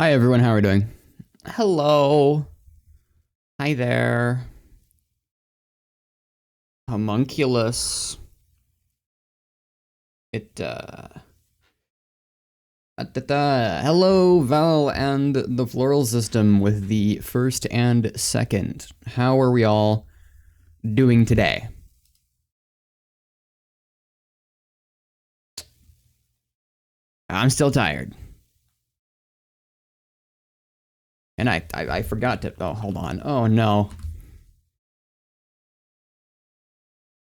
Hi everyone, how are we doing? Hello. Hi there. Homunculus. Hello, Val and the Floral System with the first and second. How are we all doing today? I'm still tired. And I forgot to, oh, hold on. Oh no.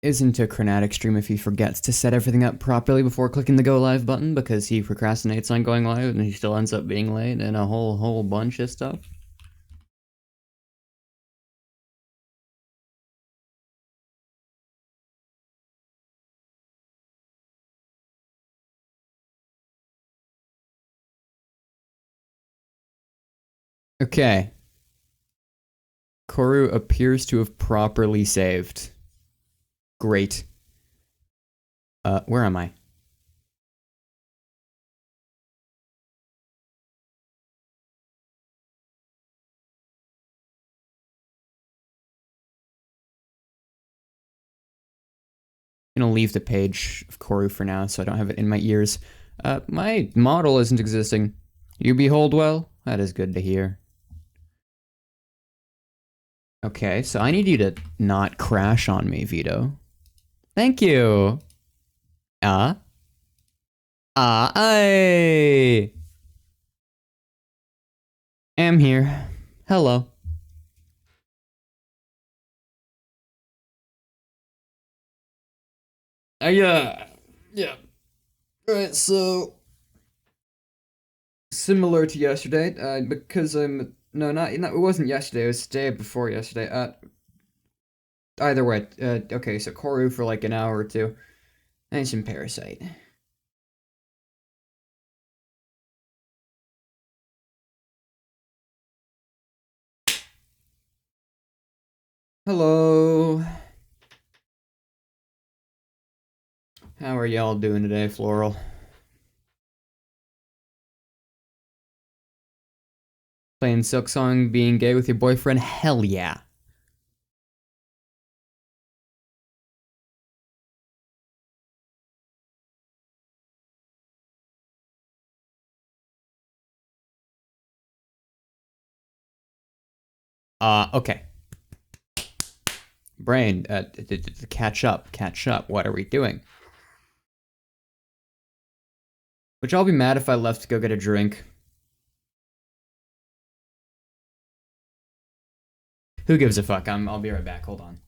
Isn't a chronatic stream if he forgets to set everything up properly before clicking the go live button because he procrastinates on going live and he still ends up being late and a whole bunch of stuff? Okay. Corru appears to have properly saved. Great. Where am I? I'm gonna leave the page of Corru for now so I don't have it in my ears. My model isn't existing. You behold well? That is good to hear. Okay, so I need you to not crash on me, Vito. Thank you. I am here. Hello. Yeah. Alright, so similar to yesterday, because no, not it wasn't yesterday. It was the day before yesterday. Either way, okay, so Corru for like an hour or two, and some parasite. Hello. How are y'all doing today, Floral? Playing Silksong, being gay with your boyfriend? Hell yeah. Okay. Brain, catch up. What are we doing? Would y'all be mad if I left to go get a drink? Who gives a fuck? I'll be right back. Hold on.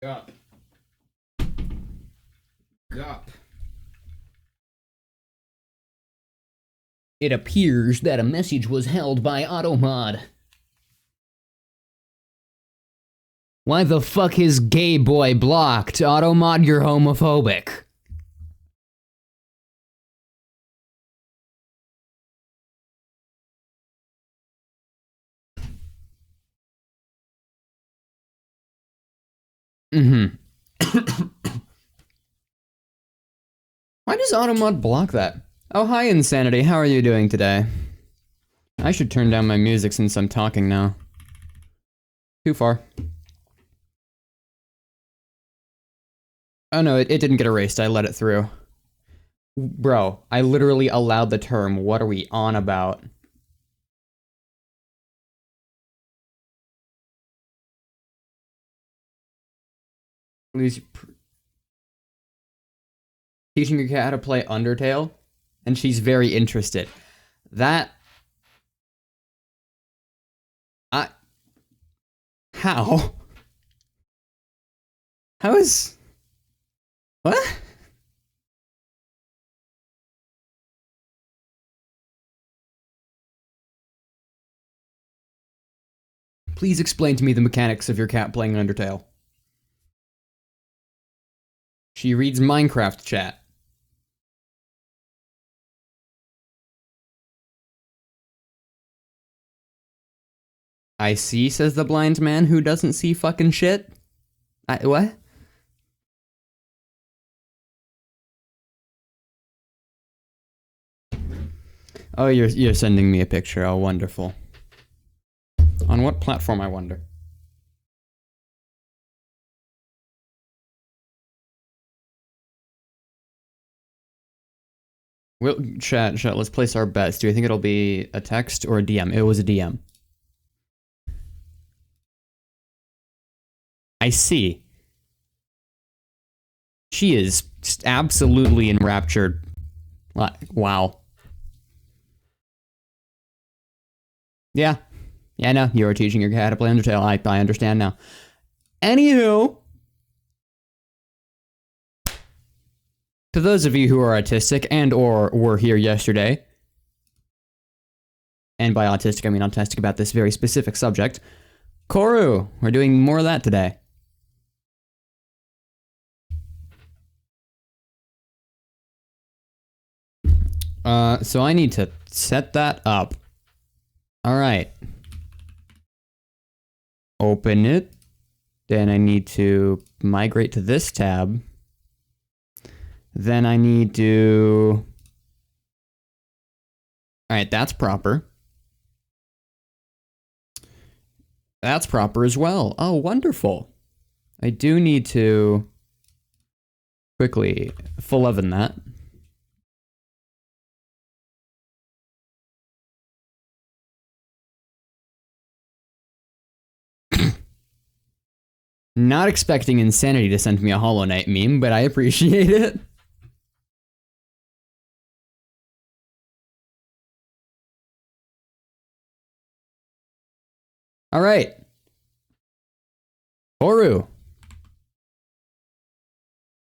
Gup. Gup. It appears that a message was held by Automod. Why the fuck is gay boy blocked? Automod, you're homophobic. Mm-hmm. Why does Automod block that? Oh, hi, Insanity. How are you doing today? I should turn down my music since I'm talking now. Too far. Oh no, it didn't get erased. I let it through. Bro, I literally allowed the term. What are we on about? Please. Teaching your cat how to play Undertale, and she's very interested. That... How? How is... What? Please explain to me the mechanics of your cat playing Undertale. She reads Minecraft chat. I see, says the blind man who doesn't see fucking shit. What? Oh, you're sending me a picture. Oh, wonderful. On what platform, I wonder? Well, chat, let's place our bets. Do you think it'll be a text or a DM? It was a DM. I see. She is absolutely enraptured. Wow. Yeah. Yeah, no, you are teaching your cat to play Undertale. I understand now. Anywho. To those of you who are autistic and or were here yesterday, and by autistic I mean autistic about this very specific subject, Corru, we're doing more of that today. So I need to set that up. Alright. Open it. Then I need to migrate to this tab. Then I need to... Alright, that's proper. That's proper as well. Oh, wonderful. I do need to quickly full oven that. Not expecting Insanity to send me a Hollow Knight meme, but I appreciate it. Alright. Corru.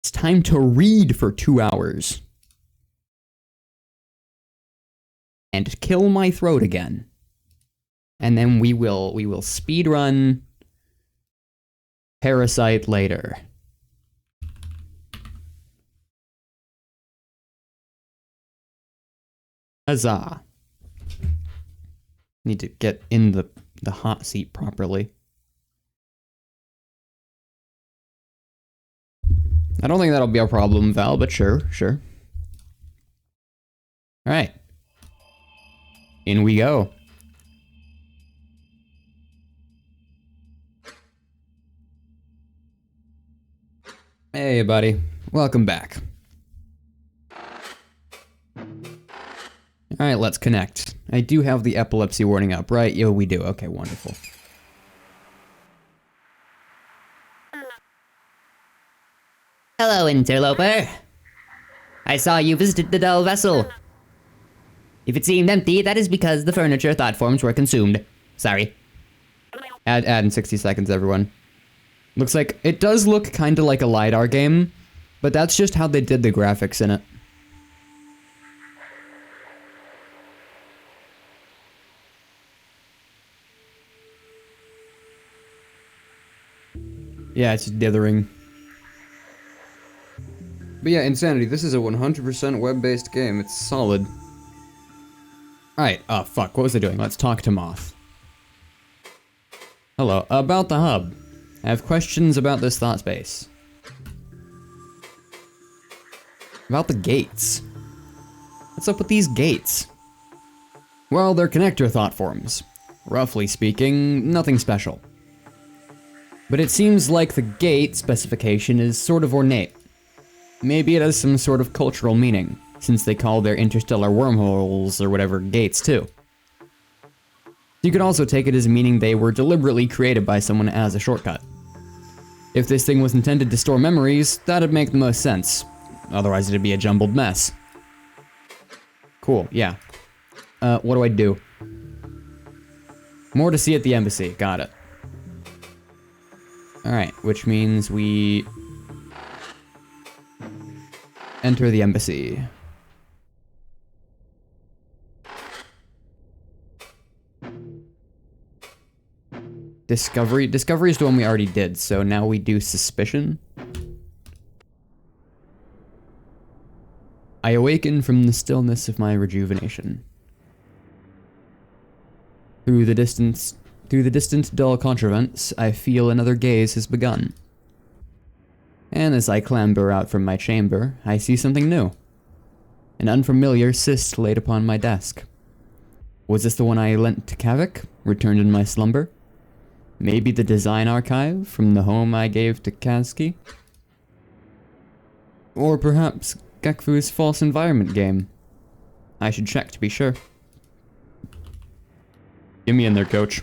It's time to read for 2 hours. And kill my throat again. And then we will speedrun Parasite later. Huzzah. Need to get in the hot seat properly. I don't think that'll be a problem, Val, but sure. Alright. In we go. Hey, buddy. Welcome back. Alright, let's connect. I do have the epilepsy warning up, right? Yo, we do. Okay, wonderful. Hello, interloper. I saw you visited the dull vessel. If it seemed empty, that is because the furniture thought forms were consumed. Sorry. Add in 60 seconds, everyone. Looks like, it does look kinda like a LiDAR game, but that's just how they did the graphics in it. Yeah, it's dithering. But yeah, Insanity, this is a 100% web-based game. It's Solid. Alright, oh fuck, what was I doing? Let's talk to Moth. Hello, about the hub. I have questions about this thought space. About the gates. What's up with these gates? Well, they're connector thought forms. Roughly speaking, nothing special. But it seems like the gate specification is sort of ornate. Maybe it has some sort of cultural meaning, since they call their interstellar wormholes or whatever gates too. You could also take it as meaning they were deliberately created by someone as a shortcut. If this thing was intended to store memories, that'd make the most sense. Otherwise it'd be a jumbled mess. Cool, yeah. What do I do? More to see at the embassy, got it. Alright, which means we enter the embassy. Discovery? Discovery is the one we already did, so now we do suspicion. I awaken from the stillness of my rejuvenation. Through the distant dull contrivance, I feel another gaze has begun. And as I clamber out from my chamber, I see something new. An unfamiliar cyst laid upon my desk. Was this the one I lent to Kavik, returned in my slumber? Maybe the design archive from the home I gave to Kazki? Or perhaps Gekfu's false environment game? I should check to be sure. Get me in there, coach.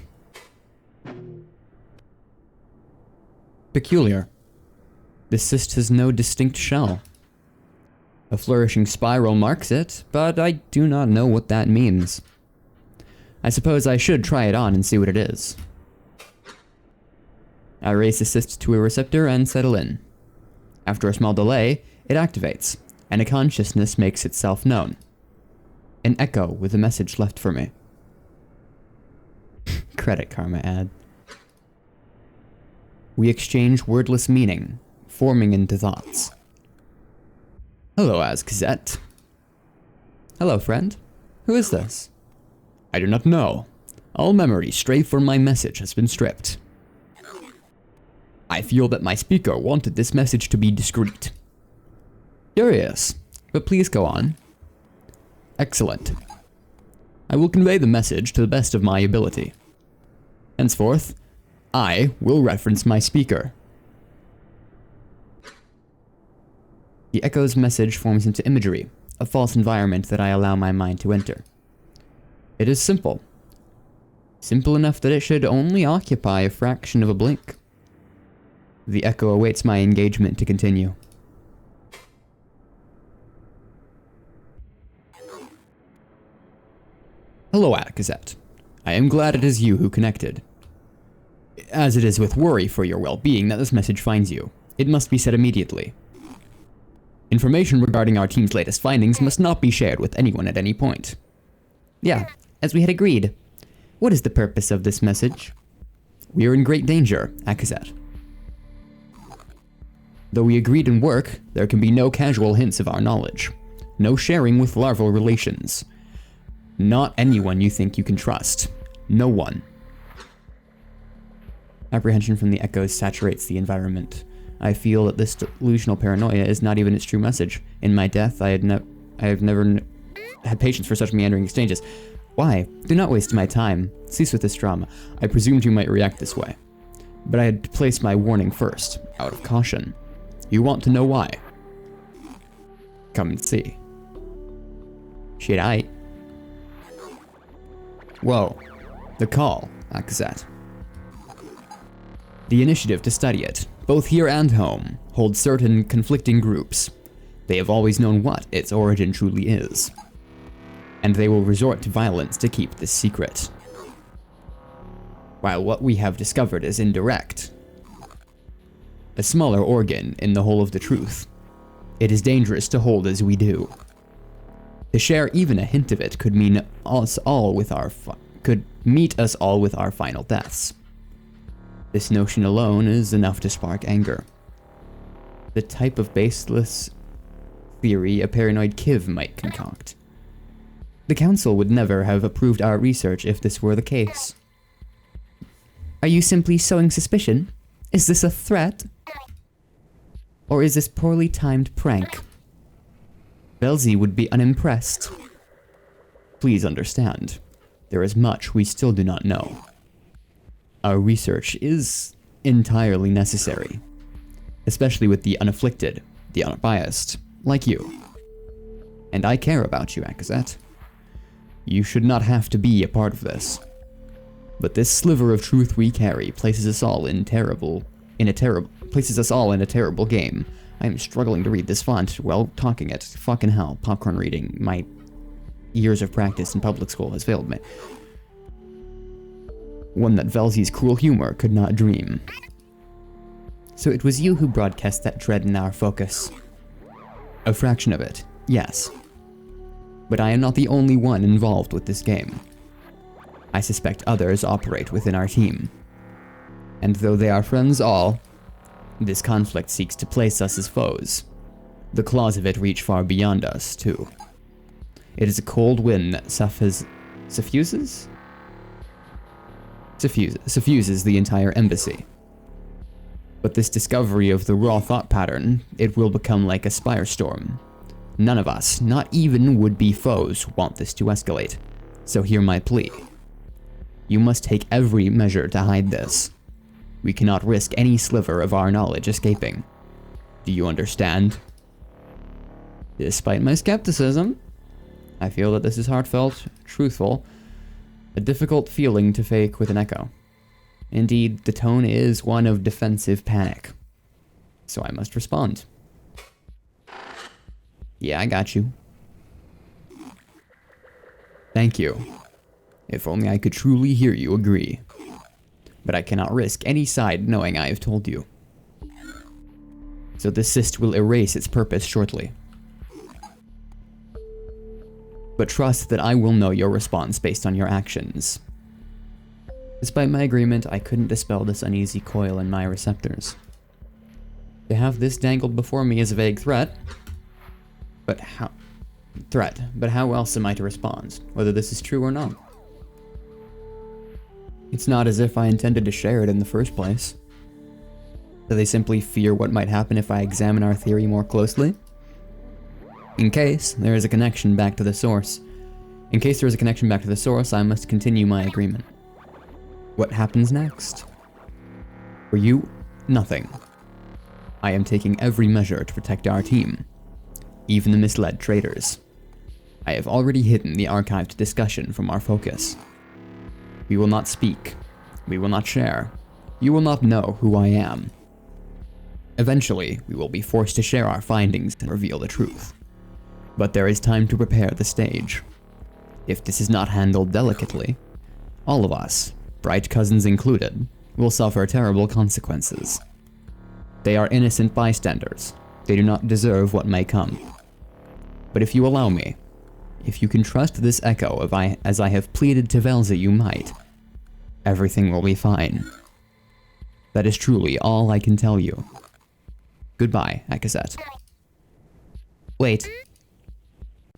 Peculiar. The cyst has no distinct shell. A flourishing spiral marks it, but I do not know what that means. I suppose I should try it on and see what it is. I raise the cyst to a receptor and settle in. After a small delay, it activates, and a consciousness makes itself known. An echo with a message left for me. Credit Karma ad. We exchange wordless meaning, forming into thoughts. Hello, Azkazet. Hello, friend. Who is this? I do not know. All memory straight from my message has been stripped. I feel that my speaker wanted this message to be discreet. Curious, but please go on. Excellent. I will convey the message to the best of my ability. Henceforth, I will reference my speaker. The echo's message forms into imagery, a false environment that I allow my mind to enter. It is simple. Simple enough that it should only occupy a fraction of a blink. The echo awaits my engagement to continue. Hello, Akazet. I am glad it is you who connected. As it is with worry for your well-being that this message finds you, it must be said immediately. Information regarding our team's latest findings must not be shared with anyone at any point. Yeah, as we had agreed. What is the purpose of this message? We are in great danger, Akazet. Though we agreed in work, there can be no casual hints of our knowledge. No sharing with larval relations. Not anyone you think you can trust. No one. Apprehension from the echoes saturates the environment. I feel that this delusional paranoia is not even its true message. In my death, I have never had patience for such meandering exchanges. Why? Do not waste my time. Cease with this drama. I presumed you might react this way. But I had placed my warning first, out of caution. You want to know why? Come and see. Should I? Whoa. The call, Akazet. The initiative to study it, both here and home, holds certain conflicting groups. They have always known what its origin truly is. And they will resort to violence to keep this secret. While what we have discovered is indirect. a smaller organ in the whole of the truth. It is dangerous to hold as we do. To share even a hint of it could mean us all with our could meet us all with our final deaths. This notion alone is enough to spark anger. The type of baseless theory a paranoid Kiv might concoct. The council would never have approved our research if this were the case. Are you simply sowing suspicion? Is this a threat? Or is this poorly timed prank? Velzy would be unimpressed. Please understand, there is much we still do not know. Our research is entirely necessary, especially with the unafflicted, the unbiased, like you. And I care about you, Akazet. You should not have to be a part of this. But this sliver of truth we carry places us all in a terrible game. I am struggling to read this font while talking it. Fucking hell, popcorn reading. My years of practice in public school has failed me. One that Velzy's cruel humor could not dream. So it was you who broadcast that dread in our focus. A fraction of it, yes. But I am not the only one involved with this game. I suspect others operate within our team. And though they are friends all, this conflict seeks to place us as foes. The claws of it reach far beyond us, too. It is a cold wind that suffuses the entire embassy. But this discovery of the raw thought pattern, it will become like a firestorm. None of us, not even would-be foes, want this to escalate. So hear my plea. You must take every measure to hide this. We cannot risk any sliver of our knowledge escaping. Do you understand? Despite my skepticism, I feel that this is heartfelt, truthful, a difficult feeling to fake with an echo. Indeed, the tone is one of defensive panic. So I must respond. Yeah, I got you. Thank you. If only I could truly hear you agree. But I cannot risk any side knowing I have told you. So the cyst will erase its purpose shortly. But trust that I will know your response based on your actions. Despite my agreement, I couldn't dispel this uneasy coil in my receptors. To have this dangled before me is a vague threat. But how else am I to respond, whether this is true or not? It's not as if I intended to share it in the first place. Do they simply fear what might happen if I examine our theory more closely? In case there is a connection back to the source. I must continue my agreement. What happens next? For you, nothing. I am taking every measure to protect our team, even the misled traitors. I have already hidden the archived discussion from our focus. We will not speak. We will not share. You will not know who I am. Eventually, we will be forced to share our findings and reveal the truth. But there is time to prepare the stage. If this is not handled delicately, all of us, bright cousins included, will suffer terrible consequences. They are innocent bystanders. They do not deserve what may come. But if you allow me, if you can trust this echo as I have pleaded to Velzy you might, everything will be fine. That is truly all I can tell you. Goodbye, Akazet. Wait.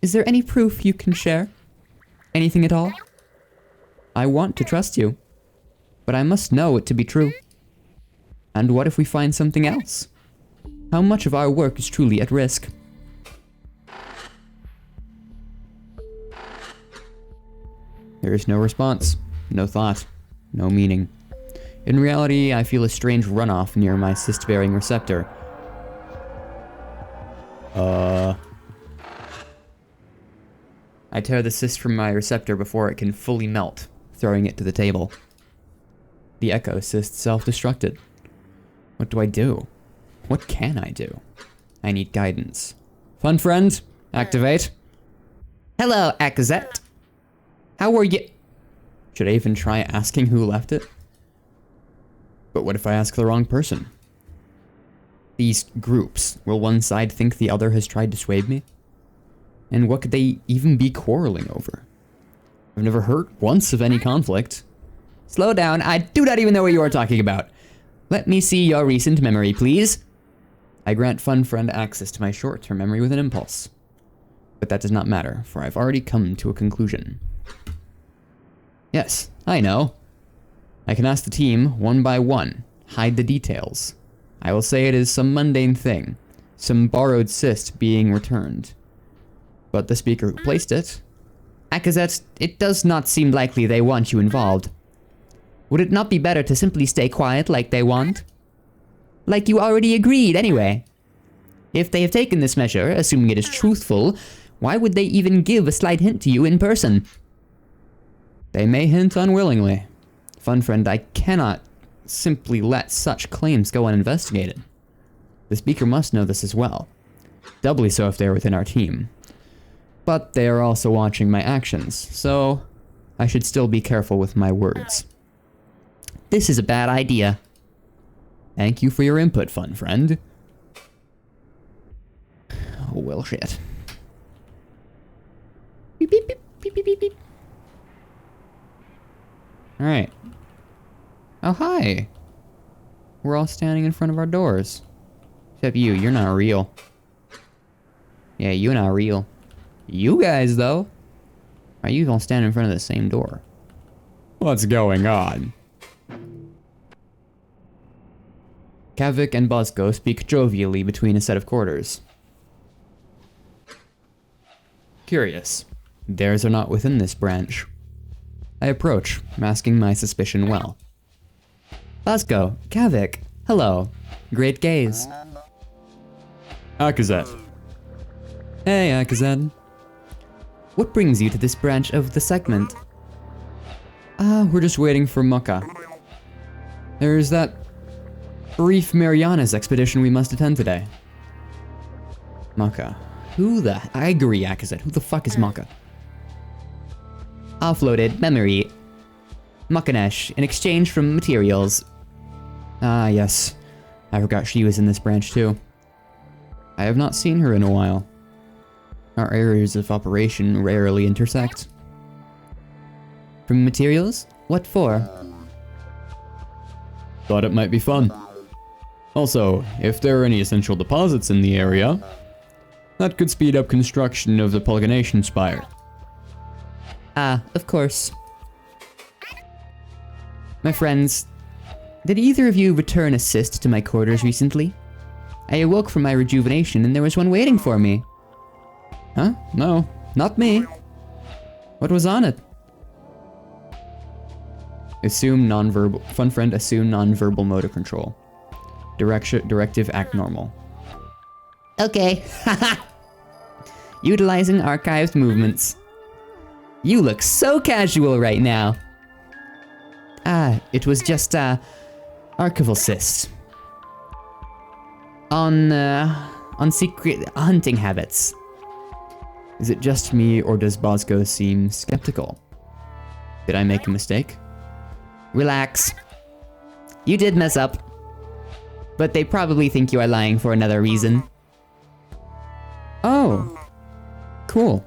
Is there any proof you can share? Anything at all? I want to trust you, but I must know it to be true. And what if we find something else? How much of our work is truly at risk? There is no response, no thought, no meaning. In reality, I feel a strange runoff near my cyst-bearing receptor. I tear the cyst from my receptor before it can fully melt, throwing it to the table. The echo cyst self-destructed. What do I do? What can I do? I need guidance. Fun friend, activate. Hello, Akazet. How were you? Should I even try asking who left it? But what if I ask the wrong person? These groups, will one side think the other has tried to sway me? And what could they even be quarreling over? I've never heard once of any conflict. Slow down, I do not even know what you are talking about. Let me see your recent memory, please. I grant Fun Friend access to my short-term memory with an impulse. But that does not matter, for I've already come to a conclusion. Yes, I know. I can ask the team, one by one, hide the details. I will say it is some mundane thing, some borrowed cyst being returned. But the speaker who placed it... Akazet, it does not seem likely they want you involved. Would it not be better to simply stay quiet like they want? Like you already agreed, anyway. If they have taken this measure, assuming it is truthful, why would they even give a slight hint to you in person? They may hint unwillingly. Fun Friend, I cannot simply let such claims go uninvestigated. The speaker must know this as well. Doubly so if they are within our team. But they are also watching my actions, so I should still be careful with my words. This is a bad idea. Thank you for your input, Fun Friend. Oh, well, shit. Beep, beep, beep, beep, beep, beep, beep. Alright. Oh, hi. We're all standing in front of our doors. Except you, you're not real. Yeah, you're not real. You guys, though. Are you all standing in front of the same door? What's going on? Kavik and Bosco speak jovially between a set of quarters. Curious. Theirs are not within this branch. I approach, masking my suspicion well. Bosco, Kavik, hello. Great gaze. Akazet. Hey, Akazet. What brings you to this branch of the segment? We're just waiting for Mukka. There's that brief Mariana's expedition we must attend today. Mukka. I agree, Akazet. Who the fuck is Mukka? Offloaded memory. Muckanesh, in exchange for materials. Ah, yes. I forgot she was in this branch too. I have not seen her in a while. Our areas of operation rarely intersect. From materials? What for? Thought it might be fun. Also, if there are any essential deposits in the area, that could speed up construction of the Pollination Spire. Ah, of course. My friends, did either of you return a cyst to my quarters recently? I awoke from my rejuvenation and there was one waiting for me. Huh? No, not me. What was on it? Assume non-verbal. Fun Friend, assume non-verbal motor control. Directive act normal. Okay, haha. Utilizing archived movements. You look so casual right now. It was just, archival cyst. On secret hunting habits. Is it just me, or does Bosco seem skeptical? Did I make a mistake? Relax. You did mess up. But they probably think you are lying for another reason. Oh. Cool.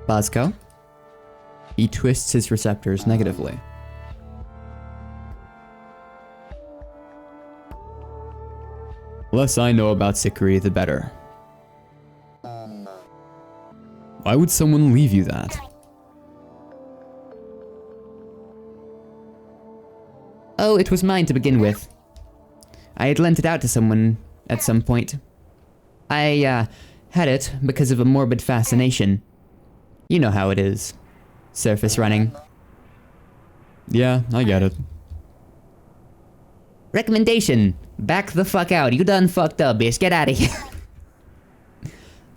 Bosco? He twists his receptors negatively. Less I know about Sikri, the better. Why would someone leave you that? Oh, it was mine to begin with. I had lent it out to someone at some point. I, had it because of a morbid fascination. You know how it is. Surface running. Yeah, I get it. Recommendation. Back the fuck out. You done fucked up, bitch. Get out of here.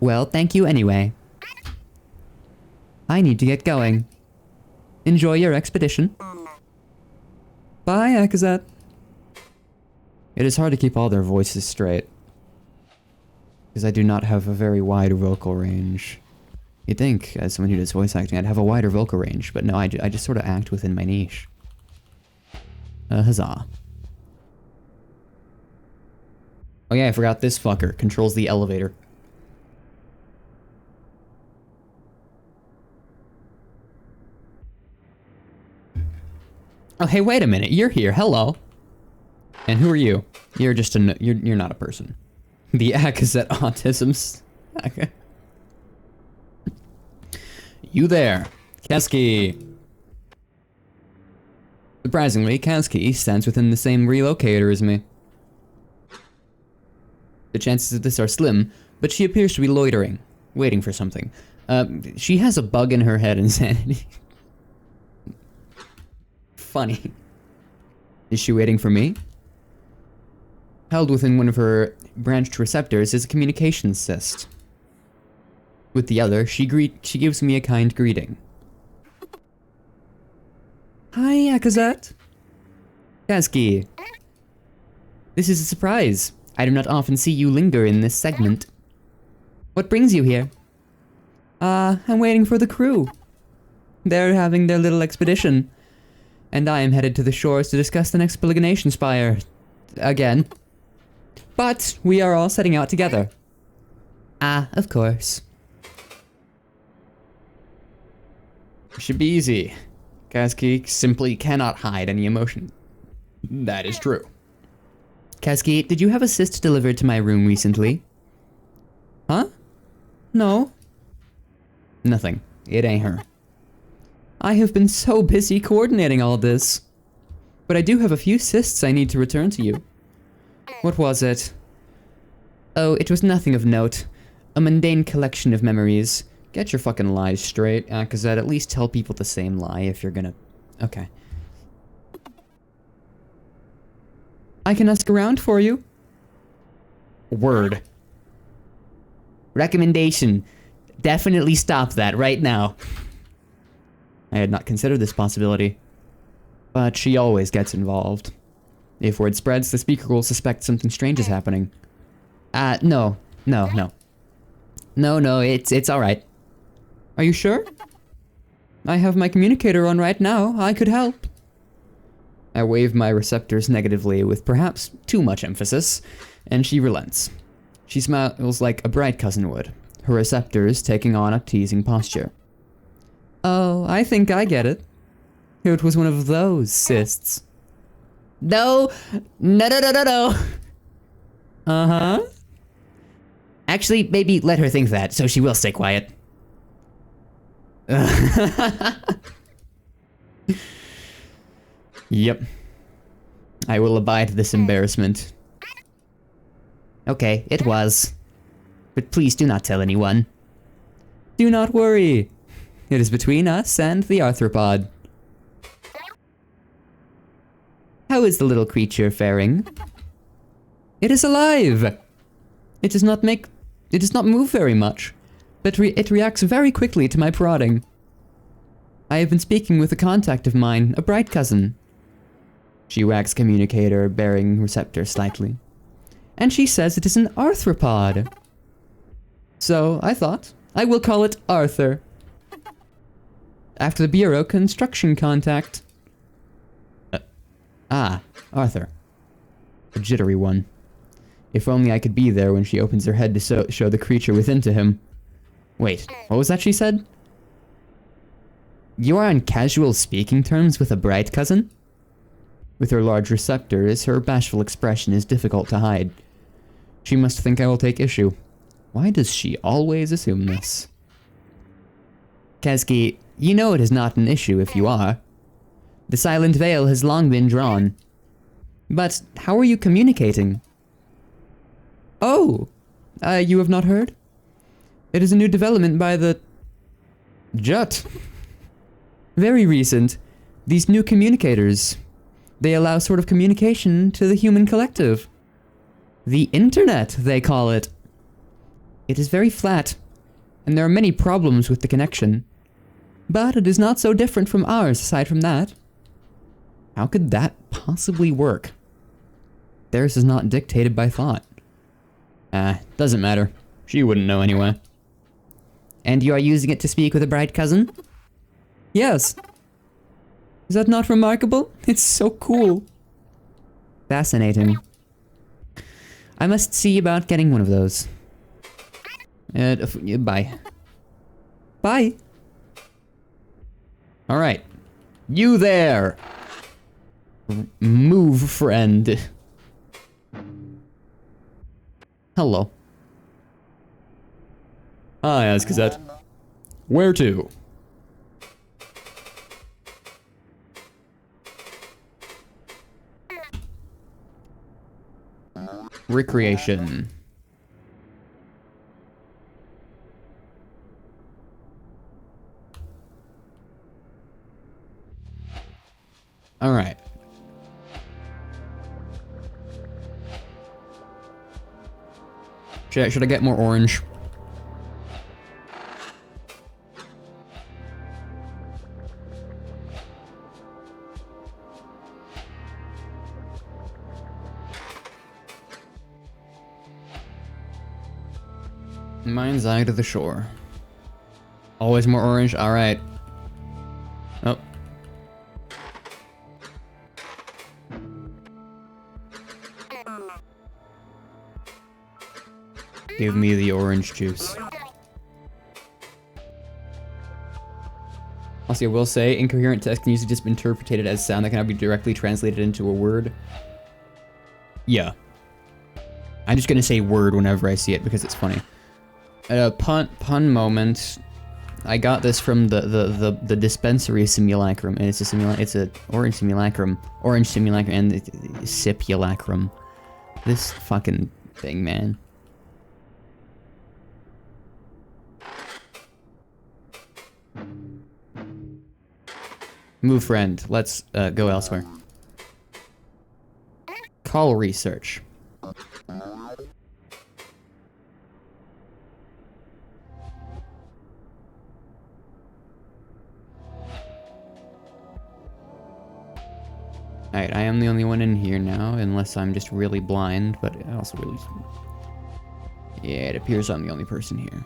Well, thank you anyway. I need to get going. Enjoy your expedition. Bye, Akazet. It is hard to keep all their voices straight. Because I do not have a very wide vocal range. You'd think, as someone who does voice acting, I'd have a wider vocal range, but no, I just sort of act within my niche. Huzzah. Oh yeah, I forgot this fucker controls the elevator. Oh, hey, wait a minute. You're here. Hello. And who are you? You're just a... You're not a person. The Akazet autisms. You there. Keski. Surprisingly, Keski stands within the same relocator as me. The chances of this are slim, but she appears to be loitering, waiting for something. She has a bug in her head, insanity. Funny. Is she waiting for me? Held within one of her branched receptors is a communication cyst. With the other, she gives me a kind greeting. Hi, Akazet. Keski. This is a surprise. I do not often see you linger in this segment. What brings you here? I'm waiting for the crew. They're having their little expedition. And I am headed to the shores to discuss the next Pelagrination Spire. Again. But we are all setting out together. Ah, of course. Should be easy. Keski simply cannot hide any emotion. That is true. Keski, did you have a cyst delivered to my room recently? Huh? No. Nothing. It ain't her. I have been so busy coordinating all this. But I do have a few cysts I need to return to you. What was it? Oh, it was nothing of note. A mundane collection of memories. Get your fucking lies straight, Akazet. At least tell people the same lie if you're gonna... Okay. I can ask around for you. Word. Recommendation. Definitely stop that right now. I had not considered this possibility. But she always gets involved. If word spreads, the speaker will suspect something strange is happening. No, it's alright. Are you sure? I have my communicator on right now. I could help. I wave my receptors negatively with perhaps too much emphasis, and she relents. She smiles like a bright cousin would, her receptors taking on a teasing posture. Oh, I think I get it. It was one of those cysts. No. Uh-huh. Actually, maybe let her think that, so she will stay quiet. Yep. I will abide this embarrassment. Okay, it was. But please do not tell anyone. Do not worry. It is between us and the arthropod. How is the little creature faring? It is alive! It does not move very much, but it reacts very quickly to my prodding. I have been speaking with a contact of mine, a bright cousin. She wags communicator, bearing receptor slightly. And she says it is an arthropod. So, I thought, I will call it Arthur. After the Bureau construction contact. Arthur. A jittery one. If only I could be there when she opens her head to show the creature within to him. Wait, what was that she said? You are on casual speaking terms with a bright cousin? With her large receptors, her bashful expression is difficult to hide. She must think I will take issue. Why does she always assume this? Keski, you know it is not an issue if you are. The silent veil has long been drawn. But how are you communicating? Oh! You have not heard? It is a new development by the... Jut. Very recent. These new communicators. They allow sort of communication to the human collective. The internet, they call it. It is very flat, and there are many problems with the connection. But it is not so different from ours aside from that. How could that possibly work? Theirs is not dictated by thought. Doesn't matter. She wouldn't know anyway. And you are using it to speak with a bright cousin? Yes. Is that not remarkable? It's so cool. Fascinating. I must see about getting one of those. Bye. Bye. Alright. You there! Move, friend. Hello. Hi, Azkazet. Where to? Recreation. Alright. Should I get more orange? Mind's eye to the shore. Always more orange? Alright. Oh. Give me the orange juice. Also, I will say, incoherent text can usually just be interpreted as sound that cannot be directly translated into a word. Yeah. I'm just gonna say word whenever I see it because it's funny. Pun moment. I got this from the dispensary simulacrum, and it's a orange simulacrum, and simulacrum. This fucking thing, man. Move, friend. Let's go elsewhere. Call research. Alright, I am the only one in here now, unless I'm just really blind, but I also really... Yeah, it appears I'm the only person here.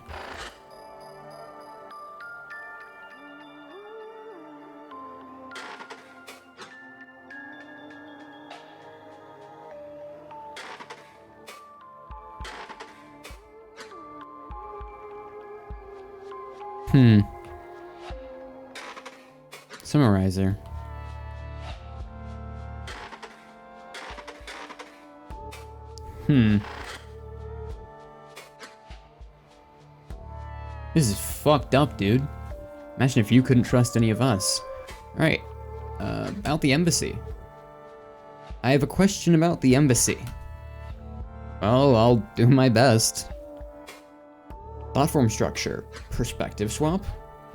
Summarizer. This is fucked up, dude. Imagine if you couldn't trust any of us. Alright, about the embassy. I have a question about the embassy. Well, I'll do my best. Platform structure. Perspective swap?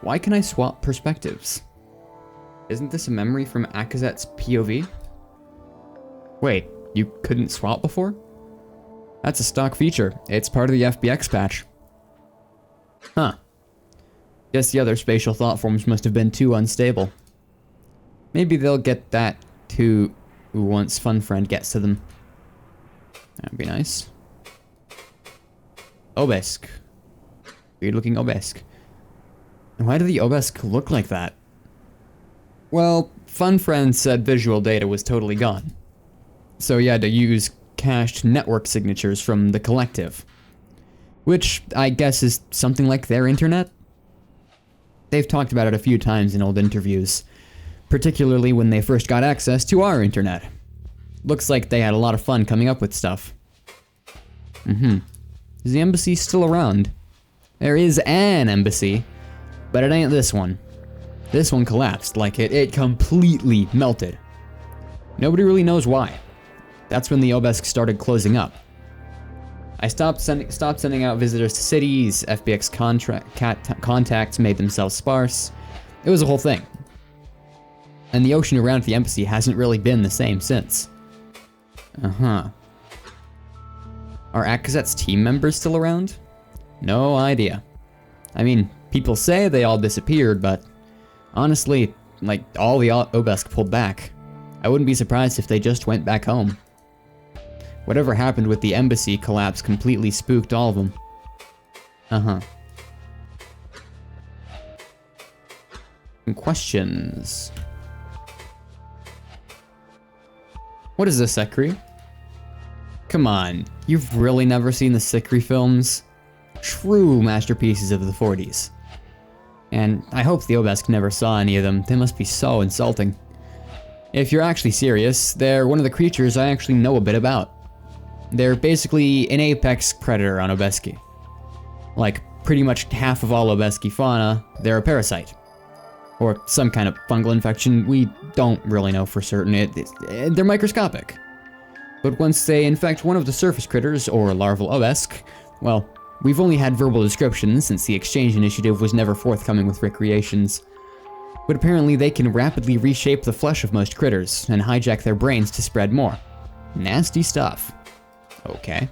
Why can I swap perspectives? Isn't this a memory from Akazet's POV? Wait, you couldn't swap before? That's a stock feature. It's part of the FBX patch. Huh. Guess the other spatial thought forms must have been too unstable. Maybe they'll get that too once FunFriend gets to them. That'd be nice. Obelisk. Weird looking obelisk. Why did the obelisk look like that? Well, FunFriend said visual data was totally gone. So you had to use cached network signatures from the collective. Which, I guess, is something like their internet? They've talked about it a few times in old interviews. Particularly when they first got access to our internet. Looks like they had a lot of fun coming up with stuff. Is the embassy still around? There is an embassy, but it ain't this one. This one collapsed, like it completely melted. Nobody really knows why. That's when the obelisk started closing up. I stopped sending out visitors to cities, FBX contacts made themselves sparse. It was a whole thing. And the ocean around the embassy hasn't really been the same since. Are Akazet's team members still around? No idea. I mean, people say they all disappeared, but honestly, like, all the obelisk pulled back. I wouldn't be surprised if they just went back home. Whatever happened with the embassy collapse completely spooked all of them. Questions. What is this, Sekri? Come on, you've really never seen the Sikri films? True masterpieces of the 40s. And I hope the Obesk never saw any of them, they must be so insulting. If you're actually serious, they're one of the creatures I actually know a bit about. They're basically an apex predator on Obeski. Like, pretty much half of all Obeski fauna, they're a parasite. Or some kind of fungal infection, we don't really know for certain. They're microscopic. But once they infect one of the surface critters, or larval Obesk, well, we've only had verbal descriptions since the exchange initiative was never forthcoming with recreations. But apparently they can rapidly reshape the flesh of most critters, and hijack their brains to spread more. Nasty stuff. Okay.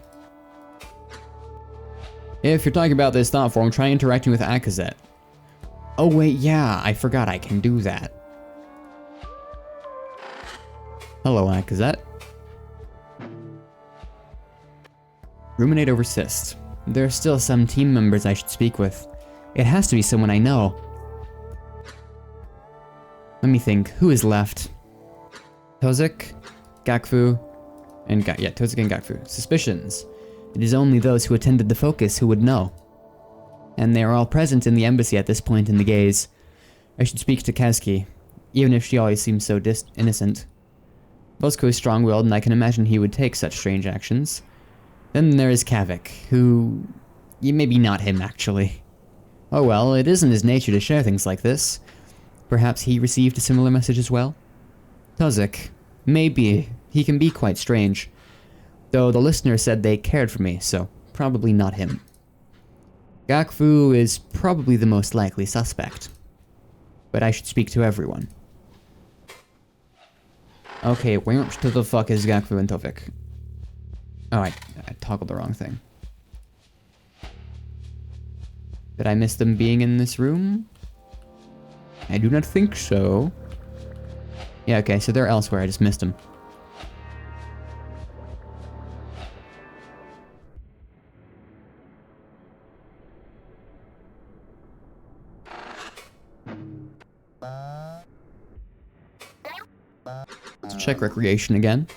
If you're talking about this thought form, try interacting with Akazet. Oh wait, yeah, I forgot I can do that. Hello, Akazet. Ruminate over cyst. There are still some team members I should speak with. It has to be someone I know. Let me think, who is left? Tozik, Gakfu, and Tozik and Gakfu. Suspicions. It is only those who attended the focus who would know. And they are all present in the embassy at this point in the gaze. I should speak to Kazuki, even if she always seems so innocent. Bosco is strong-willed, and I can imagine he would take such strange actions. Then there is Kavik, who... maybe not him, actually. Oh well, it isn't his nature to share things like this. Perhaps he received a similar message as well? Tozik. Maybe. He can be quite strange. Though the listener said they cared for me, so probably not him. Gakfu is probably the most likely suspect. But I should speak to everyone. Okay, where to the fuck is Gakfu and Tovik? Oh, I toggled the wrong thing. Did I miss them being in this room? I do not think so. Yeah, okay, so they're elsewhere, I just missed them. Let's check recreation again.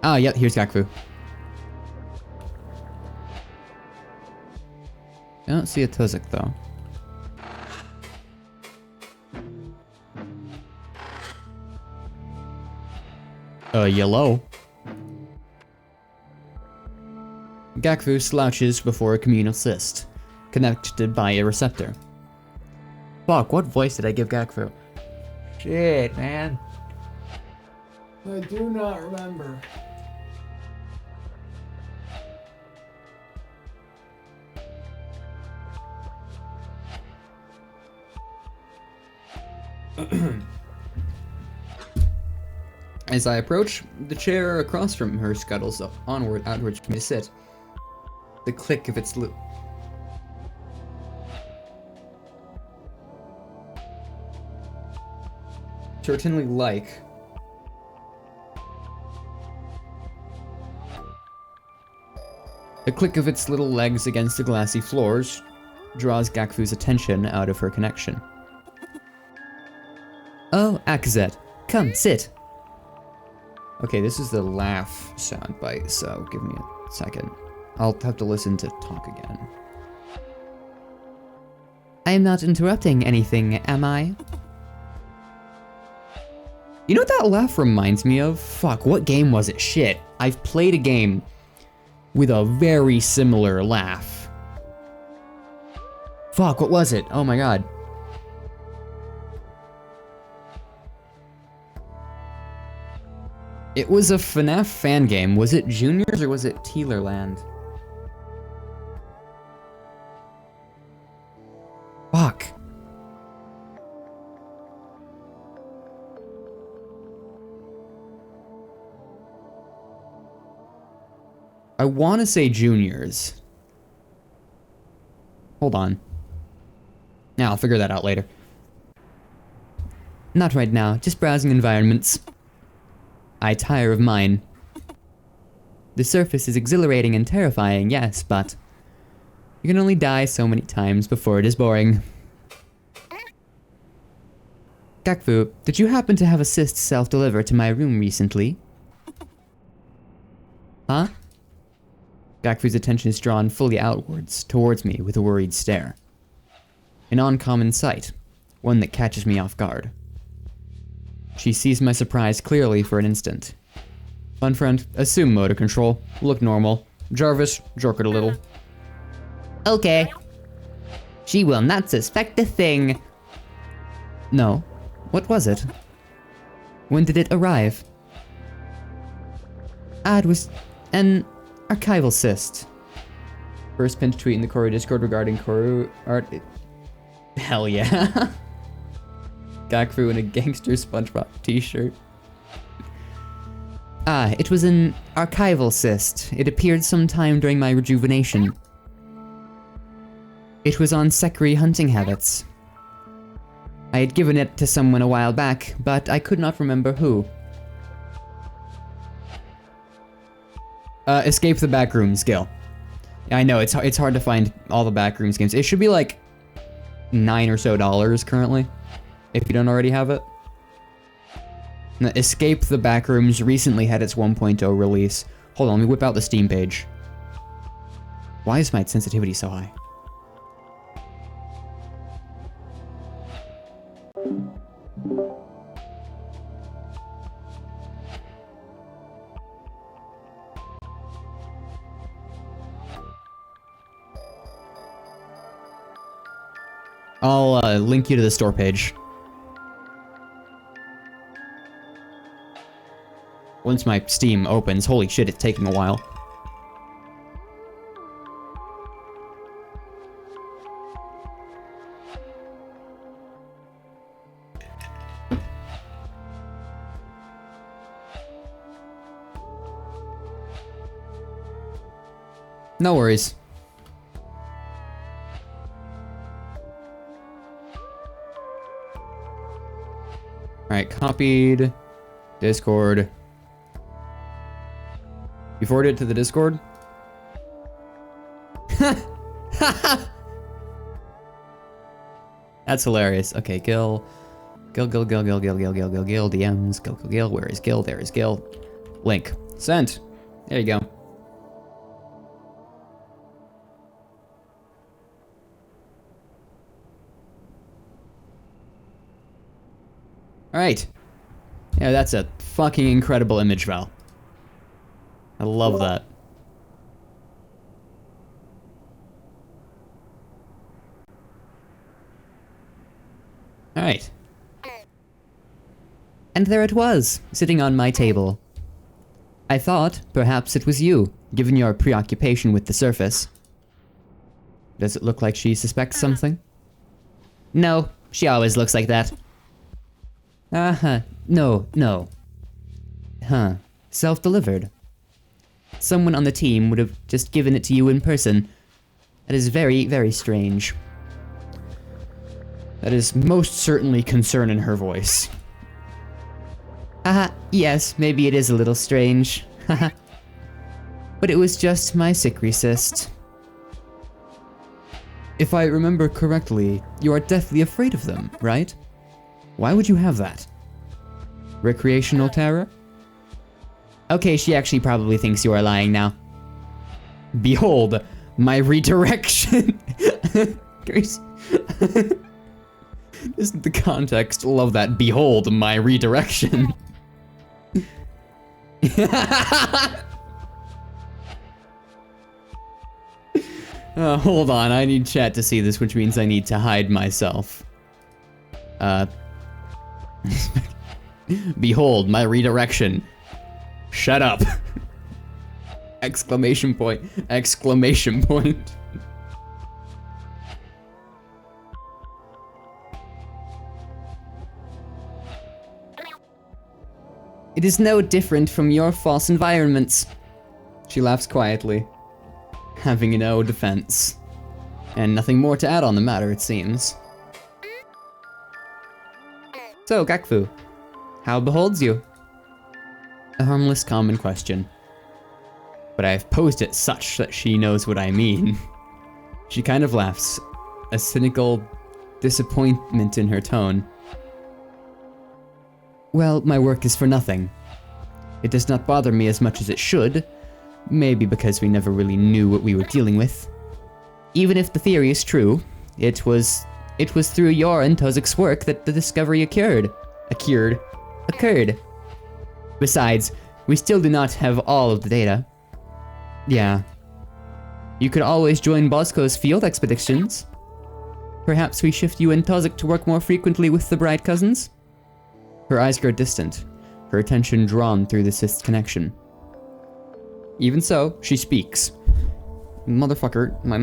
Ah, yep, here's Gakfu. I don't see a Tozik, though. Yellow. Gakfu slouches before a communal cyst, connected by a receptor. Fuck, what voice did I give Gakfu? Shit, man. I do not remember. As I approach, the chair across from her scuttles outwards for me to sit. The click of its certainly like. The click of its little legs against the glassy floors draws Gakfu's attention out of her connection. Oh, Akazet, come, sit. Okay, this is the laugh soundbite, so give me a second. I'll have to listen to talk again. I am not interrupting anything, am I? You know what that laugh reminds me of? Fuck, what game was it? Shit, I've played a game with a very similar laugh. Fuck, what was it? Oh my god. It was a FNAF fan game. Was it Juniors or was it Tealerland? Fuck. I want to say Juniors. Hold on. Now I'll figure that out later. Not right now, just browsing environments. I tire of mine. The surface is exhilarating and terrifying, yes, but you can only die so many times before it is boring. Gakfu, did you happen to have a cyst self-deliver to my room recently? Huh? Gakfu's attention is drawn fully outwards, towards me with a worried stare. An uncommon sight, one that catches me off guard. She sees my surprise clearly for an instant. Fun friend, assume motor control, look normal. Jarvis, jerk it a little. Okay. She will not suspect a thing. No. What was it? When did it arrive? It was an archival cyst. First pinned tweet in the Corru Discord regarding Corru art. Hell yeah. Gakfu in a gangster SpongeBob t-shirt. It was an archival cyst. It appeared sometime during my rejuvenation. It was on Sekri hunting habits. I had given it to someone a while back, but I could not remember who. Escape the Backrooms, Gil. I know, it's hard to find all the Backrooms games. It should be like $9 or so currently, if you don't already have it. Now, Escape the Backrooms recently had its 1.0 release. Hold on, let me whip out the Steam page. Why is my sensitivity so high? I'll link you to the store page. Once my Steam opens, holy shit, it's taking a while. No worries. Alright, copied. Discord. You forwarded it to the Discord? That's hilarious. Okay, Gil. Gil, DMs. Gil. Where is Gil? There is Gil. Link. Sent. There you go. Alright. Yeah, that's a fucking incredible image, Val. I love that. Alright. And there it was, sitting on my table. I thought perhaps it was you, given your preoccupation with the surface. Does it look like she suspects something? No, she always looks like that. No. Huh. Self-delivered. Someone on the team would have just given it to you in person. That is very, very strange. That is most certainly concern in her voice. Yes, maybe it is a little strange. But it was just my sickly cyst. If I remember correctly, you are deathly afraid of them, right? Why would you have that? Recreational terror? Okay, she actually probably thinks you are lying now. Behold, my redirection! This is the context. Love that. Behold, my redirection. Hold on, I need chat to see this, which means I need to hide myself. Behold, my redirection. Shut up. Exclamation point. Exclamation point. It is no different from your false environments. She laughs quietly, having no defense. And nothing more to add on the matter, it seems. So, Gakfu, how beholds you? A harmless common question. But I've posed it such that she knows what I mean. She kind of laughs, a cynical disappointment in her tone. Well, my work is for nothing. It does not bother me as much as it should, maybe because we never really knew what we were dealing with. Even if the theory is true, it was through your and Tozik's work that the discovery occurred. Besides, we still do not have all of the data. Yeah. You could always join Bosco's field expeditions. Perhaps we shift you and Tozik to work more frequently with the Bright Cousins? Her eyes grow distant, her attention drawn through the Sith's connection. Even so, she speaks. Motherfucker, my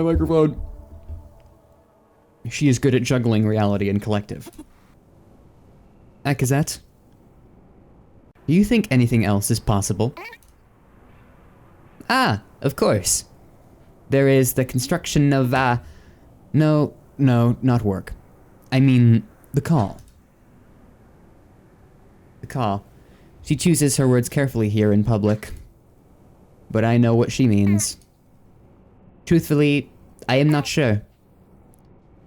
microphone. She is good at juggling reality and collective. Akazet, do you think anything else is possible? Ah, of course. There is the construction of, No, not work. I mean, the call. The call. She chooses her words carefully here in public. But I know what she means. Truthfully, I am not sure.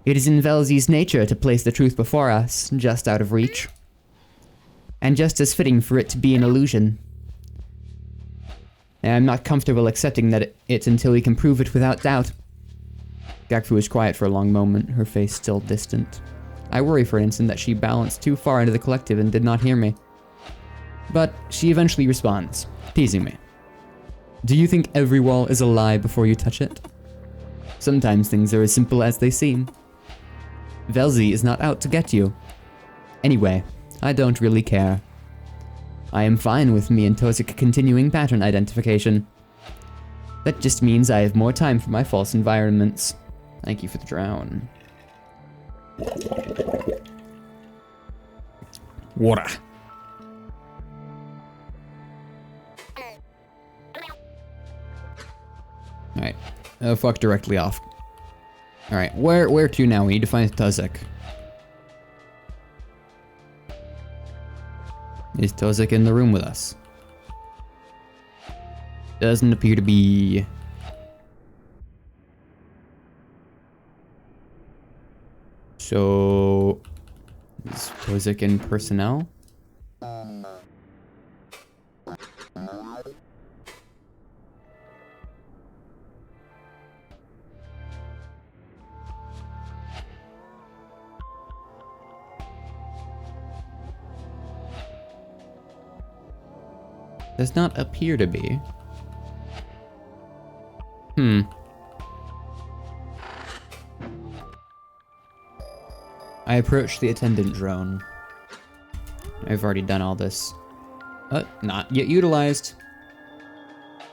It is in Velzy's nature to place the truth before us, just out of reach. And just as fitting for it to be an illusion. And I'm not comfortable accepting that it until we can prove it without doubt. Gakfu was quiet for a long moment, her face still distant. I worry for an instant that she balanced too far into the collective and did not hear me. But she eventually responds, teasing me. Do you think every wall is a lie before you touch it? Sometimes things are as simple as they seem. Velzy is not out to get you. Anyway, I don't really care. I am fine with me and Tozik continuing pattern identification. That just means I have more time for my false environments. Thank you for the drown. Water. Alright. Fuck directly off. Alright, where to now? We need to find Tozik. Is Tozik in the room with us? Doesn't appear to be. So, is Tozik in personnel? Does not appear to be. I approach the attendant drone. I've already done all this. Not yet utilized.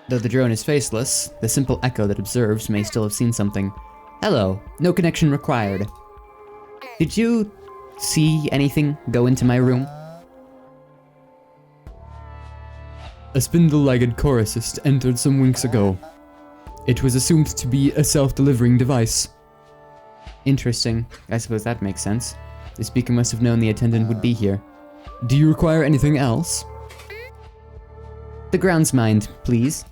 Though the drone is faceless, the simple echo that observes may still have seen something. Hello, no connection required. Did you see anything go into my room? A spindle-legged chorusist entered some winks ago. It was assumed to be a self-delivering device. Interesting. I suppose that makes sense. The speaker must have known the attendant would be here. Do you require anything else? The grounds mind, please.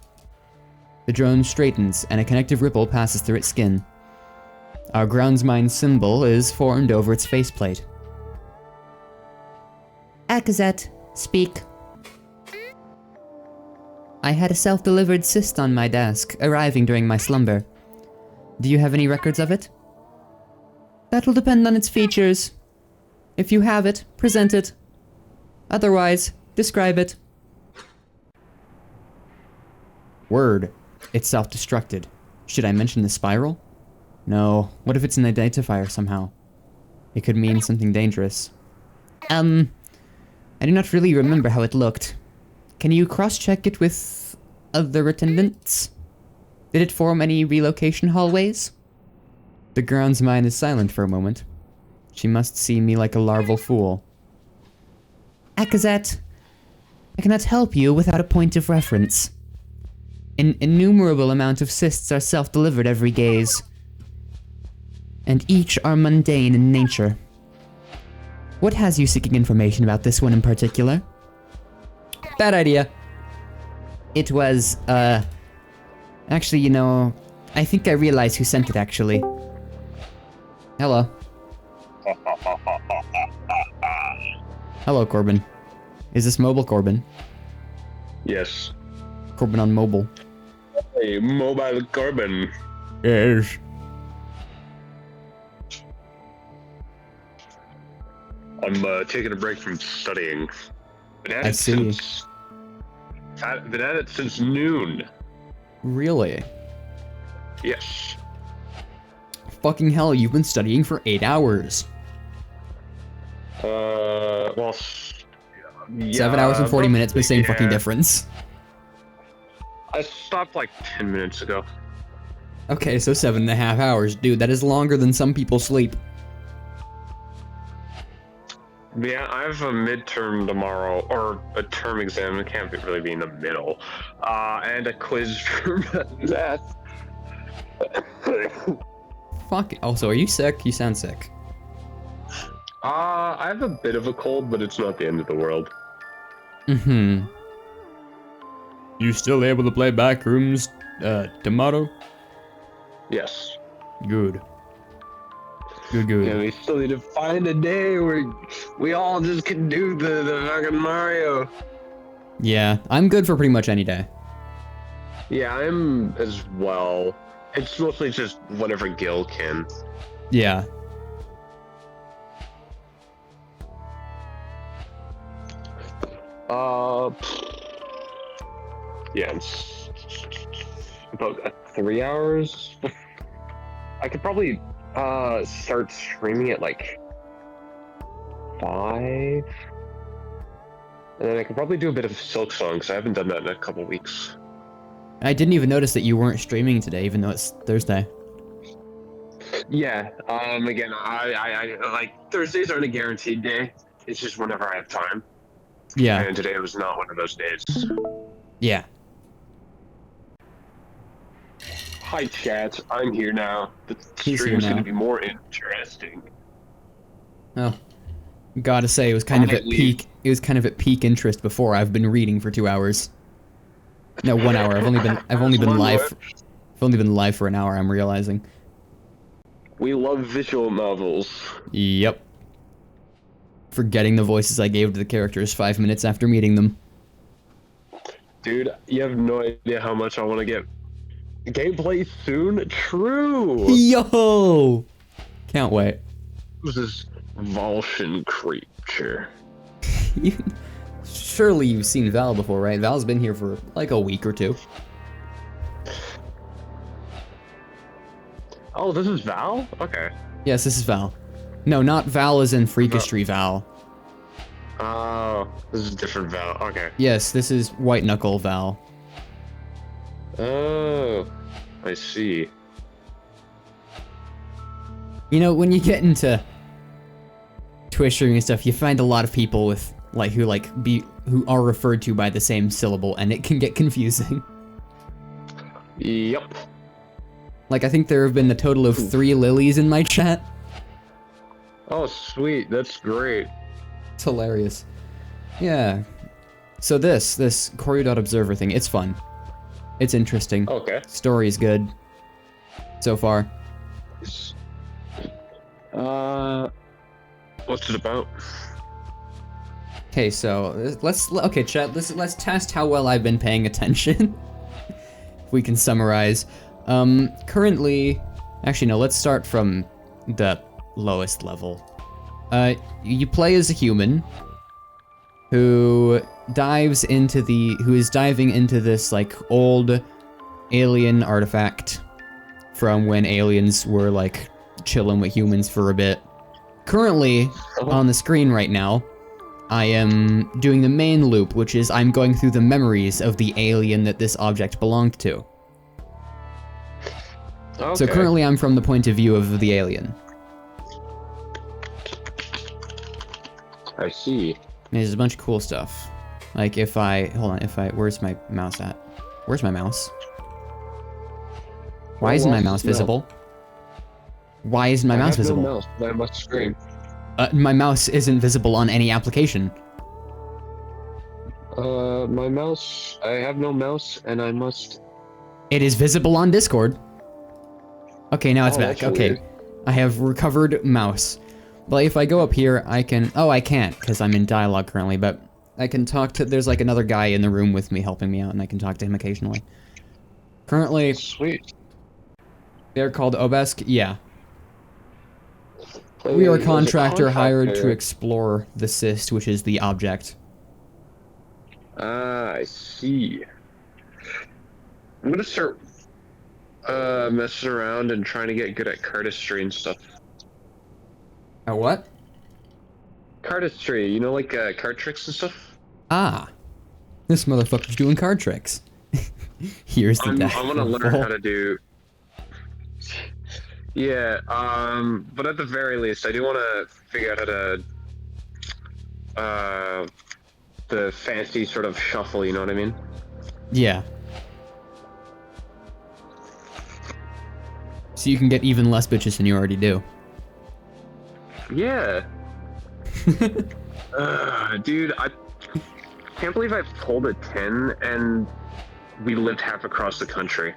The drone straightens, and a connective ripple passes through its skin. Our grounds mind symbol is formed over its faceplate. Akazet, speak. I had a self-delivered cyst on my desk, arriving during my slumber. Do you have any records of it? That will depend on its features. If you have it, present it. Otherwise, describe it. Word. It's self-destructed. Should I mention the spiral? No. What if it's an identifier somehow? It could mean something dangerous. I do not really remember how it looked. Can you cross-check it with other attendants? Did it form any relocation hallways? The grounds mind is silent for a moment. She must see me like a larval fool. Akazet, I cannot help you without a point of reference. An innumerable amount of cysts are self-delivered every gaze, and each are mundane in nature. What has you seeking information about this one in particular? Bad idea. It was, actually, you know, I think I realize who sent it, actually. Hello. Hello, Corbin. Is this mobile Corbin? Yes. Corbin on mobile. Hey, mobile Corbin. Yes. I'm taking a break from studying. Been at I it see. Been at it since noon. Really? Yes. Fucking hell, you've been studying for 8 hours. Well, 7 hours and 40 minutes, but same fucking yeah. difference. I stopped like 10 minutes ago. Okay, so 7.5 hours. Dude, that is longer than some people sleep. Yeah, I have a midterm tomorrow, or a term exam. It can't really be in the middle. And a quiz for math. Fuck. Also, are you sick? You sound sick. I have a bit of a cold, but it's not the end of the world. Mm-hmm. You still able to play Backrooms, tomorrow? Yes. Good. Good. Yeah, we still need to find a day where we all just can do the fucking Mario. Yeah, I'm good for pretty much any day. Yeah, I'm as well. It's mostly just whenever Gil can. Yeah. Yeah, it's about 3 hours. I could probably start streaming at like 5, and then I could probably do a bit of Silk Song because I haven't done that in a couple weeks. I didn't even notice that you weren't streaming today, even though it's Thursday. Yeah. Again, I like Thursdays aren't a guaranteed day. It's just whenever I have time. Yeah. And today was not one of those days. Yeah. Hi, chat. I'm here now. The He's here stream's now. going to be more interesting. Oh. Gotta say, it was kind of at peak. It was kind of at peak interest before. I've been reading for 2 hours. No, 1 hour. I've only been live. I've only been live for an hour. I'm realizing. We love visual novels. Yep. Forgetting the voices I gave to the characters 5 minutes after meeting them. Dude, you have no idea how much I want to get gameplay soon. True. Yo! Can't wait. This is Volscian creature. Surely you've seen Val before, right? Val's been here for like a week or two. Oh, this is Val? Okay. Yes, this is Val. No, not Val as in Freakistry Val. Oh, this is different Val. Okay. Yes, this is White Knuckle Val. Oh, I see. You know, when you get into Twitch streaming and stuff, you find a lot of people with who are referred to by the same syllable, and it can get confusing. Yep. Like, I think there have been a total of 3 Lilies in my chat. Oh, sweet. That's great. It's hilarious. Yeah. So this Corru.observer thing, it's fun. It's interesting. Okay. Story's good. So far. What's it about? Okay, so okay, chat. Let's test how well I've been paying attention. If we can summarize. Currently, actually no. Let's start from the lowest level. You play as a human who is diving into this like old alien artifact from when aliens were like chilling with humans for a bit. Currently, on the screen right now, I am doing the main loop, which is I'm going through the memories of the alien that this object belonged to. Okay. So currently I'm from the point of view of the alien. I see. There's a bunch of cool stuff. Like where's my mouse at? Where's my mouse? Why isn't my mouse visible? Why isn't my mouse visible? No mouse, but I must scream. My mouse isn't visible on any application. My mouse. I have no mouse, and I must. It is visible on Discord. Okay, now it's Oh, back. that's Okay. weird. I have recovered mouse. But if I go up here, I can... Oh, I can't, because I'm in dialogue currently, but I can talk to... There's like another guy in the room with me helping me out, and I can talk to him occasionally. Currently, Sweet. they're called Obesk? Yeah. We are a There's contractor hired to contractor. explore the cyst, which is the object. Ah, I see. I'm gonna start messing around and trying to get good at cardistry and stuff. Oh, what? Cardistry, you know, like card tricks and stuff? Ah. This motherfucker's doing card tricks. Here's the I'm deck. gonna learn how to do... Yeah, but at the very least, I do want to figure out how to, the fancy sort of shuffle, you know what I mean? Yeah. So you can get even less bitches than you already do. Yeah. Dude, I can't believe I've pulled a 10 and we lived half across the country.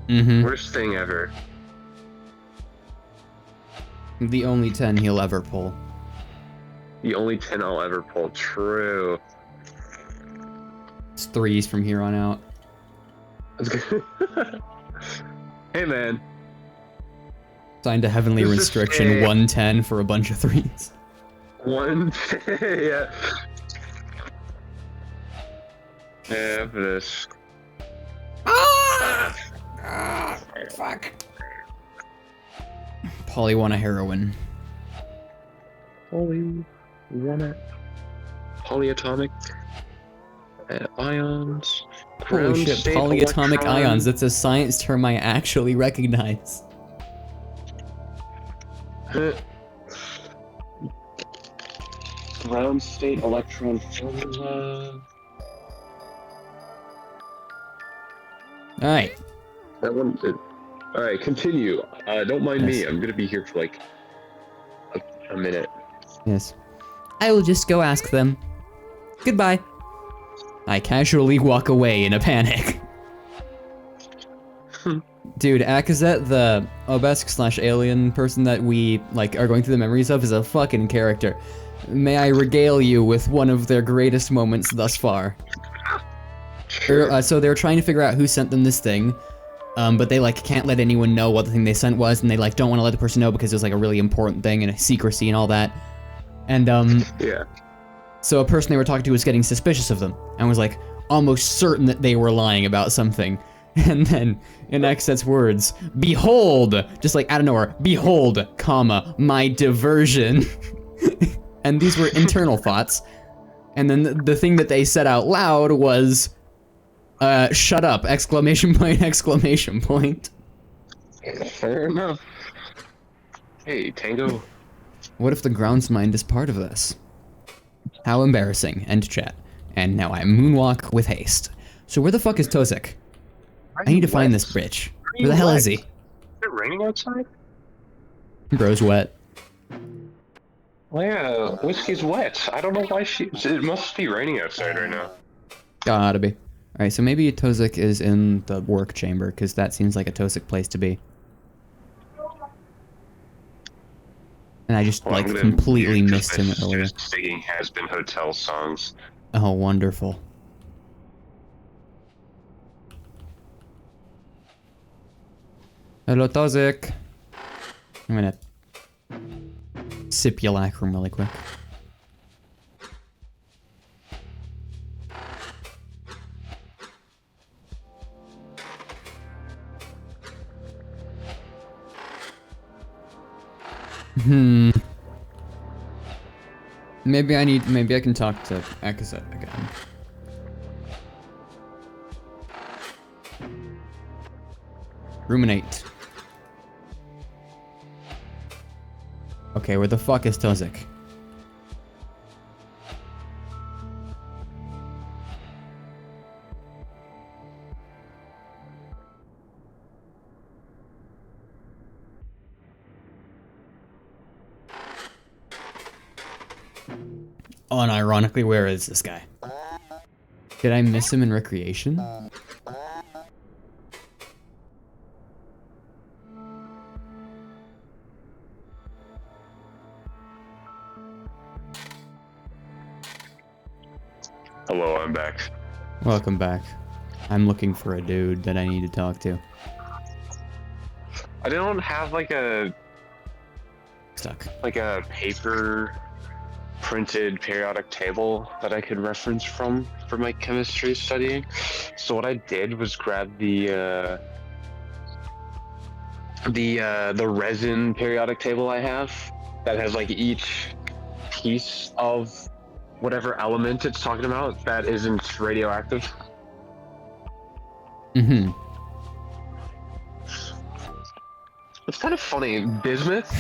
Mm-hmm. Worst thing ever. The only 10 he'll ever pull. The only 10 I'll ever pull. True. It's 3s from here on out. Hey, man. Signed a heavenly This is restriction, fair. 110 for a bunch of 3s. One. Yeah. Yeah, this. Fuck. Polly want a heroin. Polyatomic ions. Holy ground shit, state polyatomic electron. ions. That's a science term I actually recognize. Ground state electron formula. Alright. That one did. Alright, continue. Don't mind me. Yes. I'm gonna be here for like a minute. Yes. I will just go ask them. Goodbye. I casually walk away in a panic. Dude, Akazet, the Obesk/alien person that we, like, are going through the memories of, is a fucking character. May I regale you with one of their greatest moments thus far. So they're trying to figure out who sent them this thing, but they, like, can't let anyone know what the thing they sent was, and they, like, don't want to let the person know because it was, like, a really important thing and a secrecy and all that. And, Yeah. so a person they were talking to was getting suspicious of them, and was, like, almost certain that they were lying about something. And then, in Xset's words, behold! Just like out of nowhere, behold, comma, my diversion. And these were internal thoughts. And then the thing that they said out loud was, shut up, exclamation point, exclamation point. Fair enough. Hey, Tango. What if the grounds mind is part of this? How embarrassing. End chat. And now I moonwalk with haste. So where the fuck is Tozik? I need to find this bitch. Where the hell is he? Is it raining outside? Bro's wet. Well, yeah, Whiskey's wet. I don't know why she... It must be raining outside right now. Gotta be. Alright, so maybe Tozik is in the work chamber, because that seems like a Tozik place to be. And I just, Well, like, I'm gonna completely mute missed him this earlier. just singing Has Been Hotel songs. Oh, wonderful. Hello, Tozik. I'm gonna sip Yalacrum really quick. Maybe I can talk to Akazet again. Ruminate. Okay, where the fuck is Tozik? Unironically, where is this guy? Did I miss him in recreation? Welcome back. I'm looking for a dude that I need to talk to. I don't have like a Stuck. paper printed periodic table that I could reference from for my chemistry studying. So what I did was grab the resin periodic table I have that has like each piece of whatever element it's talking about that isn't radioactive. Mm-hmm. It's kind of funny. Bismuth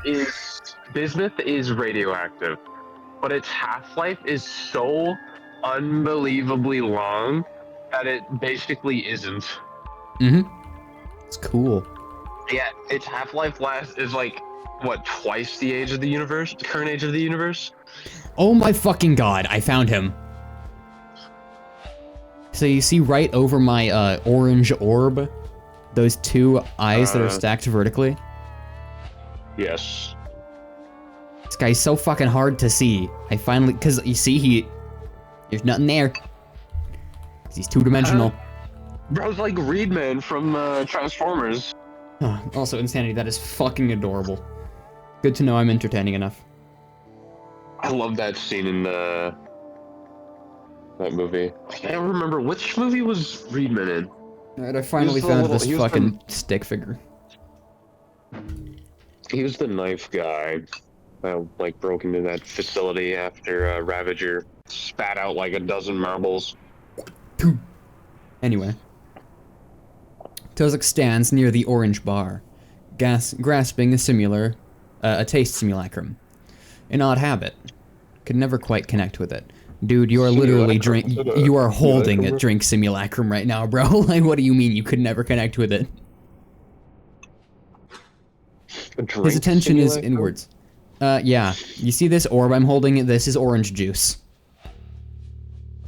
is radioactive, but its half-life is so unbelievably long that it basically isn't. Mm-hmm. It's cool. Yeah, its half-life is like what, twice the age of the universe, the current age of the universe? Oh my fucking god, I found him. So you see right over my orange orb, those two eyes that are stacked vertically? Yes. This guy's so fucking hard to see. I finally, cause you see there's nothing there. 'Cause he's two-dimensional. Bro's like Reedman from Transformers. Also, Insanity, that is fucking adorable. Good to know I'm entertaining enough. I love that scene in that movie. I can't remember which movie was Reedman in. Alright, I finally the found little- this he was the- fucking stick figure. He was the knife guy that like broke into that facility after Ravager spat out like a dozen marbles. Anyway. Tozak stands near the orange bar, grasping a taste simulacrum. An odd habit. Could never quite connect with it. Dude, you are literally you are holding a drink simulacrum right now, bro. Like, what do you mean you could never connect with it? His attention is inwards. Yeah. You see this orb I'm holding? This is orange juice.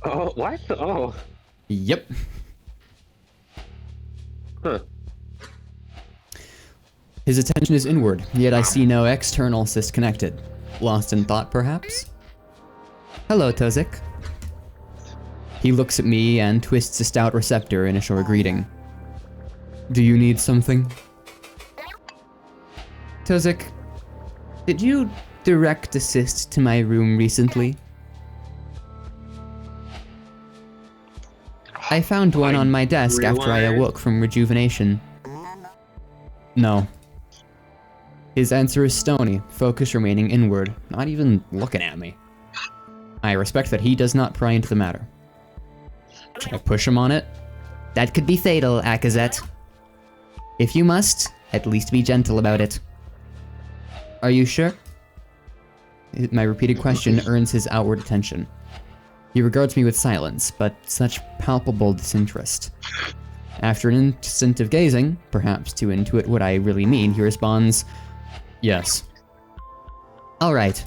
Oh, what? Oh. Yep. Huh. His attention is inward, yet I see no external cyst connected. Lost in thought, perhaps? Hello, Tozik. He looks at me and twists a stout receptor in a short greeting. Do you need something? Tozik, did you direct assist to my room recently? I found one on my desk after I awoke from rejuvenation. No. His answer is stony, focus remaining inward, not even looking at me. I respect that he does not pry into the matter. Should I push him on it? That could be fatal, Akazet. If you must, at least be gentle about it. Are you sure? My repeated question earns his outward attention. He regards me with silence, but such palpable disinterest. After an instant of gazing, perhaps to intuit what I really mean, he responds, yes. Alright.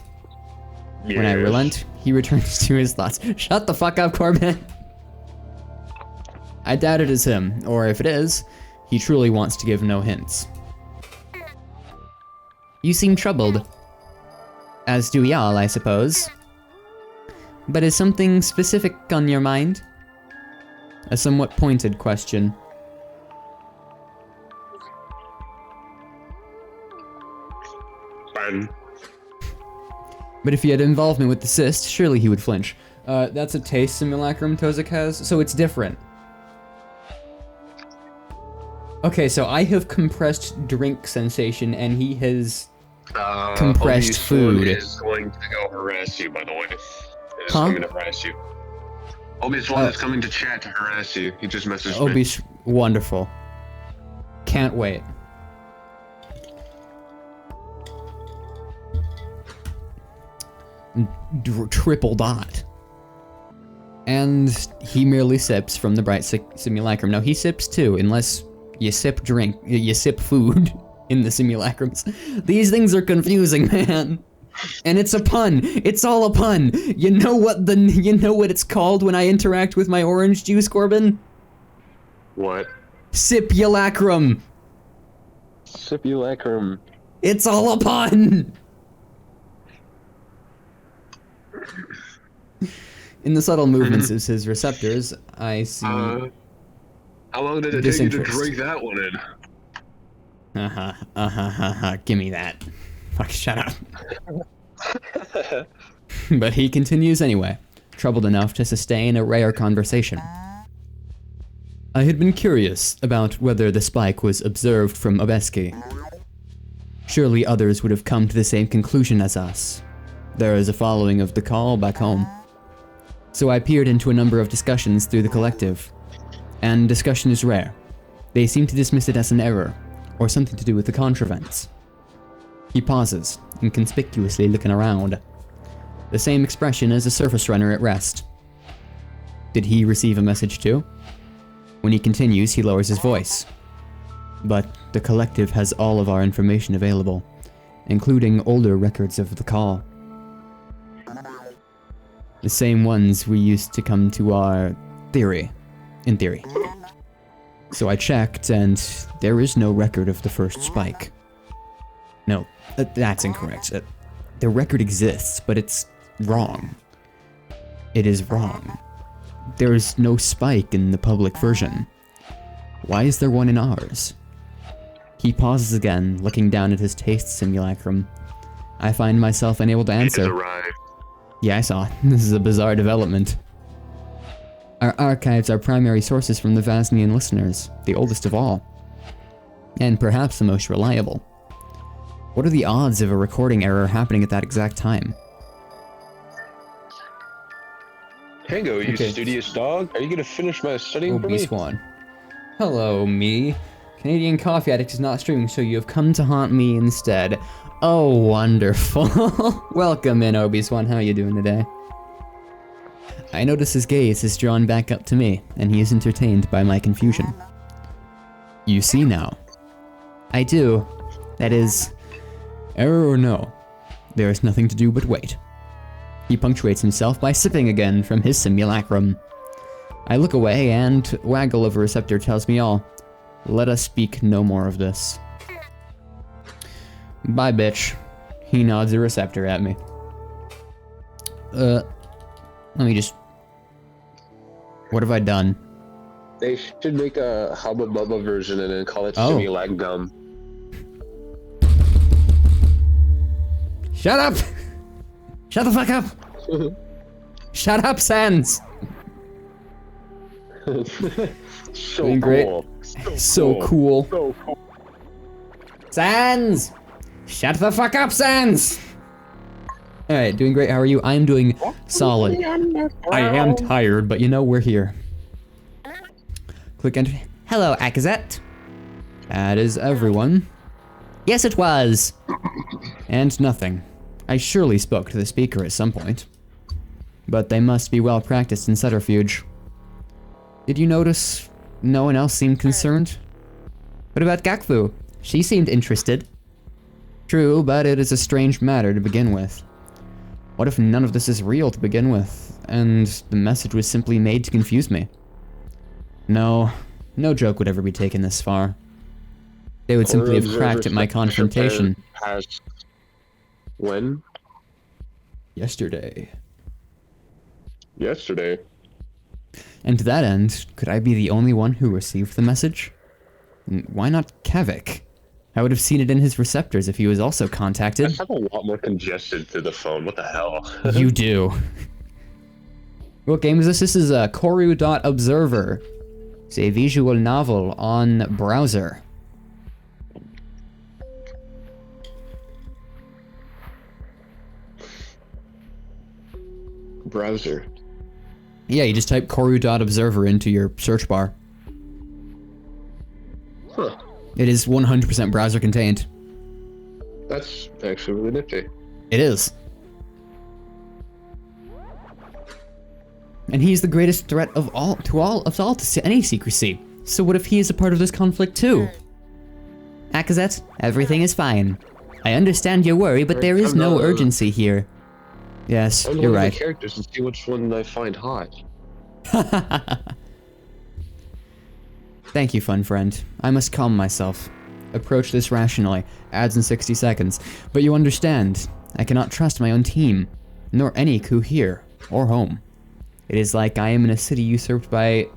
Yes. When I relent, he returns to his thoughts. Shut the fuck up, Corbin! I doubt it is him, or if it is, he truly wants to give no hints. You seem troubled. As do y'all, I suppose. But is something specific on your mind? A somewhat pointed question. Fine. But if he had involvement with the cyst, surely he would flinch. That's a taste simulacrum Tozik has, so it's different. Okay, so I have compressed drink sensation, and he has compressed food. Is going to go harass you, by the way. Is Huh? coming to harass you. Obi's one is coming to chat to harass you. He just messaged me. Obi's wonderful. Can't wait. Triple dot. And he merely sips from the bright simulacrum. No, he sips too, unless you sip food in the simulacrums. These things are confusing, man. And it's a pun. It's all a pun. You know what it's called when I interact with my orange juice, Corbin? What? Sipulacrum. Simulacrum. It's all a pun. In the subtle movements of his receptors, I see. How long did it take you to Disinterest. drink that one in? Give me that. Fuck, shut up. But he continues anyway, troubled enough to sustain a rare conversation. I had been curious about whether the spike was observed from Obeski. Surely others would have come to the same conclusion as us. There is a following of the call back home. So I peered into a number of discussions through the collective. And discussion is rare. They seem to dismiss it as an error, or something to do with the contravents. He pauses, inconspicuously looking around. The same expression as a surface runner at rest. Did he receive a message too? When he continues, he lowers his voice. But the collective has all of our information available, including older records of the call. The same ones we used to come to our theory, in theory. So I checked, and there is no record of the first spike. No, that's incorrect. The record exists, but it's wrong. It is wrong. There is no spike in the public version. Why is there one in ours? He pauses again, looking down at his taste simulacrum. I find myself unable to It has answer. arrived. Yeah, I saw. This is a bizarre development. Our archives are primary sources from the Vasnian listeners, the oldest of all. And perhaps the most reliable. What are the odds of a recording error happening at that exact time? Tango, you Okay. studious dog. Are you gonna finish my studying for Obi me? Swan. Hello, me. Canadian Coffee Addict is not streaming, so you have come to haunt me instead. Oh, wonderful. Welcome in, Obi Swan. How are you doing today? I notice his gaze is drawn back up to me, and he is entertained by my confusion. You see now. I do. That is, error or no, there is nothing to do but wait. He punctuates himself by sipping again from his simulacrum. I look away, and waggle of a receptor tells me all. Let us speak no more of this. Bye, bitch. He nods a receptor at me. Let me just... What have I done? They should make a Hubba Bubba version and then call it Oh. Simulag Gum. Shut up! Shut the fuck up! Shut up, Sans! So Doing great. cool. So cool. So cool. Sans! Shut the fuck up, Sans! Alright, doing great. How are you? I'm doing solid. I am tired, but you know, we're here. Click enter. Hello, Akazet. That is everyone. Yes, it was. And nothing. I surely spoke to the speaker at some point. But they must be well practiced in subterfuge. Did you notice no one else seemed concerned? What about Gakfu? She seemed interested. True, but it is a strange matter to begin with. What if none of this is real to begin with, and the message was simply made to confuse me? No joke would ever be taken this far. They would simply have cracked at my confrontation. When? Yesterday. Yesterday. And to that end, could I be the only one who received the message? Why not Kavik? I would have seen it in his receptors if he was also I contacted. have a lot more congested through the phone. What the hell? You do. What game is this? This is Corru.observer. It's a visual novel on browser. Browser. Yeah, you just type Corru.observer into your search bar. Huh. It is 100% browser contained. That's actually really nifty. It is. And he's the greatest threat of all to any secrecy. So what if he is a part of this conflict too? Akazet, everything is fine. I understand your worry, but there is no urgency here. Yes, I'm you're one of right. the characters and see which one I find hot. Thank you, fun friend. I must calm myself. Approach this rationally. Adds in 60 seconds. But you understand, I cannot trust my own team, nor any coup here or home. It is like I am in a city usurped by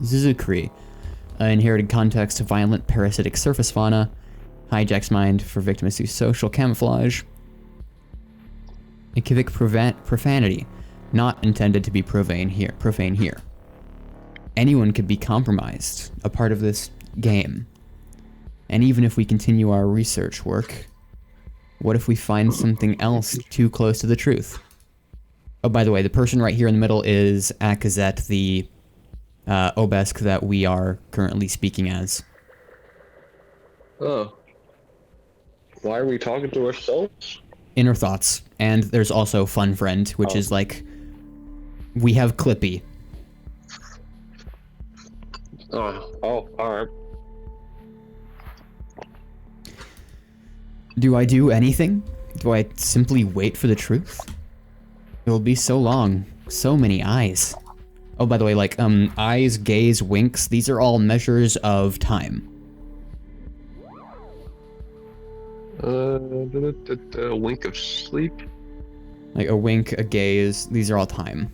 Zuzukri, an inherited context of violent parasitic surface fauna, hijacks mind for victims through social camouflage, equivoc profanity, not intended to be profane here. Anyone could be compromised, a part of this game. And even if we continue our research work, what if we find something else too close to the truth? Oh, by the way, the person right here in the middle is Akazet, the Obesk that we are currently speaking as. Oh. Why are we talking to ourselves? Inner thoughts. And there's also Fun Friend, which is like, we have Clippy. Oh, alright. Do I do anything? Do I simply wait for the truth? It will be so long. So many eyes. Oh, by the way, like, eyes, gaze, winks, these are all measures of time. A wink of sleep? Like, a wink, a gaze, these are all time.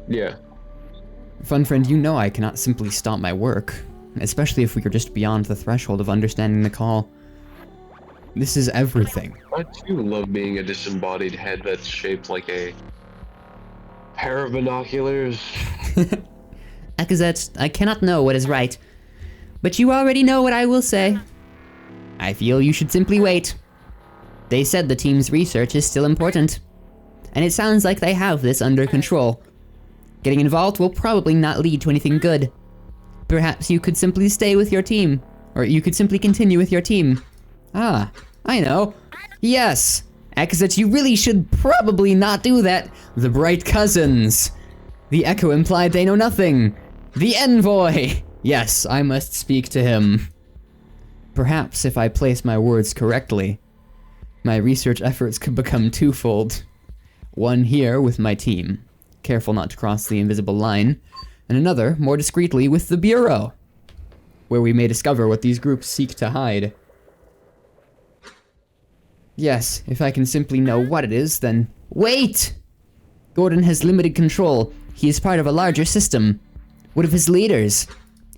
Yeah. Fun Friend, you know I cannot simply stop my work, especially if we are just beyond the threshold of understanding the call. This is everything. I do love being a disembodied head that's shaped like a pair of binoculars. Akazet, I cannot know what is right, but you already know what I will say. I feel you should simply wait. They said the team's research is still important, and it sounds like they have this under control. Getting involved will probably not lead to anything good. Perhaps you could simply stay with your team, or you could simply continue with your team. Ah, I know. Yes! Akazet, you really should probably not do that. The Bright Cousins. The Echo implied they know nothing. The Envoy! Yes, I must speak to him. Perhaps if I place my words correctly, my research efforts could become twofold. One here with my team, careful not to cross the invisible line, and another, more discreetly, with the Bureau, where we may discover what these groups seek to hide. Yes, if I can simply know what it is, then... Wait! Gordon has limited control. He is part of a larger system. What of his leaders?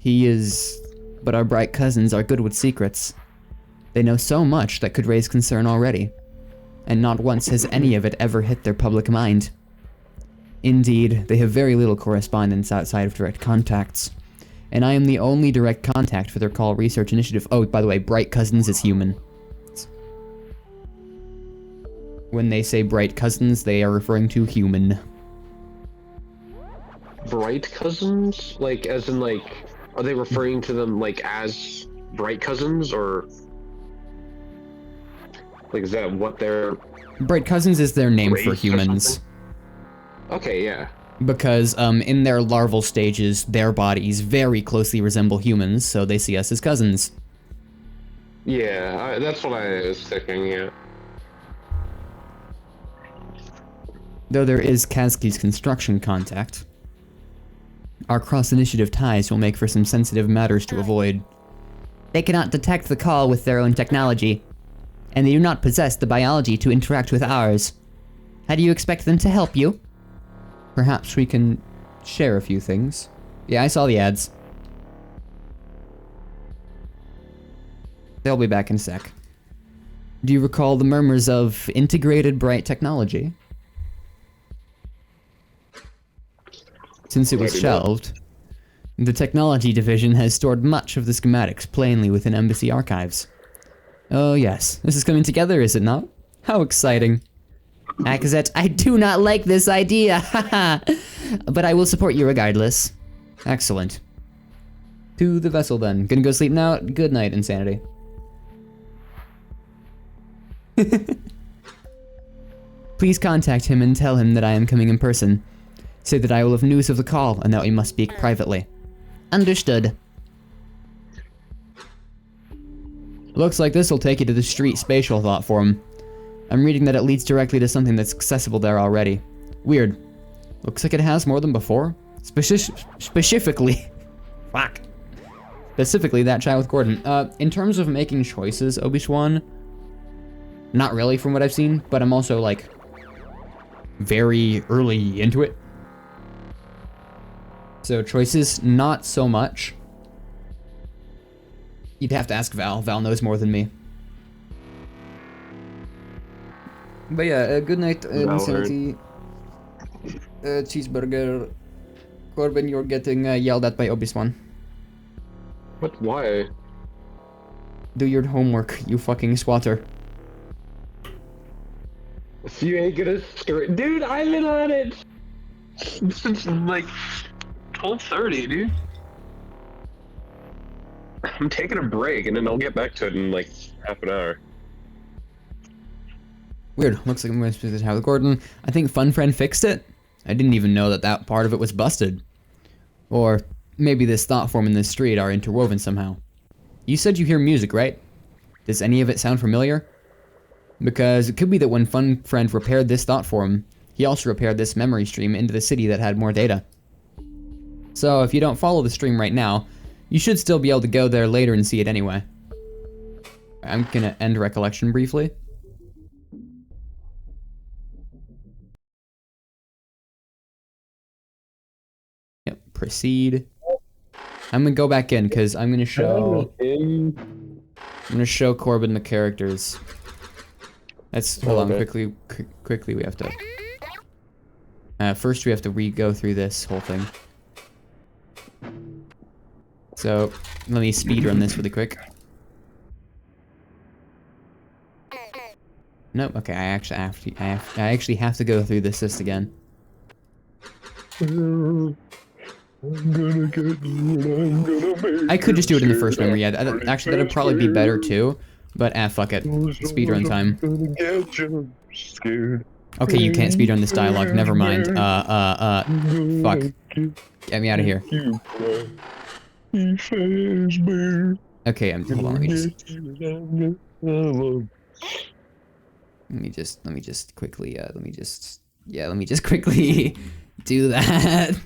He is... But our Bright Cousins are good with secrets. They know so much that could raise concern already. And not once has any of it ever hit their public mind. Indeed, they have very little correspondence outside of direct contacts. And I am the only direct contact for their call research initiative. Oh, by the way, Bright Cousins is human. When they say Bright Cousins, they are referring to human. Bright Cousins? Like, as in, like, are they referring to them, like, as Bright Cousins, or... Like, is that what they're... Bright Cousins is their name for race or humans. Okay, yeah. Because, in their larval stages, their bodies very closely resemble humans, so they see us as cousins. Yeah, that's what I was thinking, yeah. Though there is Kazki's construction contact, our cross-initiative ties will make for some sensitive matters to avoid. They cannot detect the call with their own technology, and they do not possess the biology to interact with ours. How do you expect them to help you? Perhaps we can share a few things. Yeah, I saw the ads. They'll be back in a sec. Do you recall the murmurs of integrated bright technology? Since it was shelved, the technology division has stored much of the schematics plainly within embassy archives. Oh yes, this is coming together, is it not? How exciting. Akazet, I do not like this idea, haha. But I will support you regardless. Excellent. To the vessel then. Gonna go sleep now? Good night, Insanity. Please contact him and tell him that I am coming in person. Say that I will have news of the call and that we must speak privately. Understood. Looks like this will take you to the street spatial thought form. I'm reading that it leads directly to something that's accessible there already. Weird. Looks like it has more than before. Specifically. Fuck. Specifically that chat with Gordon. In terms of making choices, Obi-Wan, not really from what I've seen, but I'm also, like, very early into it. So choices, not so much. You'd have to ask Val. Val knows more than me. But yeah, good night, Valor. Insanity. Cheeseburger. Corbin, you're getting yelled at by Obi-Swan. What? Why? Do your homework, you fucking swatter. If you ain't gonna screw, dude, I've been on it since like 12:30, dude. I'm taking a break and then I'll get back to it in like half an hour. Weird. Looks like I'm going to speak to Tyler Gordon. I think Fun Friend fixed it. I didn't even know that that part of it was busted. Or maybe this thought form in this street are interwoven somehow. You said you hear music, right? Does any of it sound familiar? Because it could be that when Fun Friend repaired this thought form, he also repaired this memory stream into the city that had more data. So if you don't follow the stream right now, you should still be able to go there later and see it anyway. I'm gonna end recollection briefly. Yep, proceed. I'm gonna go back in because I'm gonna show Corbin the characters. Let's hold on quickly. We have to. First, we have to go through this whole thing. So let me speedrun this really quick. Nope. Okay, I actually have to go through this again. I could just do it in the first memory. Yeah, actually that'd probably be better too. But fuck it. Speedrun time. Okay, you can't speedrun this dialogue. Never mind. Fuck. Get me out of here. Okay, hold on. Let me just quickly. Let me just quickly do that.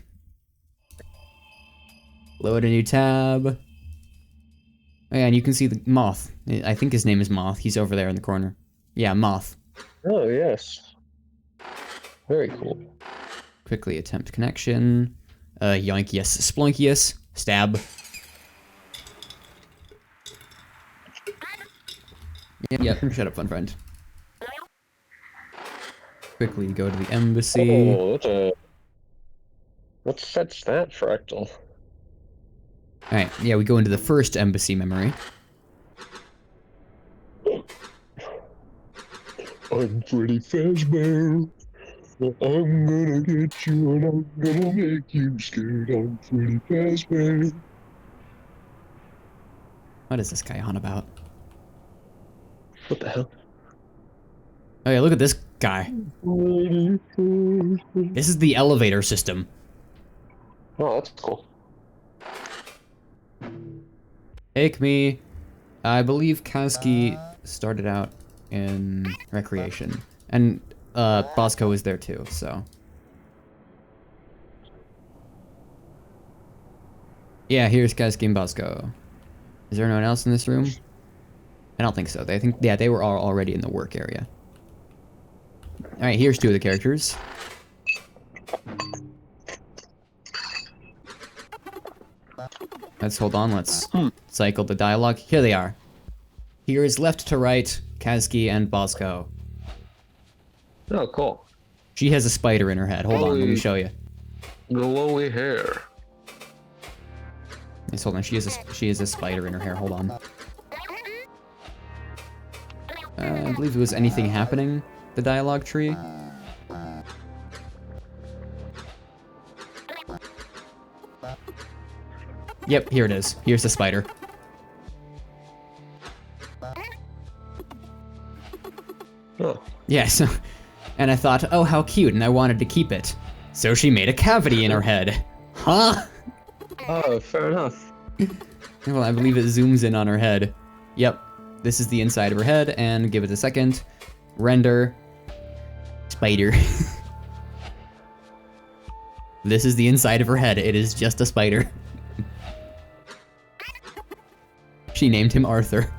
Load a new tab. Oh yeah, and you can see the Moth. I think his name is Moth. He's over there in the corner. Yeah, Moth. Oh, yes. Very cool. Quickly attempt connection. Yoinkius. Splunkius. Stab. Yep, shut up, fun friend. Quickly go to the embassy. Oh, what's that fractal? Alright, yeah, we go into the first embassy memory. I'm Freddy Fazbear. I'm gonna get you and I'm gonna make you scared. I'm Freddy Fazbear. What is this guy on about? What the hell? Oh yeah, look at this guy. This is the elevator system. Oh, that's cool. Take me. I believe Kaski started out in recreation. And Bosco was there too, so. Yeah, here's Kaski and Bosco. Is there anyone else in this room? I don't think so. They were all already in the work area. Alright, here's two of the characters. Let's hold on, let's cycle the dialogue. Here they are. Here is left to right, Kaski and Bosco. Oh, cool. She has a spider in her head. Hold on, let me show you. Glowy hair. Yes, hold on, she has a spider in her hair. Hold on. I believe it was anything happening, the dialogue tree. Yep, here it is. Here's the spider. Oh. Yeah, so, and I thought, oh, how cute, and I wanted to keep it. So she made a cavity in her head. Huh? Oh, fair enough. Well, I believe it zooms in on her head. Yep, this is the inside of her head, and give it a second. Render. Spider. This is the inside of her head. It is just a spider. She named him Arthur.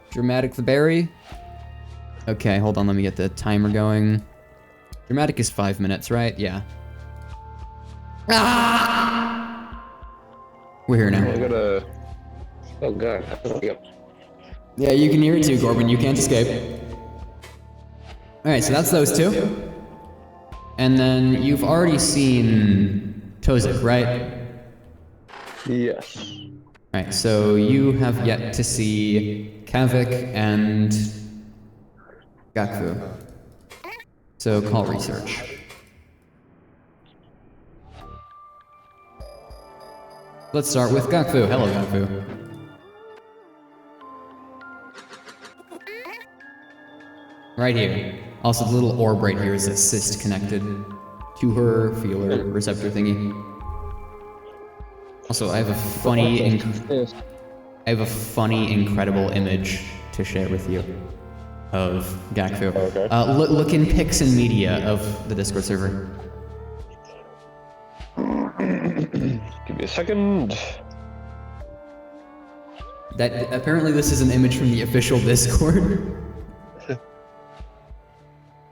Dramatic the berry. Okay, hold on, let me get the timer going. Dramatic is 5 minutes, right? Yeah. We're here I now. gotta. Oh god. Yep. Yeah, you can hear it too, Corbin. You can't escape. Alright, so that's those two. And then you've already seen Tozik, right? Yes. Alright, so you have yet to see Kavik and Gakfu. So call research. Let's start with Gakfu. Hello, Gakfu. Right here. Also, the little orb right here is a cyst connected to her feeler receptor thingy. Also, I have a funny, incredible image to share with you of Gakfu. Okay. Look in pics and media of the Discord server. Give me a second. That apparently this is an image from the official Discord.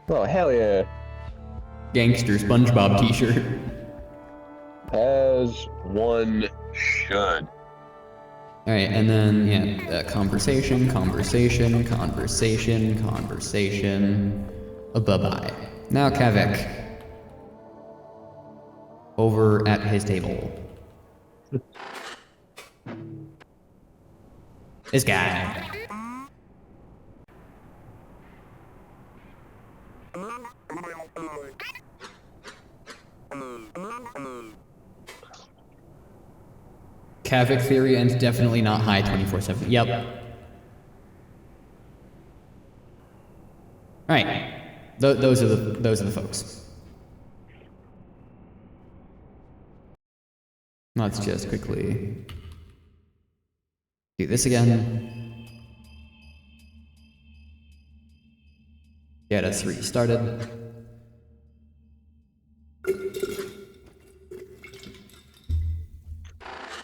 Oh hell yeah. Gangster SpongeBob t-shirt. As one should. Alright, and then, yeah, conversation. Bye-bye. Now Kavik. Over at his table. This guy. Kavik theory and definitely not high 24/7. Yep. Alright. Those are the folks. Let's just quickly do this again. Get us restarted.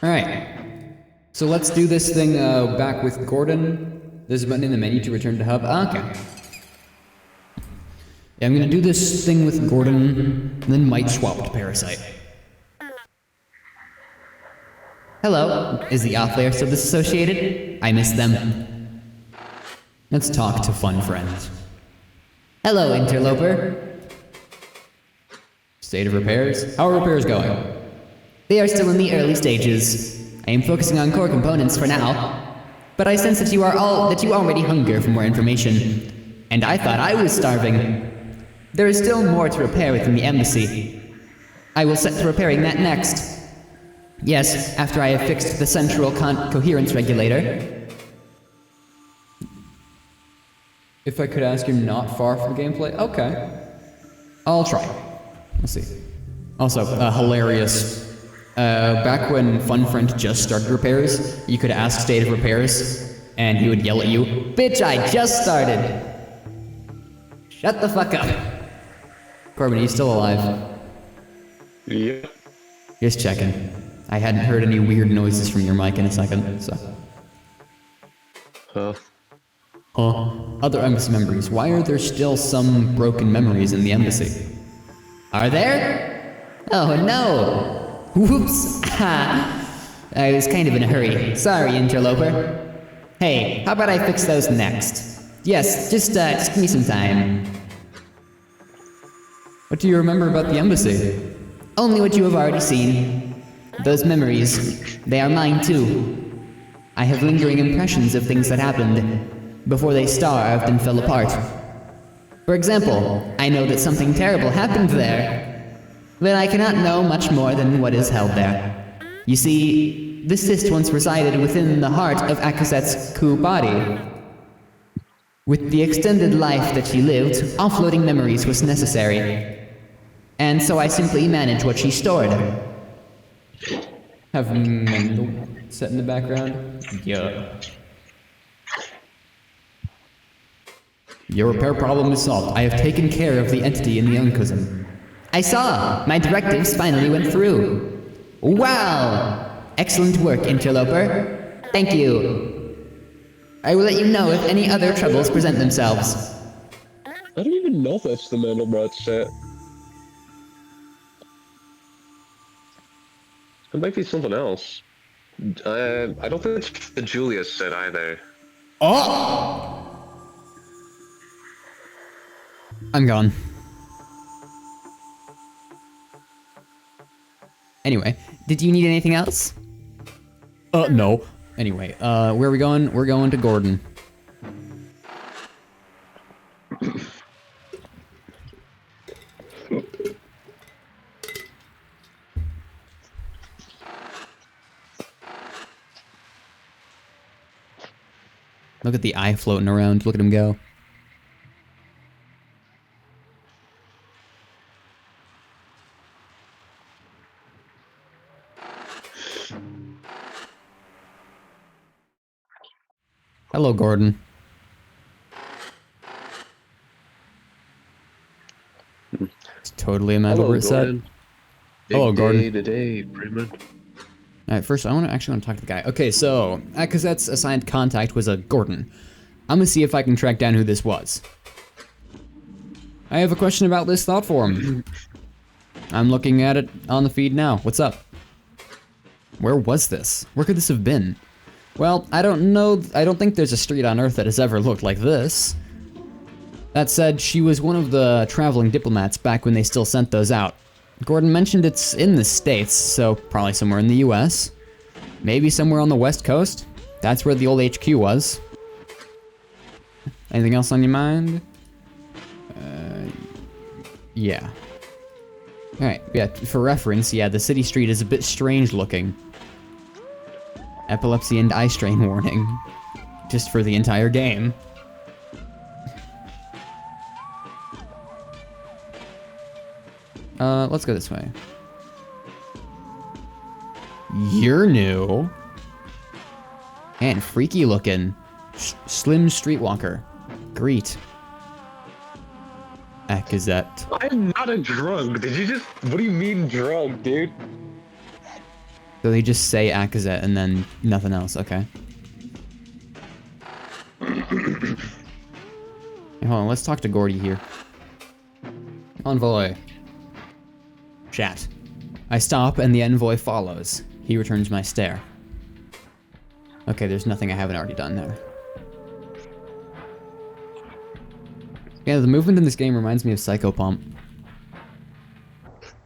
Alright. So let's do this thing back with Gordon. There's a button in the menu to return to hub. Okay. Yeah, I'm gonna do this thing with Gordon, and then might swap to Parasite. Hello, is the off layer still disassociated? I miss them. Let's talk to fun friends. Hello, interloper. State of repairs? How are repairs going? They are still in the early stages. I am focusing on core components for now. But I sense that you already hunger for more information. And I thought I was starving. There is still more to repair within the embassy. I will set to repairing that next. Yes, after I have fixed the central coherence regulator. If I could ask, you're not far from gameplay? Okay. I'll try. Let's see. Also, hilarious. Back when FunFriend just started repairs, you could ask state of repairs, and he would yell at you, Bitch, I just started! Shut the fuck up. Corbin, are you still alive? Yeah. Just checking. I hadn't heard any weird noises from your mic in a second, so. Huh. Other embassy memories. Why are there still some broken memories in the embassy? Are there? Oh no! Whoops! I was kind of in a hurry. Sorry, interloper. Hey, how about I fix those next? Yes, just give me some time. What do you remember about the embassy? Only what you have already seen. Those memories, they are mine too. I have lingering impressions of things that happened before they starved and fell apart. For example, I know that something terrible happened there, but I cannot know much more than what is held there. You see, this cyst once resided within the heart of Akaset's Ku body. With the extended life that she lived, offloading memories was necessary. And so I simply managed what she stored. Have Mendel set in the background? Yeah. Your repair problem is solved. I have taken care of the entity in the Uncousin. I saw! My directives finally went through. Wow! Excellent work, interloper. Thank you. I will let you know if any other troubles present themselves. I don't even know if that's the Mandelbrot set. It might be something else. I don't think it's the Julia set either. Oh! I'm gone. Anyway, did you need anything else? No. Anyway, where are we going? We're going to Gordon. Look at the eye floating around. Look at him go. Hello, Gordon. It's totally a Hello, Metal set. Gordon. Hello, Gordon. Day today, Freeman. Alright, first I actually want to talk to the guy. Okay, so Akazet's assigned contact was a Gordon. I'm gonna see if I can track down who this was. I have a question about this thought form. I'm looking at it on the feed now. What's up? Where was this? Where could this have been? Well, I don't know. I don't think there's a street on Earth that has ever looked like this. That said, she was one of the traveling diplomats back when they still sent those out. Gordon mentioned it's in the States, so probably somewhere in the US. Maybe somewhere on the West Coast. That's where the old HQ was. Anything else on your mind? Yeah. Alright, yeah, for reference, yeah, the city street is a bit strange looking. Epilepsy and eye strain warning. Just for the entire game. Let's go this way. You're new. And freaky looking. Slim streetwalker. Greet. Akazet. I'm not a drug. Did you just? What do you mean drug, dude? So they just say Akazet and then nothing else, okay. Hey, hold on, let's talk to Gordy here. Envoy. Chat. I stop and the envoy follows. He returns my stare. Okay, there's nothing I haven't already done there. Yeah, the movement in this game reminds me of Psycho Pump.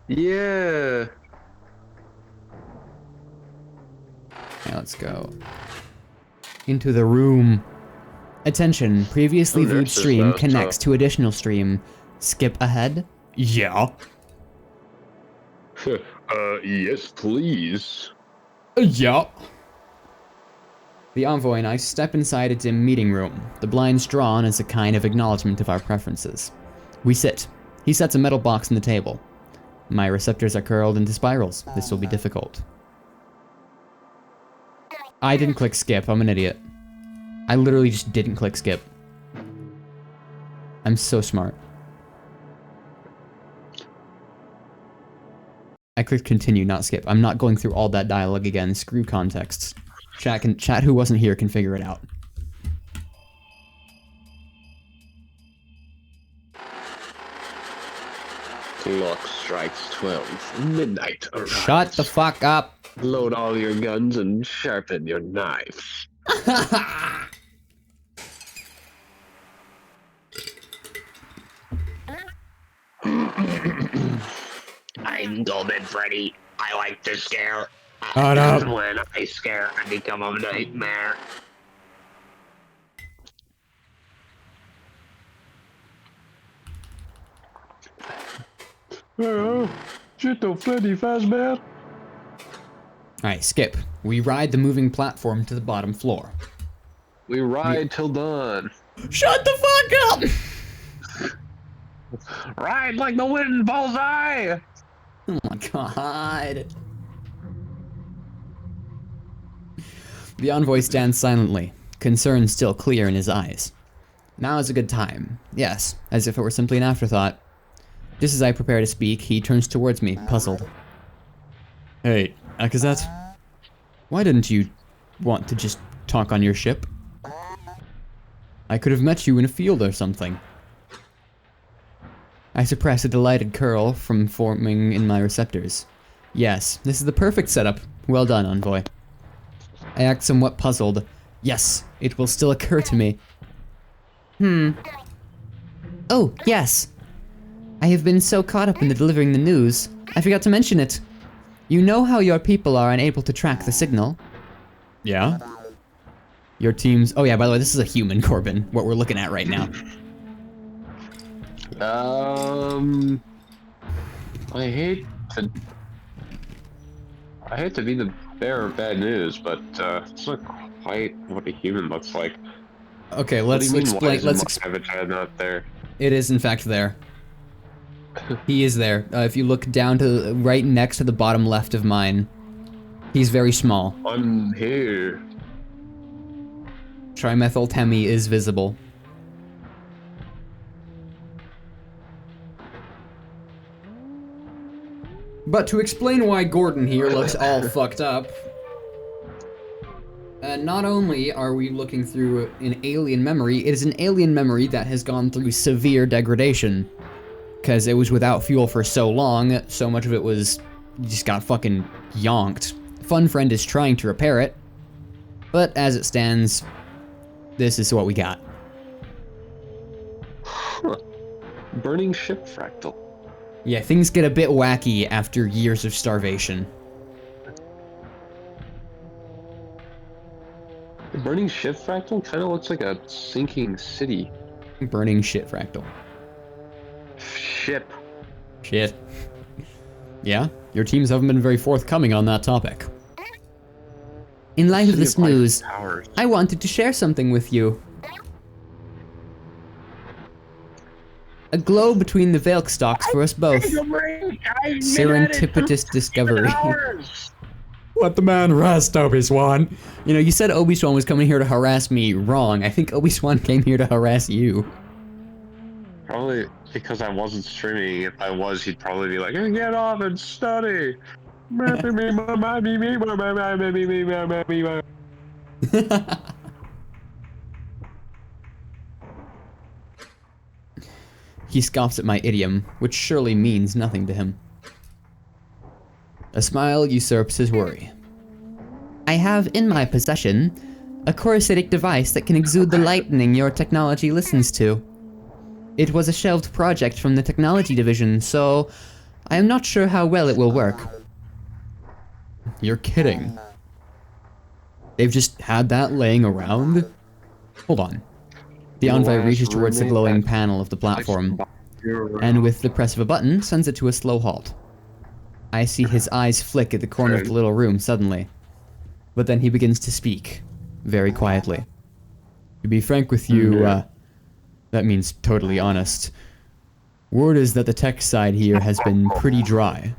Yeah. Yeah, let's go. Into the room. Attention, previously viewed this is stream not connects tough. to additional stream. Skip ahead? Yeah. Yes, please. Yeah. The envoy and I step inside a dim meeting room, the blinds drawn as a kind of acknowledgement of our preferences. We sit. He sets a metal box on the table. My receptors are curled into spirals. This will be difficult. I didn't click skip. I'm an idiot. I literally just didn't click skip. I'm so smart. I clicked continue, not skip. I'm not going through all that dialogue again. Screw contexts. Chat who wasn't here can figure it out. Clock strikes 12. Midnight arrives. Shut the fuck up. Load all your guns and sharpen your knives. I'm Golden Freddy. I like to scare. Shut up. And when I scare, I become a nightmare. Shit, Freddy Fazbear. Alright, skip. We ride the moving platform to the bottom floor. We ride till dawn. Shut the fuck up! Ride like the wind, bullseye! Oh my god. The envoy stands silently, concern still clear in his eyes. Now is a good time. Yes, as if it were simply an afterthought. Just as I prepare to speak, he turns towards me, puzzled. Hey, Akazet? Why didn't you want to just talk on your ship? I could have met you in a field or something. I suppress a delighted curl from forming in my receptors. Yes, this is the perfect setup. Well done, Envoy. I act somewhat puzzled. Yes, it will still occur to me. Oh, yes. I have been so caught up in delivering the news, I forgot to mention it. You know how your people are unable to track the signal? Yeah? Your team's... Oh yeah, by the way, this is a human, Corbin, what we're looking at right now. I hate to be the bearer of bad news, but it's not quite what a human looks like. Okay, What do let's you mean, why explain... is Let's my avatar not there? It is in fact there. He is there. If you look down to right next to the bottom left of mine, he's very small. I'm here. Trimethyltemi is visible. But to explain why Gordon here looks all fucked up, not only are we looking through an alien memory, it is an alien memory that has gone through severe degradation. Because it was without fuel for so long, so much of it was just got fucking yonked. Fun Friend is trying to repair it, but as it stands, this is what we got. Huh. Burning ship fractal. Yeah, things get a bit wacky after years of starvation. The burning ship fractal kind of looks like a sinking city. Burning shit fractal. Ship. Shit. Yeah, your teams haven't been very forthcoming on that topic. In light of City this of Light news, Towers. I wanted to share something with you. A glow between the Velk stalks for us both. Serendipitous discovery. Let the man rest, Obi-Swan. You know, you said Obi-Swan was coming here to harass me. Wrong. I think Obi-Swan came here to harass you. Probably because I wasn't streaming. If I was, he'd probably be like, "Hey, get off and study." He scoffs at my idiom, which surely means nothing to him. A smile usurps his worry. I have in my possession a coruscatic device that can exude the lightning your technology listens to. It was a shelved project from the technology division, so I am not sure how well it will work. You're kidding. They've just had that laying around? Hold on. The Envoy reaches towards the glowing panel of the platform, and with the press of a button, sends it to a slow halt. I see his eyes flick at the corner of the little room suddenly. But then he begins to speak, very quietly. To be frank with you, that means totally honest. Word is that the tech side here has been pretty dry.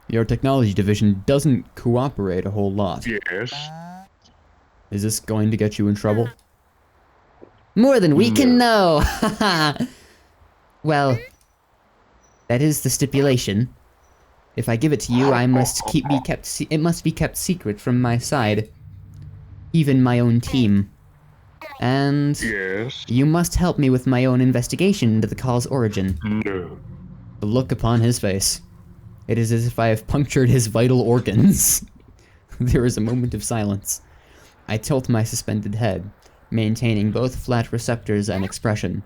Your technology division doesn't cooperate a whole lot. Yes. Is this going to get you in trouble? More than we can know! Haha! Well, that is the stipulation. If I give it to you, it must be kept secret from my side. Even my own team. And Yes. you must help me with my own investigation into the call's origin. No. The look upon his face. It is as if I have punctured his vital organs. There is a moment of silence. I tilt my suspended head, maintaining both flat receptors and expression.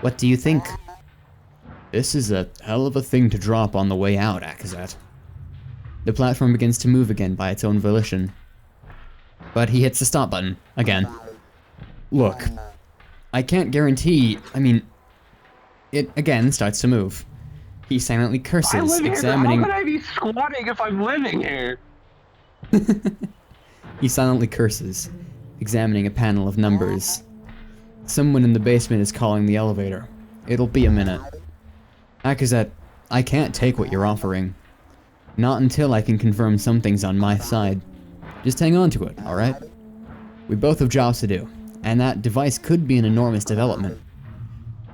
What do you think? This is a hell of a thing to drop on the way out, Akazat. The platform begins to move again by its own volition. But he hits the stop button, again. Look, I can't guarantee, it again starts to move. He silently curses, examining... How could I be squatting if I'm living here? He silently curses, examining a panel of numbers. Someone in the basement is calling the elevator. It'll be a minute. Akazat, I can't take what you're offering. Not until I can confirm something's on my side. Just hang on to it, alright? We both have jobs to do, and that device could be an enormous development.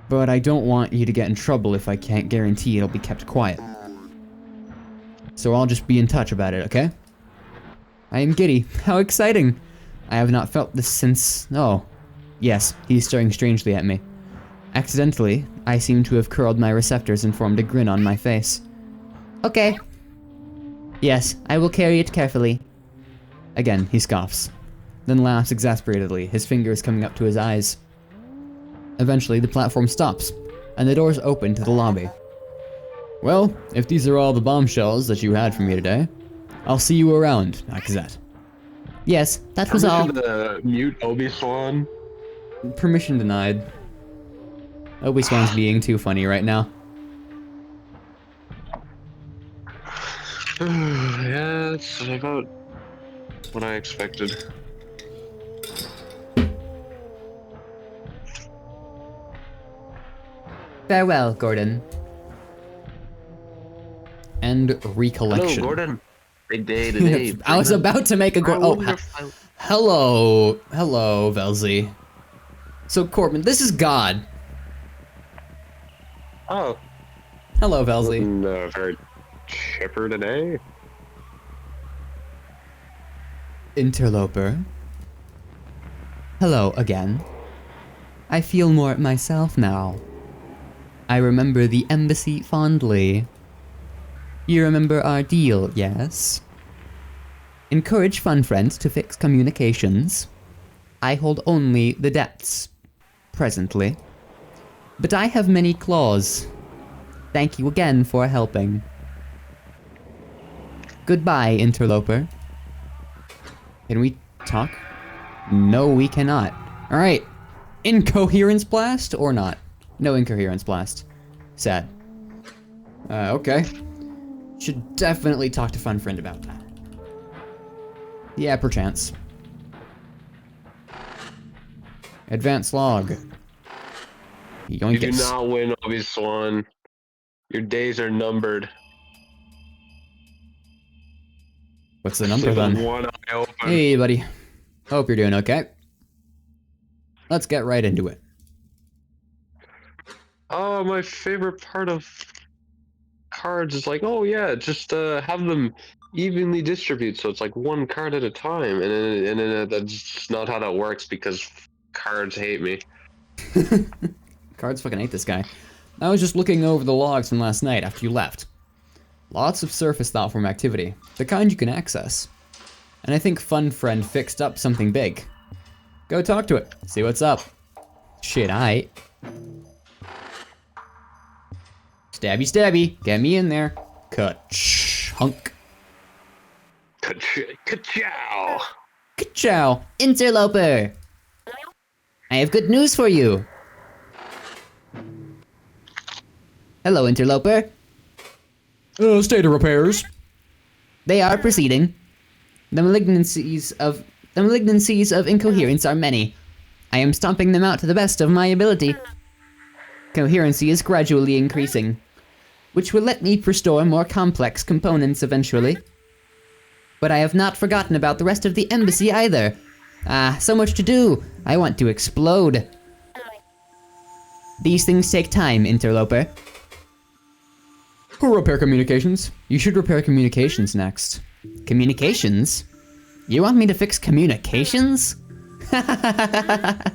But I don't want you to get in trouble if I can't guarantee it'll be kept quiet. So I'll just be in touch about it, okay? I am giddy. How exciting! I have not felt this since... Oh. Yes, he's staring strangely at me. Accidentally, I seem to have curled my receptors and formed a grin on my face. Okay. Yes, I will carry it carefully. Again, he scoffs, then laughs exasperatedly, his fingers coming up to his eyes. Eventually, the platform stops, and the doors open to the lobby. Well, if these are all the bombshells that you had for me today, I'll see you around, Akazet. Yes, that was all. Permission to mute Obi-Swan. Permission denied. Obi-Swan's being too funny right now. Yeah, it's about what I expected. Farewell, Gordon. And recollection. Hello, Gordon. Big day today. I was about to make a hello, Velzy. So Corbin, this is God. Oh, Hello, Velzy. looking very chipper today. Interloper. Hello again. I feel more myself now. I remember the embassy fondly. You remember our deal, yes? Encourage fun friends to fix communications. I hold only the debts, presently. But I have many claws. Thank you again for helping. Goodbye, interloper. Can we talk? No, we cannot. Alright. Incoherence blast or not? No incoherence blast. Sad. Okay. Should definitely talk to Fun Friend about that. Yeah, perchance. Advanced log. You Yoink do it. not win, Obi-Swan. Your days are numbered. What's the number Sleep with then? one eye open. Hey, buddy. Hope you're doing okay. Let's get right into it. Oh, my favorite part of cards is like, oh yeah, just have them evenly distribute, so it's like one card at a time, and then that's just not how that works because cards hate me. Cards fucking hate this guy. I was just looking over the logs from last night after you left. Lots of surface thoughtform activity, the kind you can access. And I think Fun Friend fixed up something big. Go talk to it, see what's up. Shit, aight. Stabby stabby, get me in there. Ka-chunk. Ka-chow! Ka-chow. Interloper! I have good news for you. Hello, Interloper. State of repairs. They are proceeding. The malignancies of incoherence are many. I am stomping them out to the best of my ability. Coherency is gradually increasing, which will let me restore more complex components eventually. But I have not forgotten about the rest of the embassy either. Ah, so much to do. I want to explode. These things take time, Interloper. Who repair communications? You should repair communications next. Communications? You want me to fix communications? That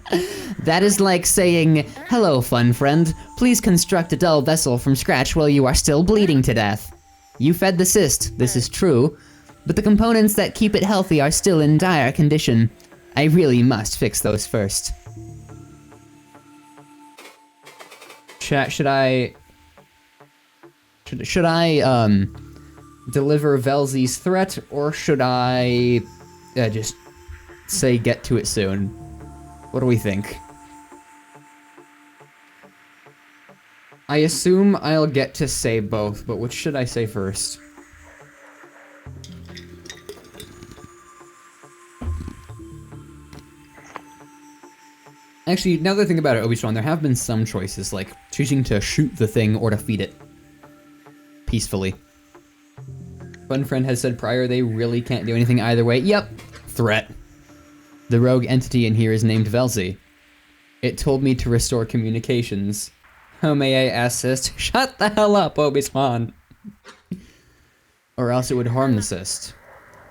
is like saying, hello, fun friend. Please construct a dull vessel from scratch while you are still bleeding to death. You fed the cyst, this is true, but the components that keep it healthy are still in dire condition. I really must fix those first. Chat, should I deliver Velzy's threat, or should I just say get to it soon? What do we think? I assume I'll get to say both, but which should I say first? Actually, now that I think about it, Obi-Wan, there have been some choices, like choosing to shoot the thing or defeat it peacefully. Fun Friend has said prior they really can't do anything either way. Yep, threat. The rogue entity in here is named Velzy. It told me to restore communications. How may I assist? Shut the hell up, Obi-Wan. Or else it would harm the cyst.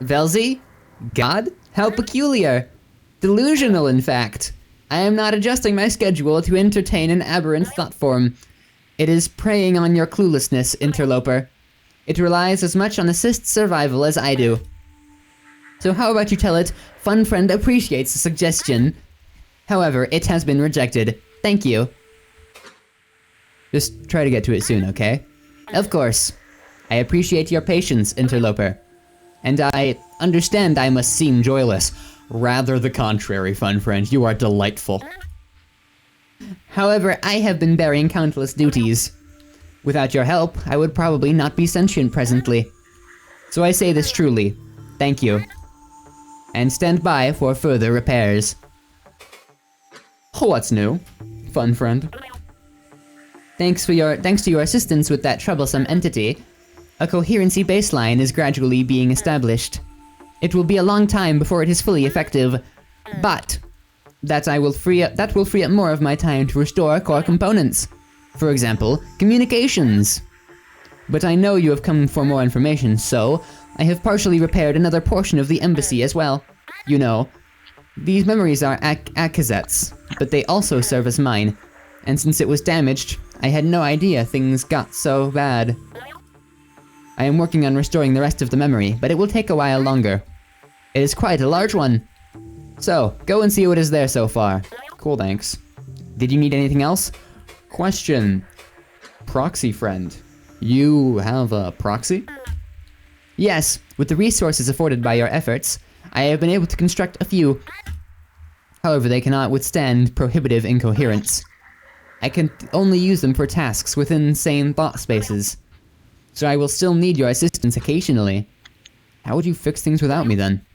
Velzy? God? How peculiar. Delusional, in fact. I am not adjusting my schedule to entertain an aberrant thought form. It is preying on your cluelessness, Interloper. It relies as much on assist survival as I do. So how about you tell it, Fun Friend appreciates the suggestion. However, it has been rejected. Thank you. Just try to get to it soon, okay? Of course. I appreciate your patience, Interloper. And I understand I must seem joyless. Rather the contrary, Fun Friend. You are delightful. However, I have been bearing countless duties. Without your help, I would probably not be sentient presently. So I say this truly. Thank you. And stand by for further repairs. What's new, Fun Friend? Thanks to your assistance with that troublesome entity, a coherency baseline is gradually being established. It will be a long time before it is fully effective, but that will free up more of my time to restore core components. For example, communications. But I know you have come for more information, so I have partially repaired another portion of the embassy as well. You know, these memories are Akazet's, but they also serve as mine. And since it was damaged, I had no idea things got so bad. I am working on restoring the rest of the memory, but it will take a while longer. It is quite a large one. So, go and see what is there so far. Cool, thanks. Did you need anything else? Question. Proxy friend. You have a proxy? Yes, with the resources afforded by your efforts, I have been able to construct a few. However, they cannot withstand prohibitive incoherence. I can only use them for tasks within sane thought spaces. So I will still need your assistance occasionally. How would you fix things without me then?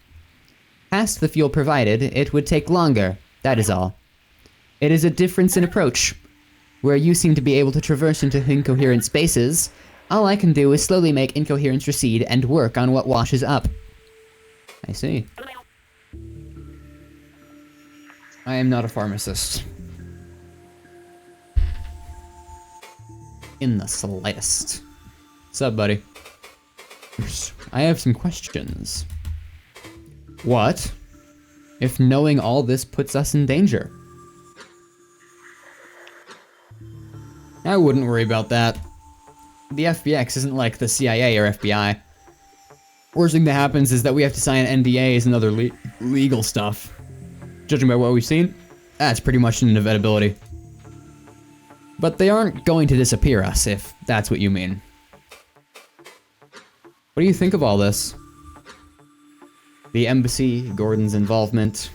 Past the fuel provided, it would take longer, that is all. It is a difference in approach. Where you seem to be able to traverse into incoherent spaces, all I can do is slowly make incoherence recede and work on what washes up. I see. I am not a pharmacist. In the slightest. Sup, buddy? I have some questions. What if knowing all this puts us in danger? I wouldn't worry about that. The FBX isn't like the CIA or FBI. Worst thing that happens is that we have to sign NDAs and other legal stuff. Judging by what we've seen, that's pretty much an inevitability. But they aren't going to disappear us, if that's what you mean. What do you think of all this? The embassy, Gordon's involvement.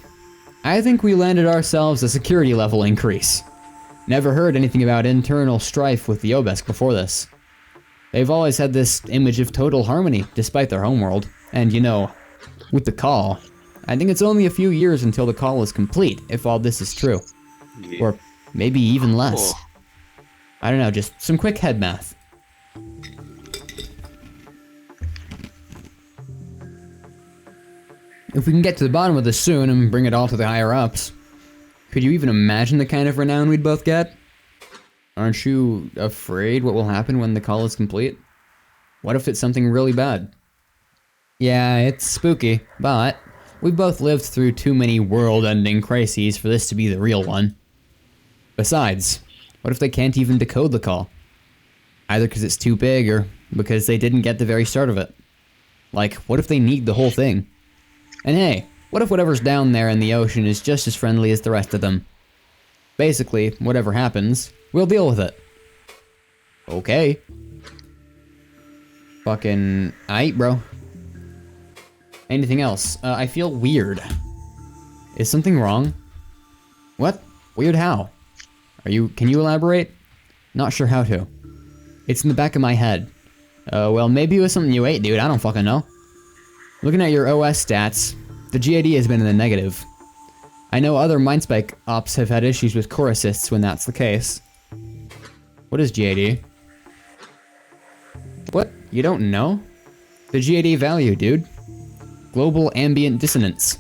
I think we landed ourselves a security level increase. Never heard anything about internal strife with the Obesk before this. They've always had this image of total harmony, despite their homeworld. And you know, with the call, I think it's only a few years until the call is complete, if all this is true. Yeah. Or maybe even less. Oh. I don't know, just some quick head math. If we can get to the bottom of this soon and bring it all to the higher-ups, could you even imagine the kind of renown we'd both get? Aren't you afraid what will happen when the call is complete? What if it's something really bad? Yeah, it's spooky, but we've both lived through too many world-ending crises for this to be the real one. Besides, what if they can't even decode the call? Either because it's too big, or because they didn't get the very start of it. Like, what if they need the whole thing? And hey, what if whatever's down there in the ocean is just as friendly as the rest of them? Basically, whatever happens, we'll deal with it. Okay. Fucking aight, bro. Anything else? I feel weird. Is something wrong? What? Weird how? Can you elaborate? Not sure how to. It's in the back of my head. Well, maybe it was something you ate, dude. I don't fucking know. Looking at your OS stats, the GAD has been in the negative. I know other Mindspike ops have had issues with core assists when that's the case. What is GAD? What? You don't know? The GAD value, dude. Global Ambient Dissonance.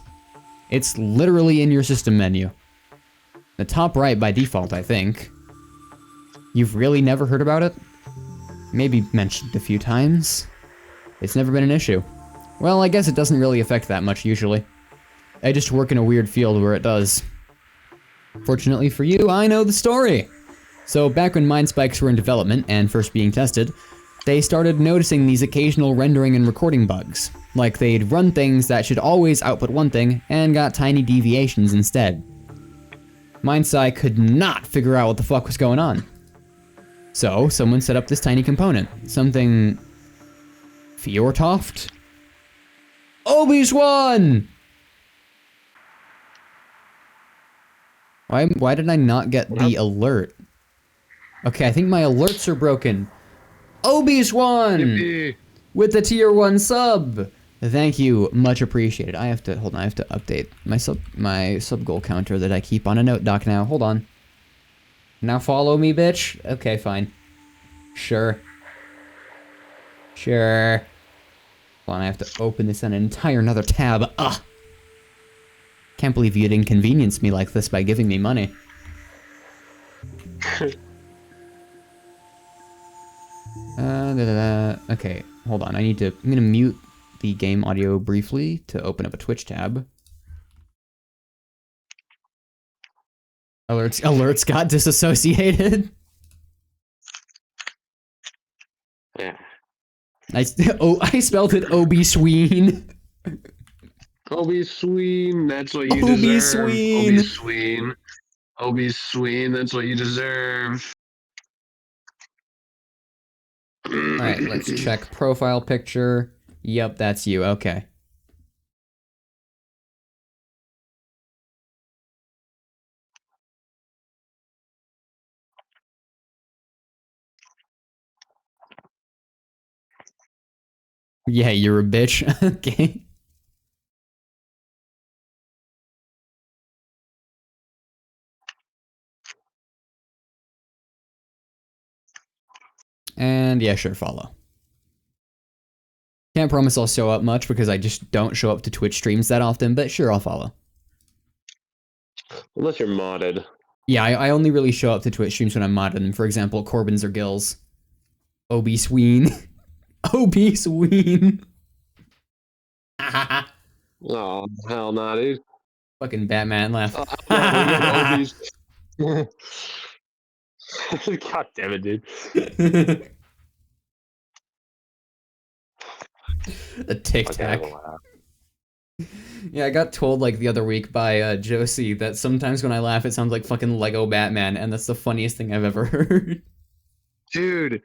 It's literally in your system menu. The top right by default, I think. You've really never heard about it? Maybe mentioned a few times? It's never been an issue. Well, I guess it doesn't really affect that much usually. I just work in a weird field where it does. Fortunately for you, I know the story! So back when Mind Spikes were in development and first being tested, they started noticing these occasional rendering and recording bugs. Like they'd run things that should always output one thing and got tiny deviations instead. MindSci could not figure out what the fuck was going on. So someone set up this tiny component. Something... Fjortoft? Obi-Swan! Why did I not get the alert? Okay, I think my alerts are broken. Obi-Swan! Yippee. With the tier 1 sub! Thank you, much appreciated. I have to update my sub goal counter that I keep on a note doc now. Hold on. Now follow me, bitch? Okay, fine. Sure. Sure. Hold on, I have to open this on an entire another tab. Ugh! Can't believe you'd inconvenience me like this by giving me money. Okay, hold on. I'm gonna mute the game audio briefly to open up a Twitch tab. Alerts got disassociated. Yeah. I spelled it Obi-Sween. Obi-Sween, that's what you Obi-Sween. deserve. Obi-Sween. Obi-Sween, that's what you deserve. Alright, let's check profile picture. Yep, that's you. Okay. Yeah, you're a bitch. Okay. And yeah, sure, follow. Can't promise I'll show up much because I just don't show up to Twitch streams that often, but sure, I'll follow. Unless you're modded. Yeah, I only really show up to Twitch streams when I'm modded them. For example, Corbin's or Gills. Obi-Sween. Obi-Sween. Oh, hell nah, dude. Fucking Batman laugh. God damn it, dude. A Tic Tac. Yeah, I got told like the other week by Josie that sometimes when I laugh it sounds like fucking Lego Batman, and that's the funniest thing I've ever heard. Dude,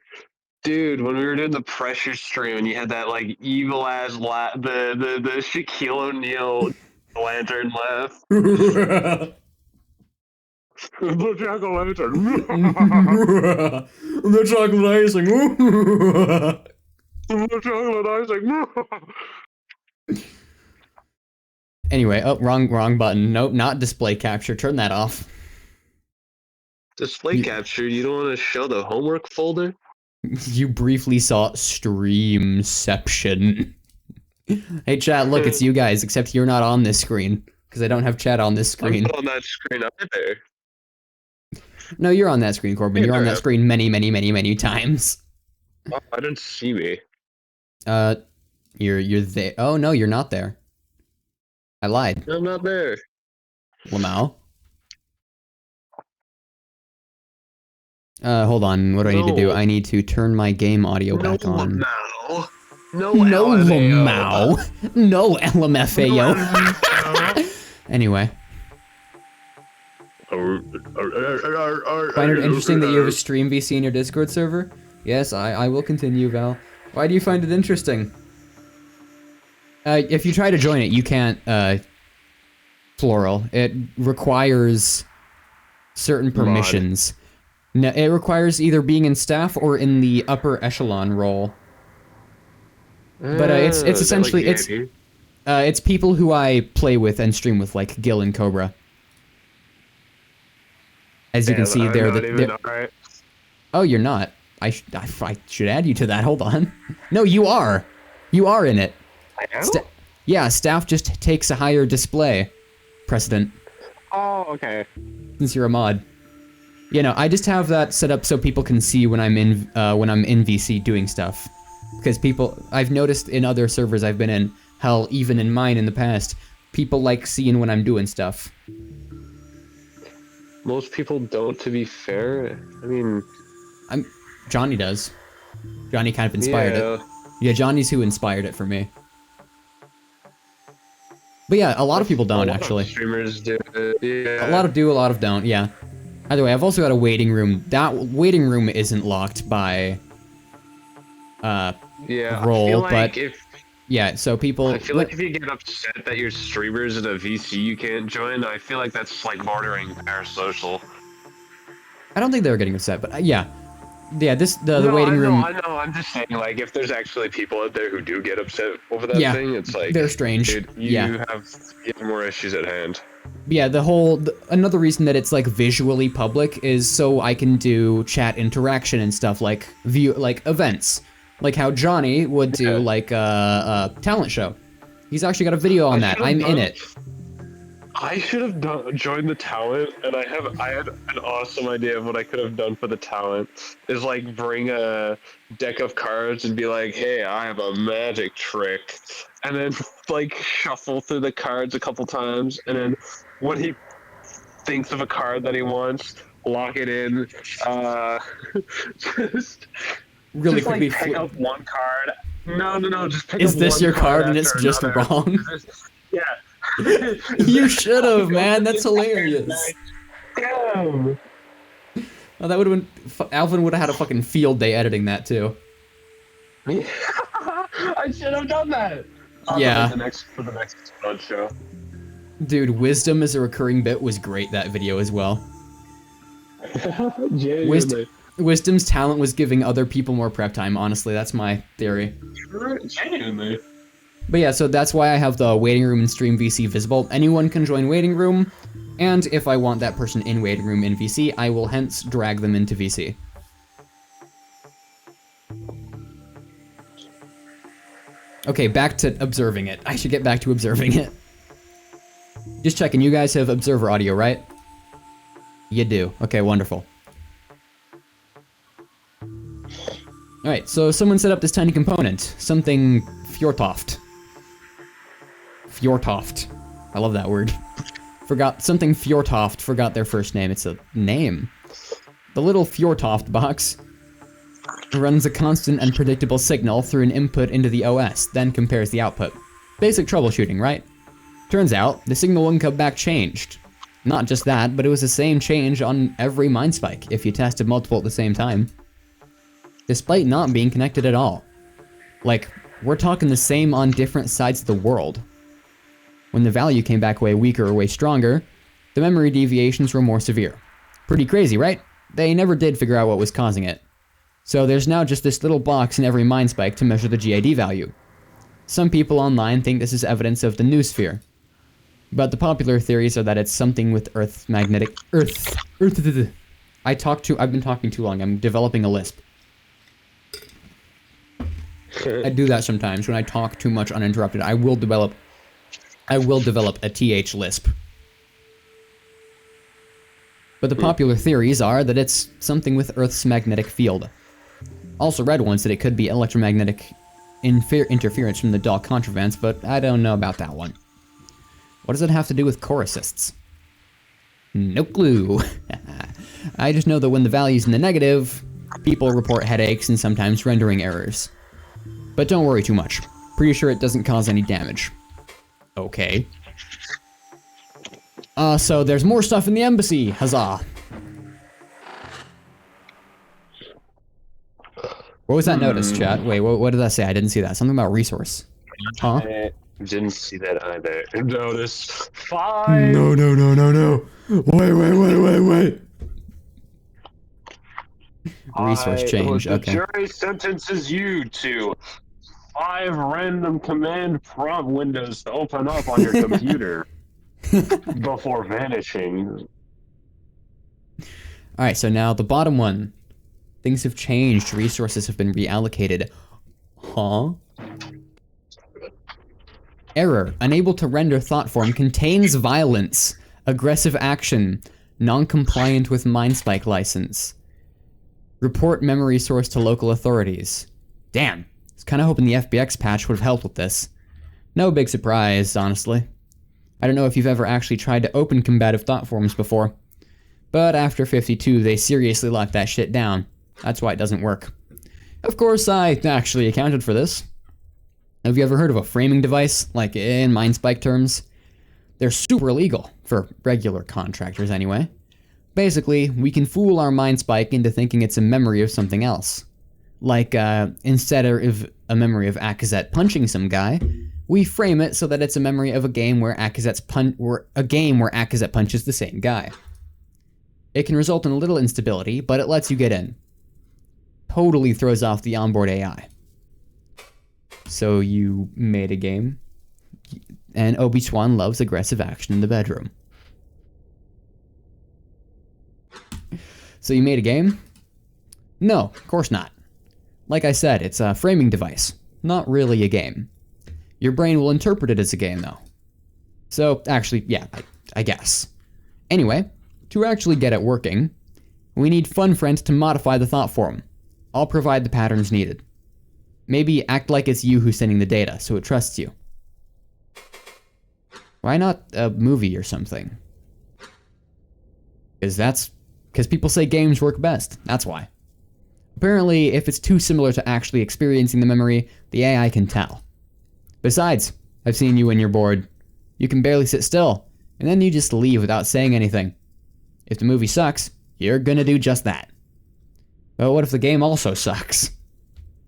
when we were doing the pressure stream and you had that like evil ass the Shaquille O'Neal lantern laugh. The jack-o'-lantern. The chocolate icing. The chocolate icing. Anyway, oh, wrong button. Nope, not display capture. Turn that off. Display capture, you don't want to show the homework folder? You briefly saw Streamception. Hey chat, look, it's you guys, except you're not on this screen. Because I don't have chat on this screen. I'm not on that screen either. No, you're on that screen, Corbin. You're on that screen many times. Oh, I didn't see me. You're there. Oh no, you're not there. I lied. I'm not there. Lamau. Hold on. What do I need to do? I need to turn my game audio back on. Lamau. No Lamau. No LMFAO. Anyway. Find it interesting that you have a stream VC in your Discord server? Yes, I will continue, Val. Why do you find it interesting? If you try to join it, you can't, plural. It requires certain permissions. No, it requires either being in staff or in the upper echelon role. But it's essentially it's people who I play with and stream with, like Gil and Cobra. As you can see, they're Oh, you're not. I should add you to that. Hold on. No, you are. You are in it. I am? Yeah, staff just takes a higher display precedent. Oh, okay. Since you're a mod. You know, I just have that set up so people can see when I'm in VC doing stuff. Because I've noticed in other servers I've been in, hell, even in mine in the past, people like seeing when I'm doing stuff. Most people don't, to be fair. I mean... Johnny does. Johnny kind of inspired it. Yeah, Johnny's who inspired it for me. But yeah, a lot of people don't, actually. Streamers do it. Yeah. A lot of do, a lot of don't, yeah. Either way, I've also got a waiting room. That waiting room isn't locked by Yeah, role, I feel like but if yeah, so people... I feel like if you get upset that your streamers in a VC you can't join, I feel like that's like bordering parasocial. I don't think they were getting upset, but yeah. Yeah, the No, waiting room... I know, I'm just saying, like, if there's actually people out there who do get upset over that Yeah, thing, it's like... they're strange. Dude, you Yeah. have more issues at hand. Yeah, another reason that it's like visually public is so I can do chat interaction and stuff like events. Like how Johnny would do like a talent show. He's actually got a video on that. I'm in it. I should have joined the talent, and I had an awesome idea of what I could have done for the talent. Is like bring a deck of cards and be like, "Hey, I have a magic trick," and then like shuffle through the cards a couple times, and then when he thinks of a card that he wants, lock it in. Just Really just quickly like pick up one card. No, just pick Is up this one your card and after it's just another. wrong? Yeah. You should have, man. That's hilarious. Damn. Oh, that would have been... Alvin would have had a fucking field day editing that, too. I should have done that. Yeah. For the next VOD show. Dude, wisdom as a recurring bit was great, that video as well. Wisdom's talent was giving other people more prep time, honestly. That's my theory. Genuinely. But yeah, so that's why I have the waiting room and stream VC visible. Anyone can join waiting room, and if I want that person in waiting room in VC, I will hence drag them into VC. Okay, back to observing it. I should get back to observing it. Just checking, you guys have observer audio, right? You do. Okay, wonderful. Alright, so someone set up this tiny component. Something Fjortoft. Fjortoft. I love that word. Something Fjortoft forgot their first name. It's a name. The little Fjortoft box runs a constant and predictable signal through an input into the OS, then compares the output. Basic troubleshooting, right? Turns out, the signal wouldn't come back changed. Not just that, but it was the same change on every mind spike if you tested multiple at the same time. Despite not being connected at all. Like, we're talking the same on different sides of the world. When the value came back way weaker or way stronger, the memory deviations were more severe. Pretty crazy, right? They never did figure out what was causing it. So there's now just this little box in every mind spike to measure the GID value. Some people online think this is evidence of the noosphere. But the popular theories are that it's something with I've been talking too long, I'm developing a lisp. I do that sometimes when I talk too much uninterrupted. I will develop a TH lisp. But the popular theories are that it's something with Earth's magnetic field. Also read once that it could be electromagnetic interference from the Dal contravance, but I don't know about that one. What does it have to do with core assists? No clue. I just know that when the value's in the negative, people report headaches and sometimes rendering errors. But don't worry too much. Pretty sure it doesn't cause any damage. Okay. So there's more stuff in the embassy. Huzzah. What was that notice, chat? Wait, what did that say? I didn't see that. Something about resource. Huh? I didn't see that either. Notice 5. No. Wait. Resource change, The okay. jury sentences you to 5 random command prompt windows to open up on your computer before vanishing. Alright, so now the bottom one. Things have changed. Resources have been reallocated. Huh? Error. Unable to render thought form contains violence. Aggressive action. Non-compliant with MindSpike license. Report memory source to local authorities. Damn. I was kinda hoping the FBX patch would have helped with this. No big surprise, honestly. I don't know if you've ever actually tried to open combative thought forms before. But after 52, they seriously locked that shit down. That's why it doesn't work. Of course, I actually accounted for this. Have you ever heard of a framing device, like in MindSpike terms? They're super illegal, for regular contractors anyway. Basically, we can fool our MindSpike into thinking it's a memory of something else. Like, instead of a memory of Akazet punching some guy, we frame it so that it's a memory of a game where Akazet punches the same guy. It can result in a little instability, but it lets you get in. Totally throws off the onboard AI. So you made a game, and Obi-Swan loves aggressive action in the bedroom. So you made a game? No, of course not. Like I said, it's a framing device, not really a game. Your brain will interpret it as a game, though. So, actually, yeah, I guess. Anyway, to actually get it working, we need FunFriend to modify the thought form. I'll provide the patterns needed. Maybe act like it's you who's sending the data, so it trusts you. Why not a movie or something? Because people say games work best, that's why. Apparently, if it's too similar to actually experiencing the memory, the AI can tell. Besides, I've seen you when you're bored. You can barely sit still, and then you just leave without saying anything. If the movie sucks, you're gonna do just that. But what if the game also sucks?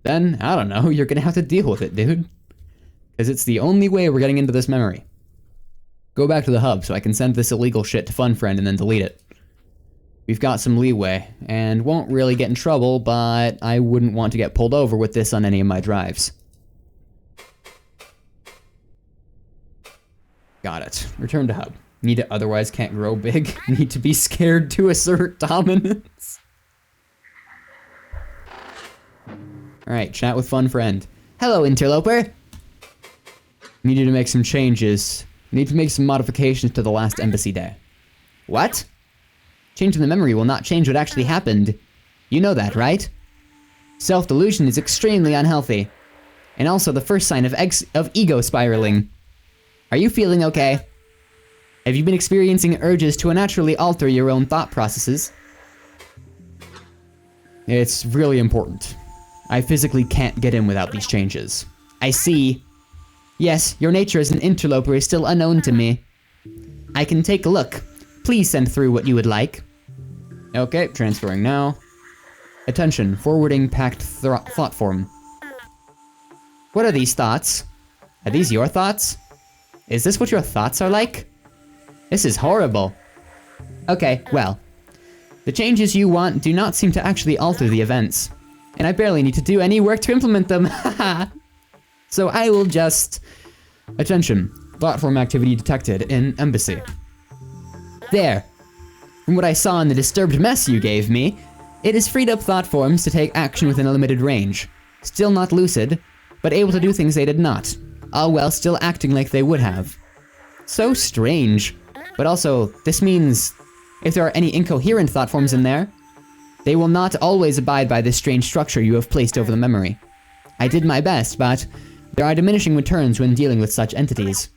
Then, I don't know, you're gonna have to deal with it, dude. Because it's the only way we're getting into this memory. Go back to the hub so I can send this illegal shit to FunFriend and then delete it. We've got some leeway, and won't really get in trouble, but I wouldn't want to get pulled over with this on any of my drives. Got it. Return to hub. Need it, otherwise can't grow big. Need to be scared to assert dominance. Alright, chat with FunFriend. Hello, interloper. Need you to make some changes. Need to make some modifications to the last embassy day. What? Changing the memory will not change what actually happened. You know that, right? Self-delusion is extremely unhealthy. And also the first sign of ego spiraling. Are you feeling okay? Have you been experiencing urges to unnaturally alter your own thought processes? It's really important. I physically can't get in without these changes. I see. Yes, your nature as an interloper is still unknown to me. I can take a look. Please send through what you would like. Okay, transferring now. Attention, forwarding packed thought form. What are these thoughts? Are these your thoughts? Is this what your thoughts are like? This is horrible. Okay, well. The changes you want do not seem to actually alter the events. And I barely need to do any work to implement them, haha. So I will just... Attention, thought form activity detected in embassy. There. From what I saw in the disturbed mess you gave me, it has freed up thought forms to take action within a limited range. Still not lucid, but able to do things they did not, all while still acting like they would have. So strange. But also, this means if there are any incoherent thought forms in there, they will not always abide by this strange structure you have placed over the memory. I did my best, but there are diminishing returns when dealing with such entities.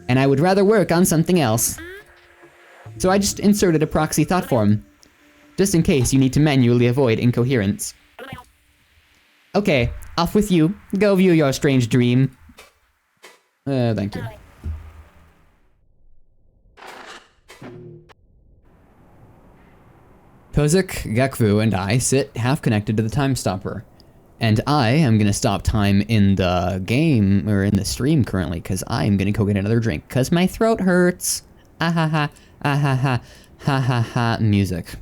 And I would rather work on something else. So I just inserted a proxy thought form, just in case you need to manually avoid incoherence. Okay, off with you. Go view your strange dream. Thank you. Kozik, Gekvu, and I sit half connected to the time stopper. And I am gonna stop time in the game, or in the stream currently, because I'm gonna go get another drink, because my throat hurts. Ah ha ha, ah ha ha, ha ha ha, music.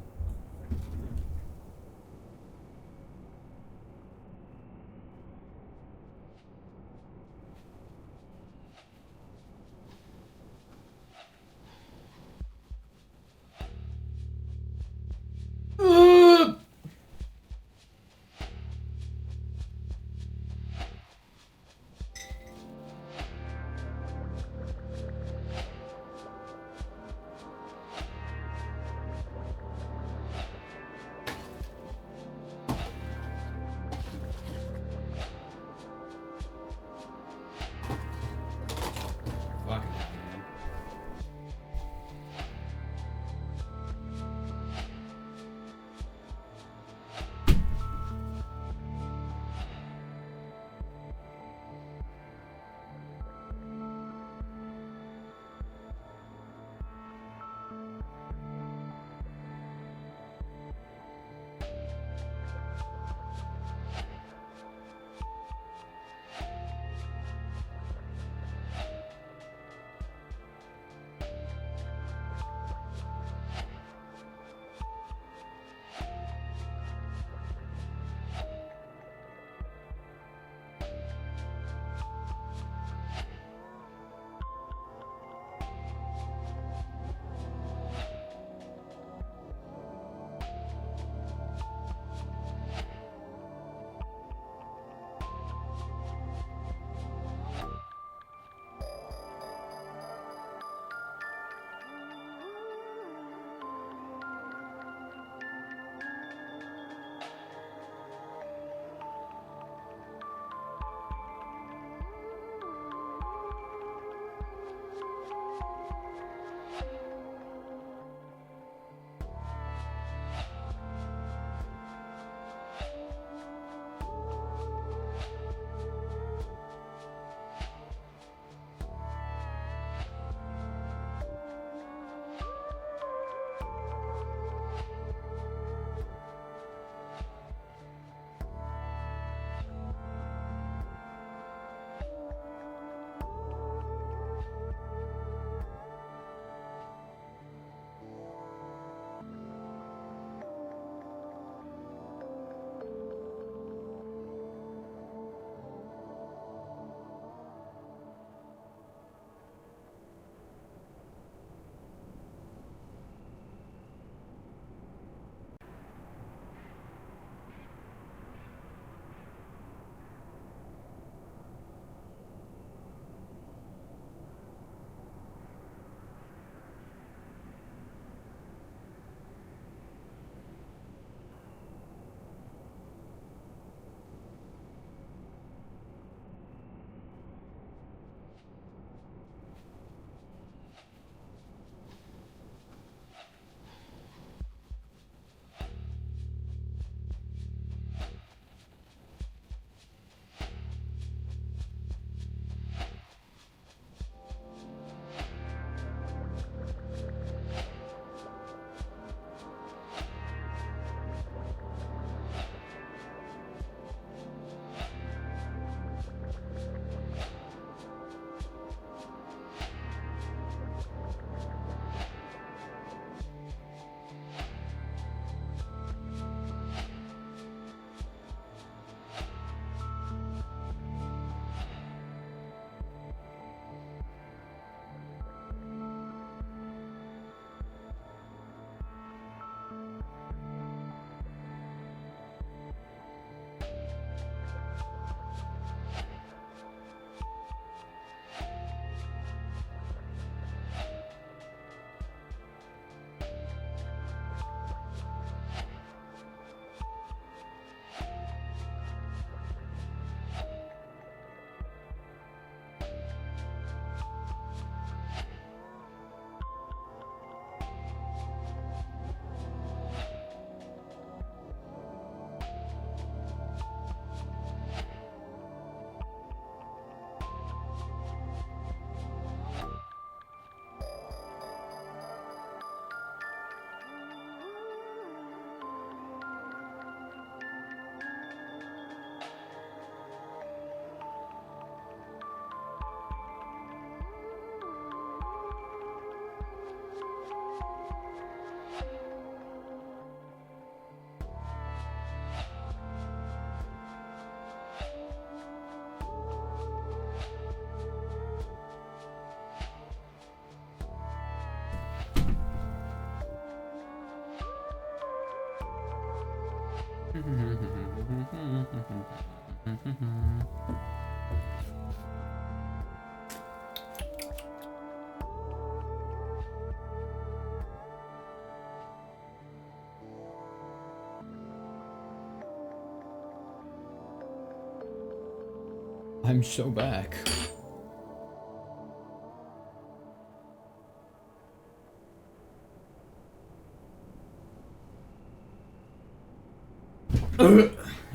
I'm so back.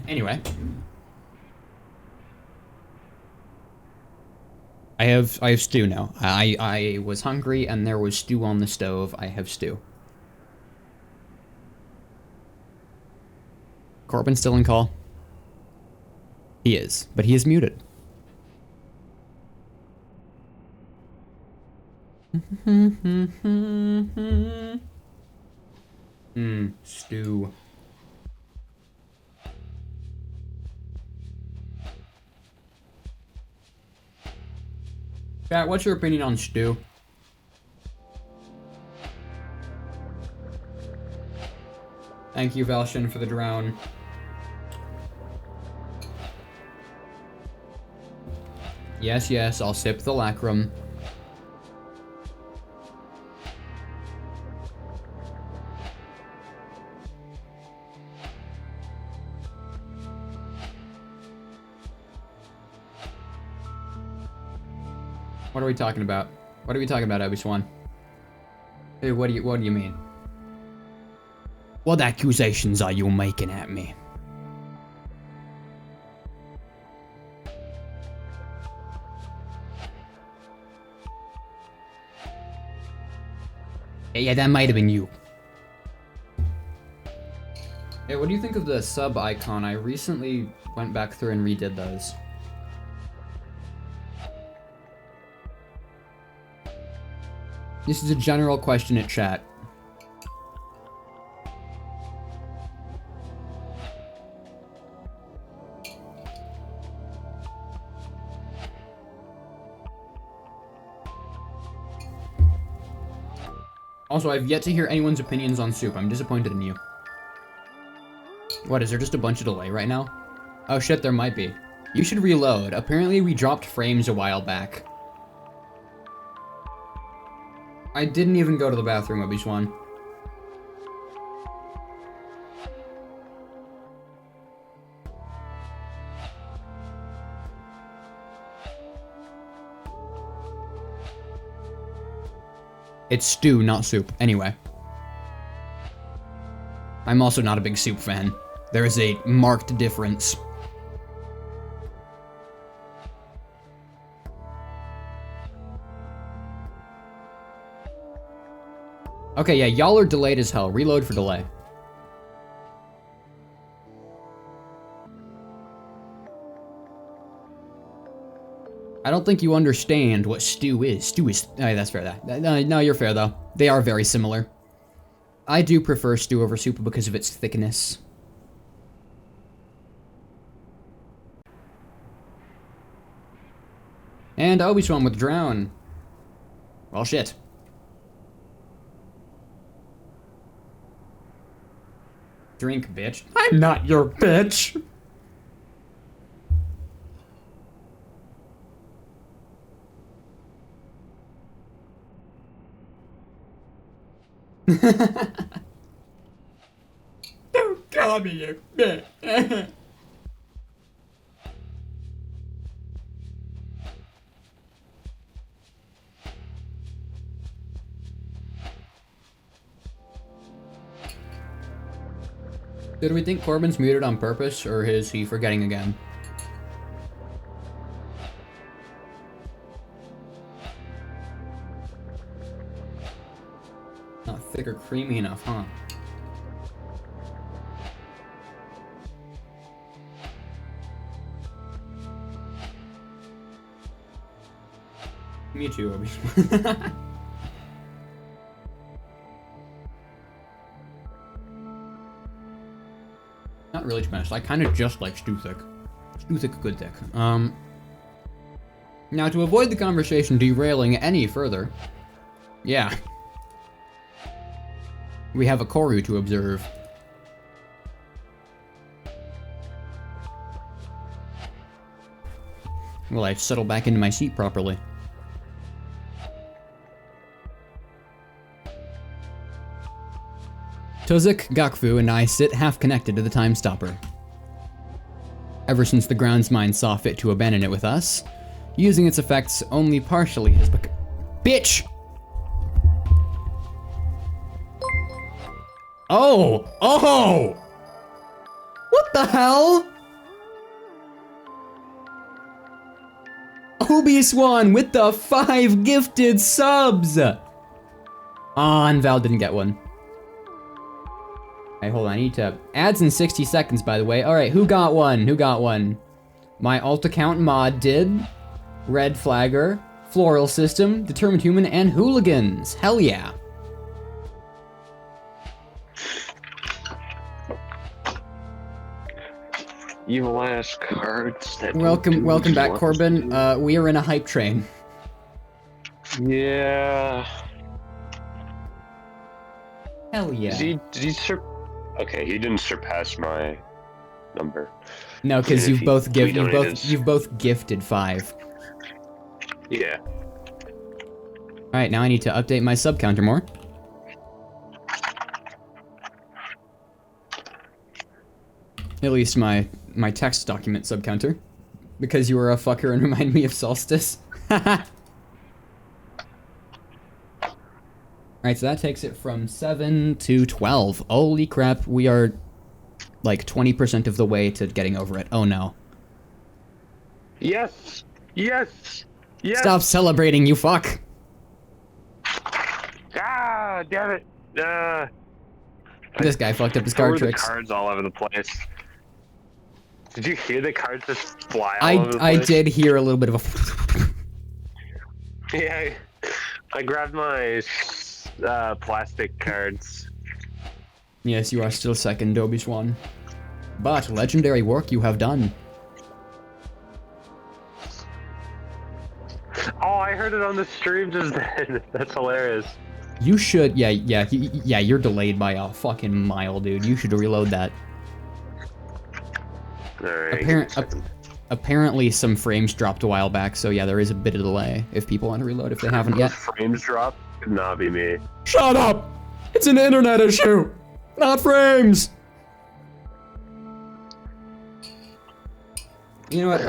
Anyway. I have stew now. I was hungry and there was stew on the stove. I have stew. Corbin's still in call. He is, but he is muted. Stew. Chat, what's your opinion on stew? Thank you, Valshin, for the drone. Yes, yes, I'll sip the lacrum. What are we talking about? What are we talking about, Obi-Swan? Hey, what do you mean? What accusations are you making at me? Yeah, that might have been you. Hey, what do you think of the sub icon? I recently went back through and redid those. This is a general question at chat. Also, I've yet to hear anyone's opinions on soup. I'm disappointed in you. What, is there just a bunch of delay right now? Oh shit, there might be. You should reload. Apparently we dropped frames a while back. I didn't even go to the bathroom, Obi-Swan. It's stew, not soup. Anyway. I'm also not a big soup fan. There is a marked difference. Okay, yeah, y'all are delayed as hell. Reload for delay. I don't think you understand what stew is. Stew is... Oh, that's fair. No, you're fair, though. They are very similar. I do prefer stew over soup because of its thickness. And Obi-Swan with drown. Well, shit. Drink, bitch. I'm not your bitch! Don't call me your bitch. Did we think Corbin's muted on purpose, or is he forgetting again? Not thick or creamy enough, huh? Me too, Obi. Not really, to be honest. I kind of just like stew thick. Stew thick, good thick. Now, to avoid the conversation derailing any further, yeah, we have a Corru to observe. Will I settle back into my seat properly? Tozik, Gakfu, and I sit half connected to the time stopper. Ever since the grounds mind saw fit to abandon it with us, using its effects only partially has become— Bitch! Oh! Oh! What the hell? Obi-Swan with the 5 gifted subs! Ah, and Val didn't get one. Hey, hold on, I need to— ads in 60 seconds, by the way. Alright, who got one? Who got one? My alt account mod did. Red Flagger, Floral System, Determined Human, and Hooligans. Hell yeah. Evil ass cards that Welcome back, Corbin. We are in a hype train. Yeah. Hell yeah. Okay, he didn't surpass my number. No, because Even if you've both gifted 5. Yeah. Alright, now I need to update my sub counter more. At least my text document sub counter. Because you were a fucker and remind me of Solstice. Alright, so that takes it from 7 to 12. Holy crap, we are like 20% of the way to getting over it. Oh no. Yes! Yes! Yes! Stop celebrating, you fuck! Ah, damn it! This guy fucked up his Threw card the tricks. cards all over the place. Did you hear the cards just fly all over the I place? did hear a little bit of a Yeah, I grabbed my plastic cards. Yes, you are still second, Dobie Swan. But legendary work you have done. Oh, I heard it on the stream just then. That's hilarious. You should, yeah, you're delayed by a fucking mile, dude. You should reload that. Alright. Apparently some frames dropped a while back, so yeah, there is a bit of delay if people want to reload if they haven't yet. Frames drop? Could not be me. Shut up! It's an internet issue, not frames! You know what,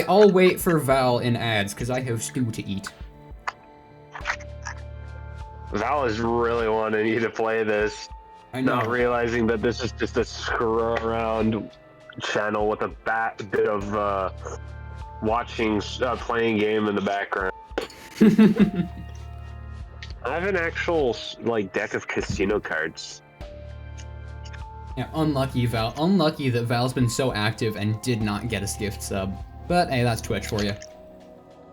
I'll wait for Val in ads, because I have stew to eat. Val is really wanting you to play this, I know. not realizing that this is just a screw around channel with a bit of watching, playing game in the background. I have an actual like deck of casino cards. Yeah, unlucky Val. Unlucky that Val's been so active and did not get a gift sub. But hey, that's Twitch for you.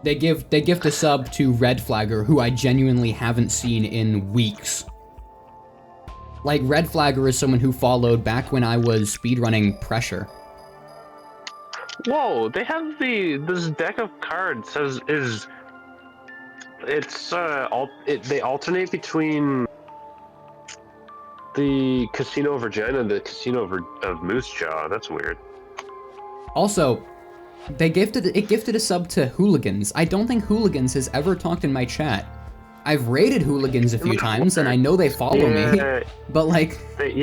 They gift a sub to Red Flagger, who I genuinely haven't seen in weeks. Like, Red Flagger is someone who followed back when I was speedrunning Pressure. Whoa, they have this deck of cards they alternate between the Casino of Regina and the Casino of Moose Jaw. That's weird. Also, it gifted a sub to Hooligans. I don't think Hooligans has ever talked in my chat. I've raided Hooligans a few times, and I know they follow me, but like... They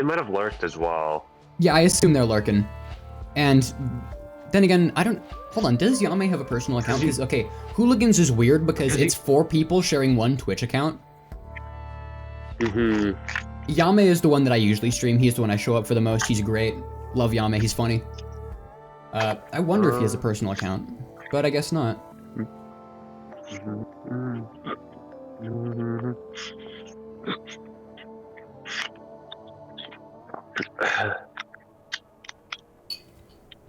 might have lurked as well. Yeah, I assume they're lurking. And then again, I don't... Hold on, does Yame have a personal account? Because, okay, Hooligans is weird because it's 4 people sharing one Twitch account. Mm-hmm. Yame is the one that I usually stream. He's the one I show up for the most. He's great. Love Yame, he's funny. I wonder if he has a personal account, but I guess not.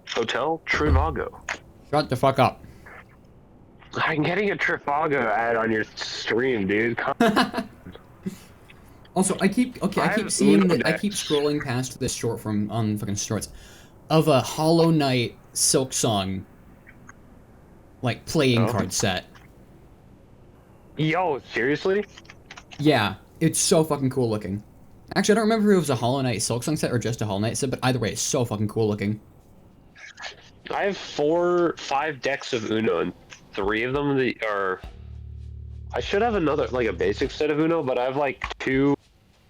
Hotel Trivago. Shut the fuck up. I'm getting a Trivago ad on your stream, dude. Also, I keep seeing that. I keep scrolling past this short from on fucking shorts of a Hollow Knight Silk Song like playing card set. Yo, seriously? Yeah, it's so fucking cool looking. Actually, I don't remember if it was a Hollow Knight Silk Song set or just a Hollow Knight set, but either way, it's so fucking cool looking. I have 5 decks of Uno, and 3 of them are. I should have another, like a basic set of Uno, but I have like 2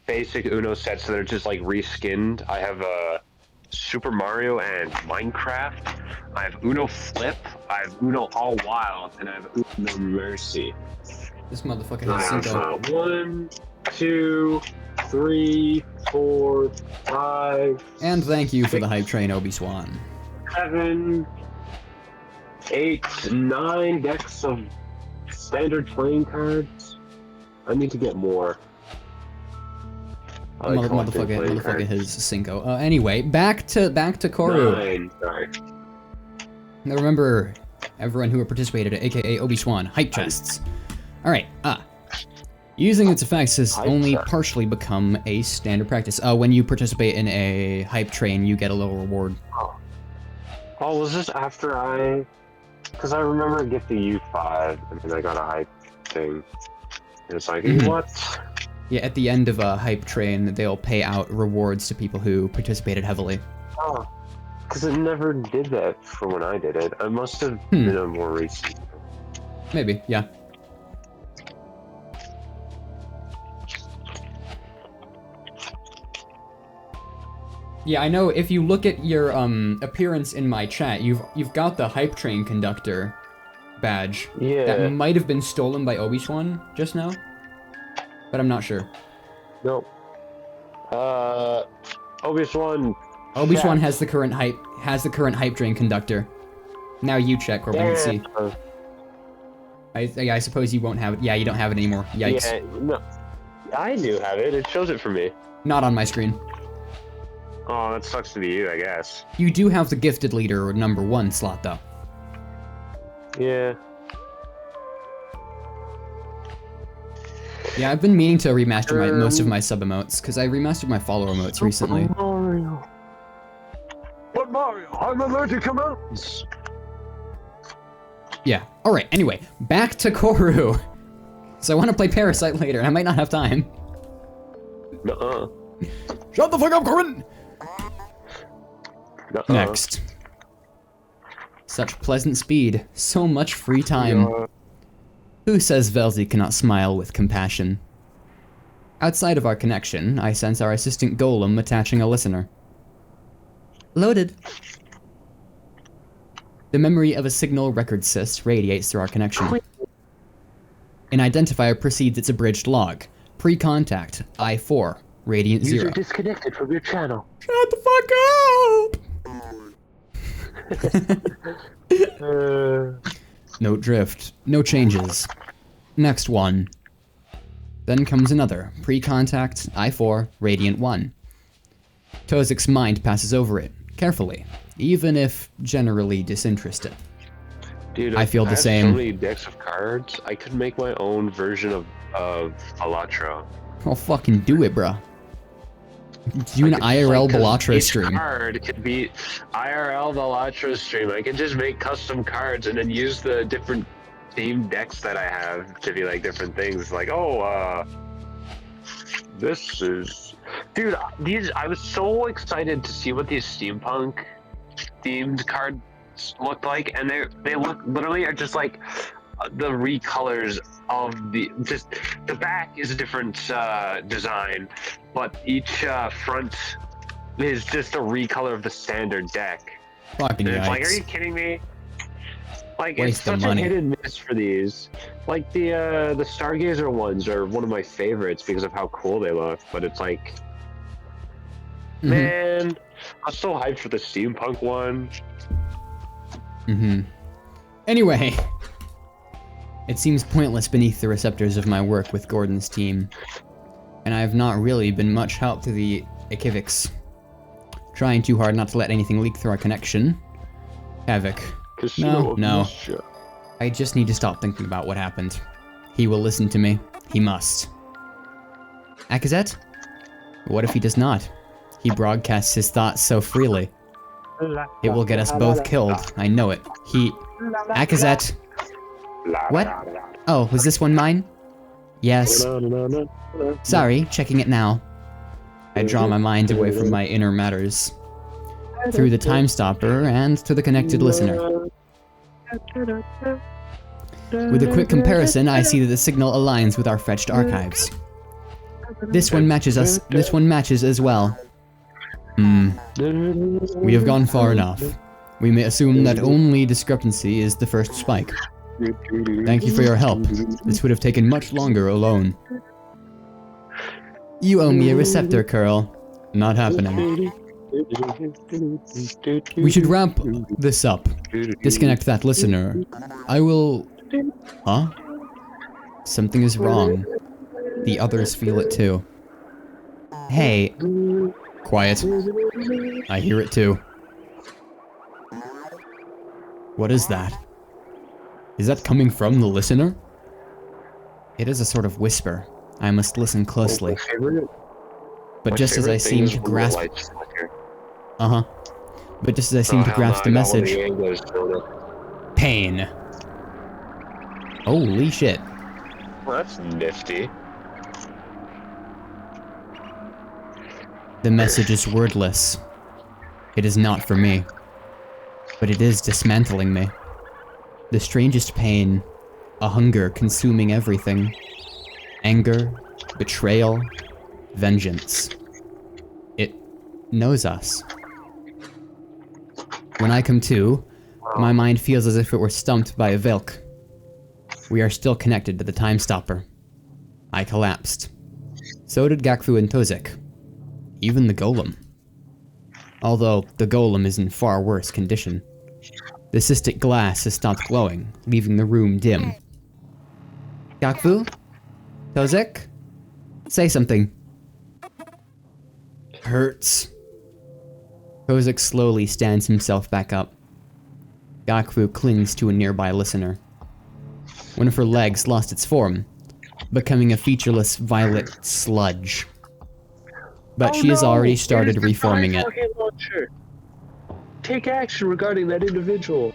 basic Uno sets that are just like reskinned. I have Super Mario and Minecraft. I have Uno Flip. I have Uno All Wild, and I have Uno Mercy. This motherfucker I has have Cinco. 1, 2, 3, 4, 5. And thank you for the hype train, Obi-Swan. 7, 8, 9 decks of standard playing cards. I need to get more. I like collecting playing Motherfucker cards. has Cinco. Anyway, back to Corru. 9, sorry. Now remember, everyone who participated, aka Obi-Swan, hype chests. Alright, using its effects has Hype only chest. partially become a standard practice. When you participate in a hype train, you get a little reward. Oh, was this after I... Because I remember getting you 5, and then I got a hype thing. And it's like, Mhm. what? Yeah, at the end of a hype train, they'll pay out rewards to people who participated heavily. Oh. Because it never did that for when I did it. I must have Hmm. been a more recent. Maybe, yeah. Yeah, I know if you look at your appearance in my chat, you've got the hype train conductor badge. Yeah. That might have been stolen by Obi-Swan just now, but I'm not sure. No. Obi-Swan. Obi-Swan Chat. has the current hype train conductor. Now you check, Corbin, and see. I suppose you won't have it. Yeah, you don't have it anymore. Yikes. Yeah, no. I do have it. It shows it for me. Not on my screen. Oh, that sucks to be you, I guess. You do have the gifted leader number 1 slot though. Yeah. Yeah, I've been meaning to remaster most of my sub emotes, because I remastered my follow emotes recently. Mario. But Mario, I'm allergic to mountains. Yeah. Alright, anyway, back to Corru. So I want to play Parasite later, and I might not have time. Nuh-uh. Shut the fuck up, Corbin! Nuh-uh. Next. Such pleasant speed, so much free time. Who says Velzy cannot smile with compassion? Outside of our connection, I sense our assistant golem attaching a listener. Loaded. The memory of a signal record sys radiates through our connection. An identifier precedes its abridged log. Pre-contact, I4, radiant 0. User disconnected from your channel. Shut the fuck up! No drift, no changes. Next one. Then comes another. Pre-contact, I4, radiant 1. Tozik's mind passes over it, carefully, even if generally disinterested. Dude, I feel the have same. so many decks of cards. I could make my own version of Alatra. I'll fucking do it, bruh. Do an IRL Bellatra stream. Each card could be IRL Bellatra stream. I could just make custom cards and then use the different themed decks that I have to be like different things. Like, oh, this is... Dude, I was so excited to see what these steampunk themed cards look like, and they look literally are just like the recolors of the back is a different design, but each front is just a recolor of the standard deck. Fucking And it's like, are yikes. you kidding me? Like, Waste it's of such money. a hit and miss for these. Like the Stargazer ones are one of my favorites because of how cool they look, but it's like, man, I'm so hyped for the steampunk one. Anyway. It seems pointless beneath the receptors of my work with Gordon's team. And I have not really been much help to the Ekivics. Trying too hard not to let anything leak through our connection. Havoc. Casino of no. Mischief. I just need to stop thinking about what happened. He will listen to me. He must. Akazet? What if he does not? He broadcasts his thoughts so freely. It will get us both killed. I know it. Akazet. What? Oh, was this one mine? Yes. Sorry, checking it now. I draw my mind away from my inner matters. through the time stopper and to the connected listener. With a quick comparison, I see that the signal aligns with our fetched archives. This one matches as well. We have gone far enough. We may assume that only discrepancy is the first spike. Thank you for your help. This would have taken much longer alone. You owe me a receptor, Curl. Not happening. We should wrap this up. Disconnect that listener. I will... Huh? Something is wrong. The others feel it too. Hey. Quiet. I hear it too. What is that? Is that coming from the listener? It is a sort of whisper. I must listen closely. But just as I seem to grasp... Uh-huh. But just as I seem to grasp the message... Pain. Holy shit. Well, that's nifty. The message is wordless. It is not for me. But it is dismantling me. The strangest pain. A hunger consuming everything. Anger. Betrayal. Vengeance. It knows us. When I come to, my mind feels as if it were stumped by a Vilk. We are still connected to the time stopper. I collapsed. So did Gakfu and Tozik. Even the golem. Although, the golem is in far worse condition. The cystic glass has stopped glowing, leaving the room dim. Gakfu? Tozik? Say something. Hurts. Tozik slowly stands himself back up. Gakfu clings to a nearby listener. One of her legs lost its form, becoming a featureless violet sludge. But she has already started reforming it. Take action regarding that individual.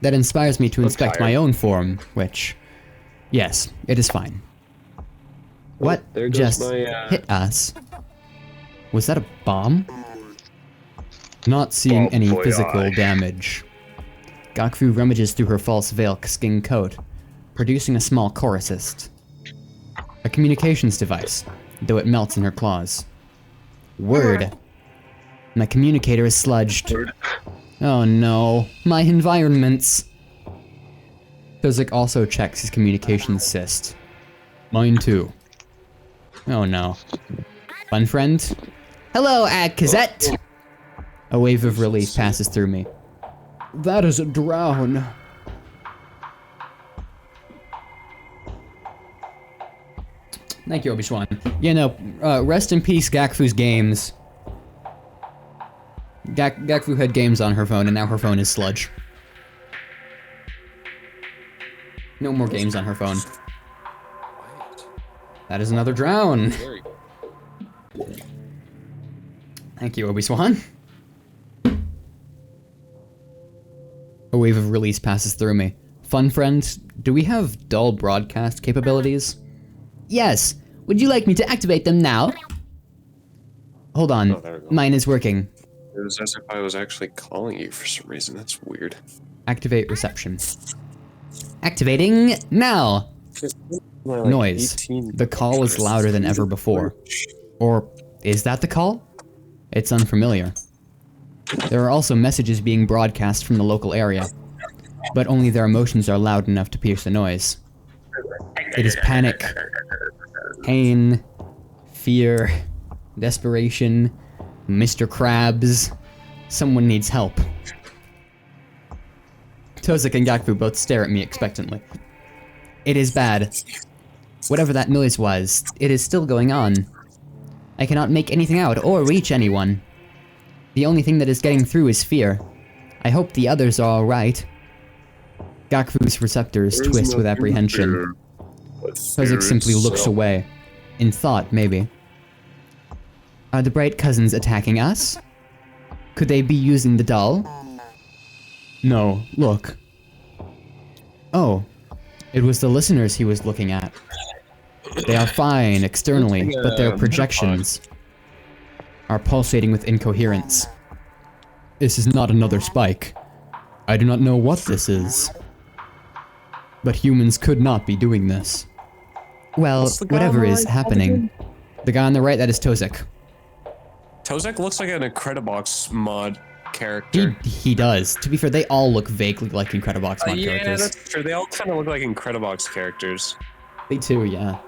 That inspires me to inspect my own form, which... Yes, it is fine. What There goes just my, hit us? Was that a bomb? Not seeing any physical damage. Gakfu rummages through her false veil skin coat, producing a small core assist. A communications device, though it melts in her claws. Word. My communicator is sludged. Oh no, my environments. Tozik also checks his communications cyst. Mine too. Oh no. Fun friend? Hello, Kazette! A wave of relief passes through me. That is a drown. Thank you, Obi-Swan. Yeah, no, rest in peace, Gakfu's games. Gakfu had games on her phone, and now her phone is sludge. No more games on her phone. That is another drown. Thank you, Obi-Swan. A wave of release passes through me. Fun friend, do we have dull broadcast capabilities? Yes. Would you like me to activate them now? Hold on, Oh, there we go. mine is working. It was as if I was actually calling you for some reason. That's weird. Activate reception. Activating now. Noise. The call is louder than ever before. Or is that the call? It's unfamiliar. There are also messages being broadcast from the local area, but only their emotions are loud enough to pierce the noise. It is panic, pain, fear, desperation, Mr. Krabs. Someone needs help. Tozik and Gakfu both stare at me expectantly. It is bad. Whatever that noise was, it is still going on. I cannot make anything out or reach anyone. The only thing that is getting through is fear. I hope the others are alright. Gakfu's receptors twist with apprehension. Tozik simply looks away. In thought, maybe. Are the Bright Cousins attacking us? Could they be using the doll? No, look. Oh, it was the listeners he was looking at. They are fine externally, but they're projections. are pulsating with incoherence. This is not another spike. I do not know what this is. But humans could not be doing this. Well, What's the guy whatever on the is right happening. The guy on the right, that is Tozek. Tozek looks like an Incredibox mod character. He does. To be fair, they all look vaguely like Incredibox mod Yeah, characters. that's true. They all kind of look like Incredibox characters. They too, yeah.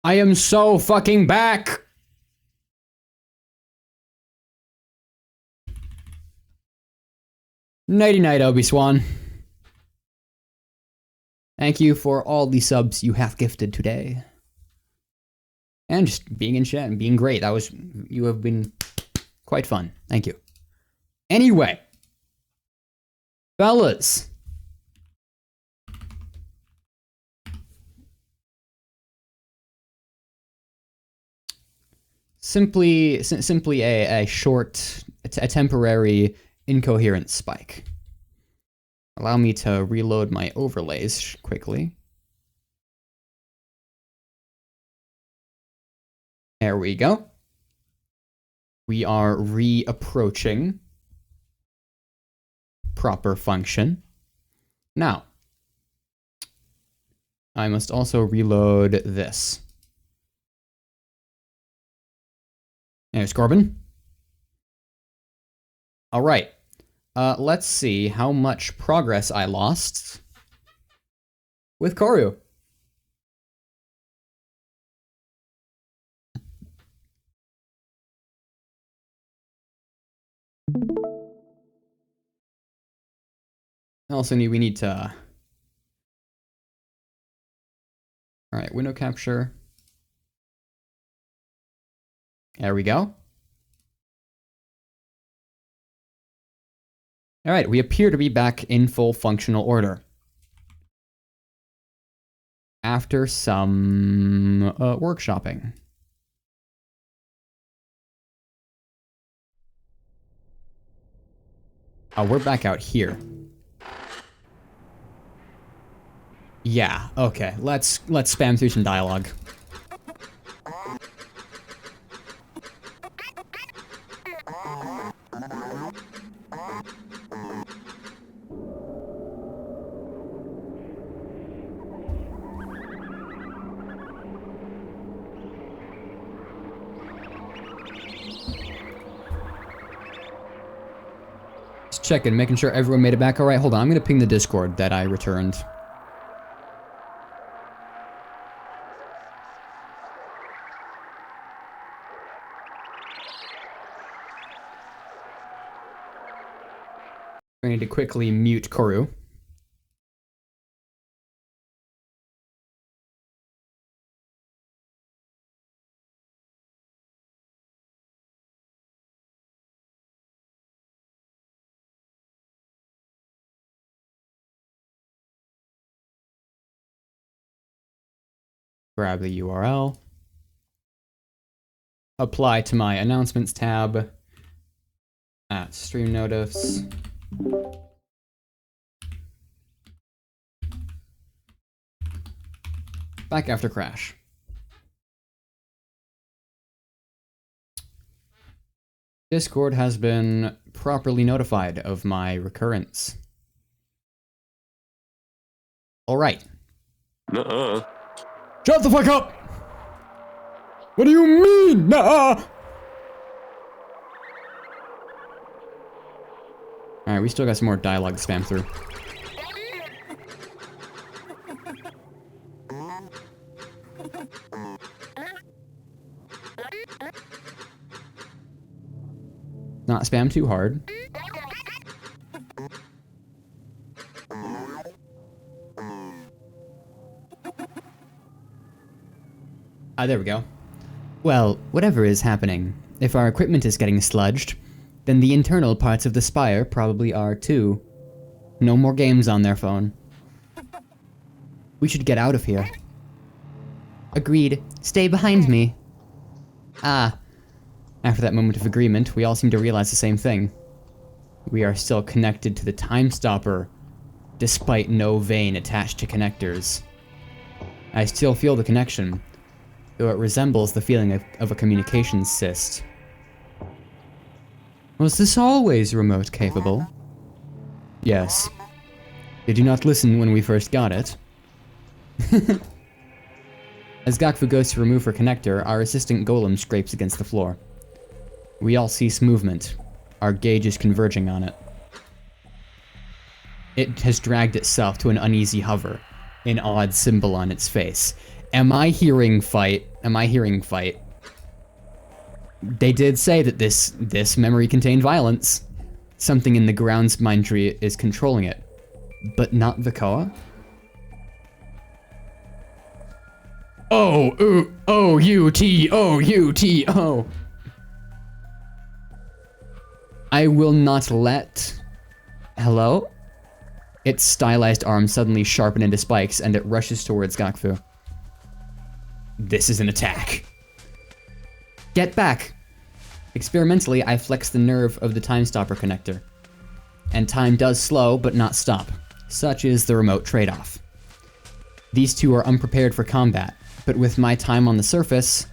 I am so fucking back! Nighty night, Obi-Swan. Thank you for all the subs you have gifted today. And just being in chat and being great. You have been quite fun. Thank you. Anyway. Fellas. Simply a short, a temporary incoherent spike. Allow me to reload my overlays quickly. There we go. We are reapproaching proper function. Now, I must also reload this. There's Corbin. All right. Let's see how much progress I lost with Corru. Also, we need to... All right, window capture. There we go. All right, we appear to be back in full functional order. After some workshopping. Oh, we're back out here. Yeah, okay. Let's spam through some dialogue. Just checking, making sure everyone made it back all right. Hold on, I'm gonna ping the Discord that I returned. I need to quickly mute Corru. Grab the URL. Apply to my announcements tab. At stream notice. Back after crash. Discord has been properly notified of my recurrence. Alright. Nuh-uh. Shut the fuck up! What do you mean? Nah! Alright, we still got some more dialogue to spam through. Not spam too hard. Ah, there we go. Well, whatever is happening, if our equipment is getting sludged, then the internal parts of the spire probably are too. No more games on their phone. We should get out of here. Agreed. Stay behind me. Ah. After that moment of agreement, we all seem to realize the same thing. We are still connected to the time stopper, despite no vein attached to connectors. I still feel the connection, though it resembles the feeling of a communications cyst. Was this always remote capable? Yes. Did you not listen when we first got it? As Gakfu goes to remove her connector, our assistant golem scrapes against the floor. We all cease movement. Our gaze is converging on it. It has dragged itself to an uneasy hover, an odd symbol on its face. Am I hearing fight? Am I hearing fight? They did say that this memory contained violence. something in the ground's mind tree is controlling it, but not the Koa? O-U-T-O-U-T-O. I will not let... Hello? Its stylized arm suddenly sharpen into spikes and it rushes towards Gakfu. This is an attack. Get back! Experimentally, I flex the nerve of the time stopper connector. And time does slow, but not stop. Such is the remote trade-off. These two are unprepared for combat, but with my time on the surface,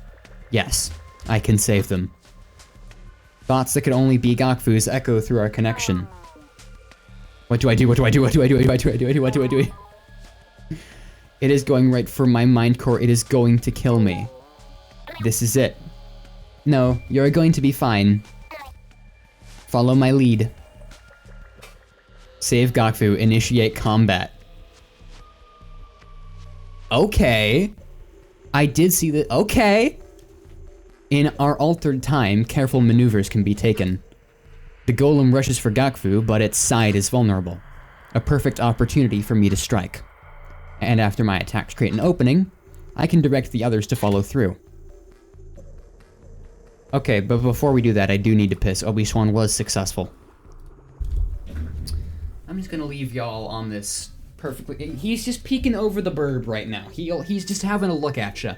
yes, I can save them. Thoughts that could only be Gakfu's echo through our connection. What do I do? What do I do? What do I do? What do I do? What do I do? What do I do? It is going right for my mind core. It is going to kill me. This is it. No, you're going to be fine. Follow my lead. Save Gakfu. Initiate combat. Okay. I did see that. Okay. In our altered time, careful maneuvers can be taken. The golem rushes for Gakfu, but its side is vulnerable. A perfect opportunity for me to strike. And after my attacks create an opening, I can direct the others to follow through. Okay, but before we do that, I do need to piss. Obi-Swan was successful. I'm just gonna leave y'all on this perfectly. He's just peeking over the burb right now. He's just having a look at ya.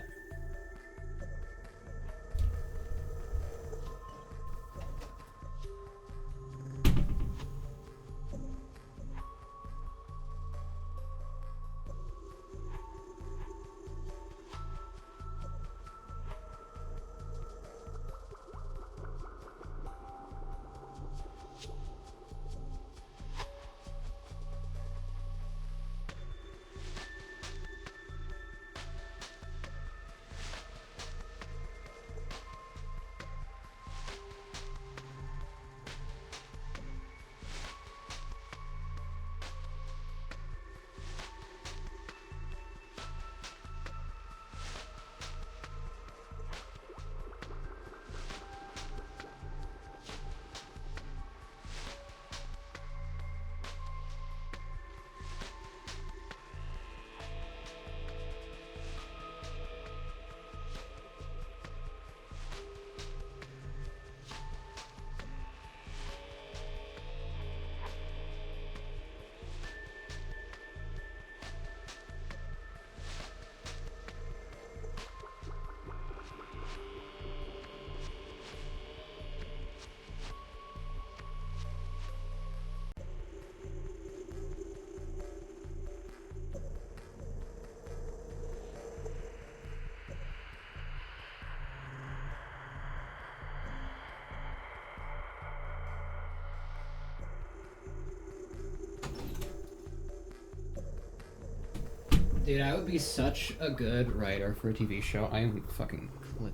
Dude, I would be such a good writer for a TV show. I am fucking clip.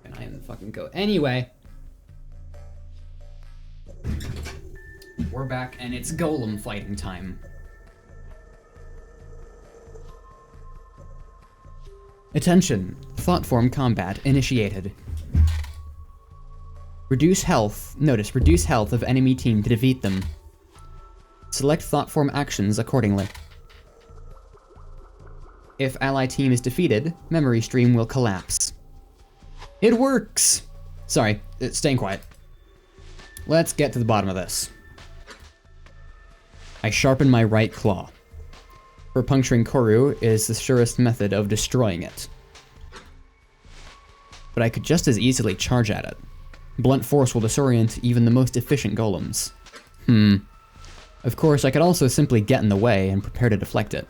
And I am fucking go. Anyway. We're back and it's golem fighting time. Attention. Thought form combat initiated. Reduce health. Notice, reduce health of enemy team to defeat them. Select thought form actions accordingly. If ally team is defeated, memory stream will collapse. It works! Sorry, staying quiet. Let's get to the bottom of this. I sharpen my right claw. For puncturing Corru is the surest method of destroying it. But I could just as easily charge at it. Blunt force will disorient even the most efficient golems. Of course, I could also simply get in the way and prepare to deflect it.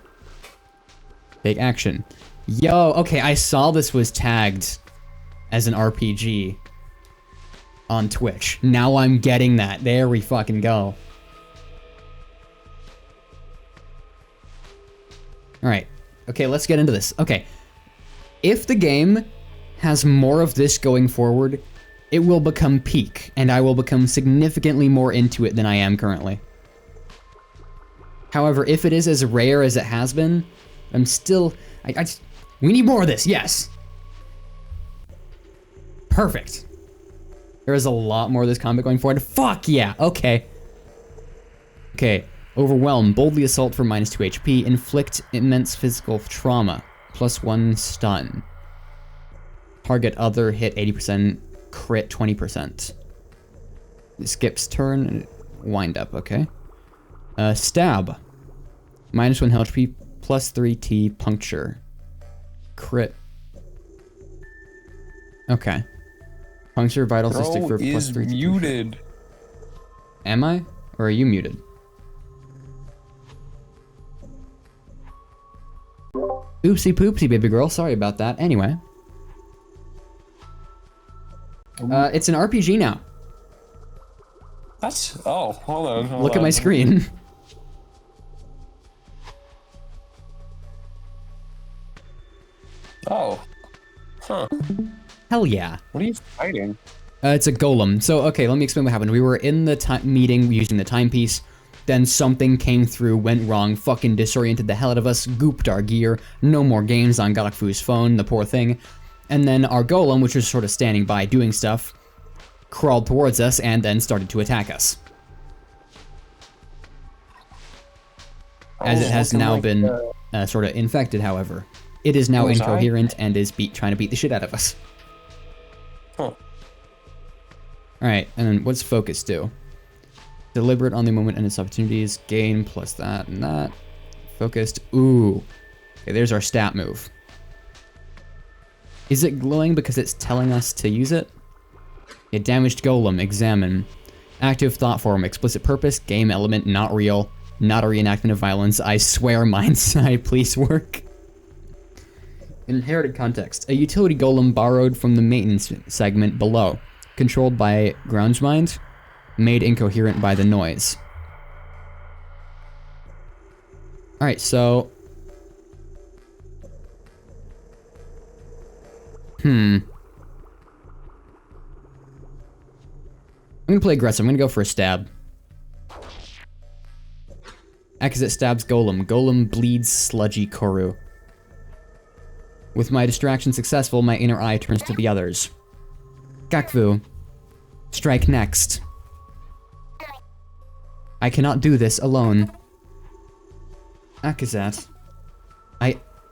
Take action. Yo, okay, I saw this was tagged as an RPG on Twitch. Now I'm getting that. There we fucking go. Alright. Okay, let's get into this. Okay. If the game has more of this going forward, it will become peak, and I will become significantly more into it than I am currently. However, if it is as rare as it has been, I'm still... we need more of this, yes! Perfect. There is a lot more of this combat going forward. Fuck yeah, okay. Okay, overwhelm, boldly assault for -2 HP, inflict immense physical trauma, +1 stun. Target other, hit 80%, crit 20%. Skips turn, wind up, okay. Stab, -1 health HP, +3 T, puncture. Crit. Okay. Puncture, vital cystic for +3 T. Muted. Am I? Or are you muted? Oopsie poopsie, baby girl. Sorry about that. Anyway. It's an RPG now. That's hold on. Look at my screen. Oh. Huh. Hell yeah. What are you fighting? It's a golem. So, okay, let me explain what happened. We were in the meeting using the timepiece. Then something came through, went wrong, fucking disoriented the hell out of us, gooped our gear, no more games on Galakfu's phone, the poor thing. And then our golem, which was sort of standing by doing stuff, crawled towards us and then started to attack us. As it has now been sort of infected, however. It is now incoherent and is trying to beat the shit out of us. Huh. Alright, and then what's focus do? Deliberate on the moment and its opportunities. Gain plus that and that. Focused. Ooh. Okay, there's our stat move. Is it glowing because it's telling us to use it? A damaged golem. Examine. Active thought form. Explicit purpose. Game element. Not real. Not a reenactment of violence. I swear mind side. Please work. Inherited context. A utility golem borrowed from the maintenance segment below. Controlled by Groundsmind. Made incoherent by the noise. Alright, so... I'm gonna play aggressive. I'm gonna go for a stab. As it stabs Golem. Golem bleeds sludgy Corru. With my distraction successful, my inner eye turns to the others. Gakvu. Strike next. I cannot do this alone. Akazat.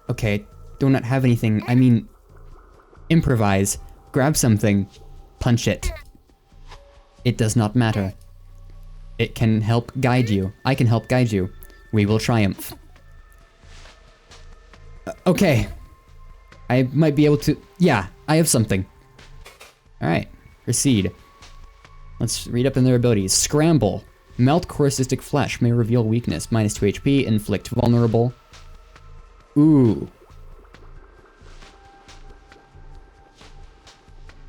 Okay, do not have anything. I mean, improvise. Grab something. Punch it. It does not matter. It can help guide you. I can help guide you. We will triumph. Okay. I might be able to... Yeah, I have something. Alright, proceed. Let's read up on their abilities. Scramble. Melt corusistic flesh may reveal weakness. -2 HP. Inflict vulnerable. Ooh.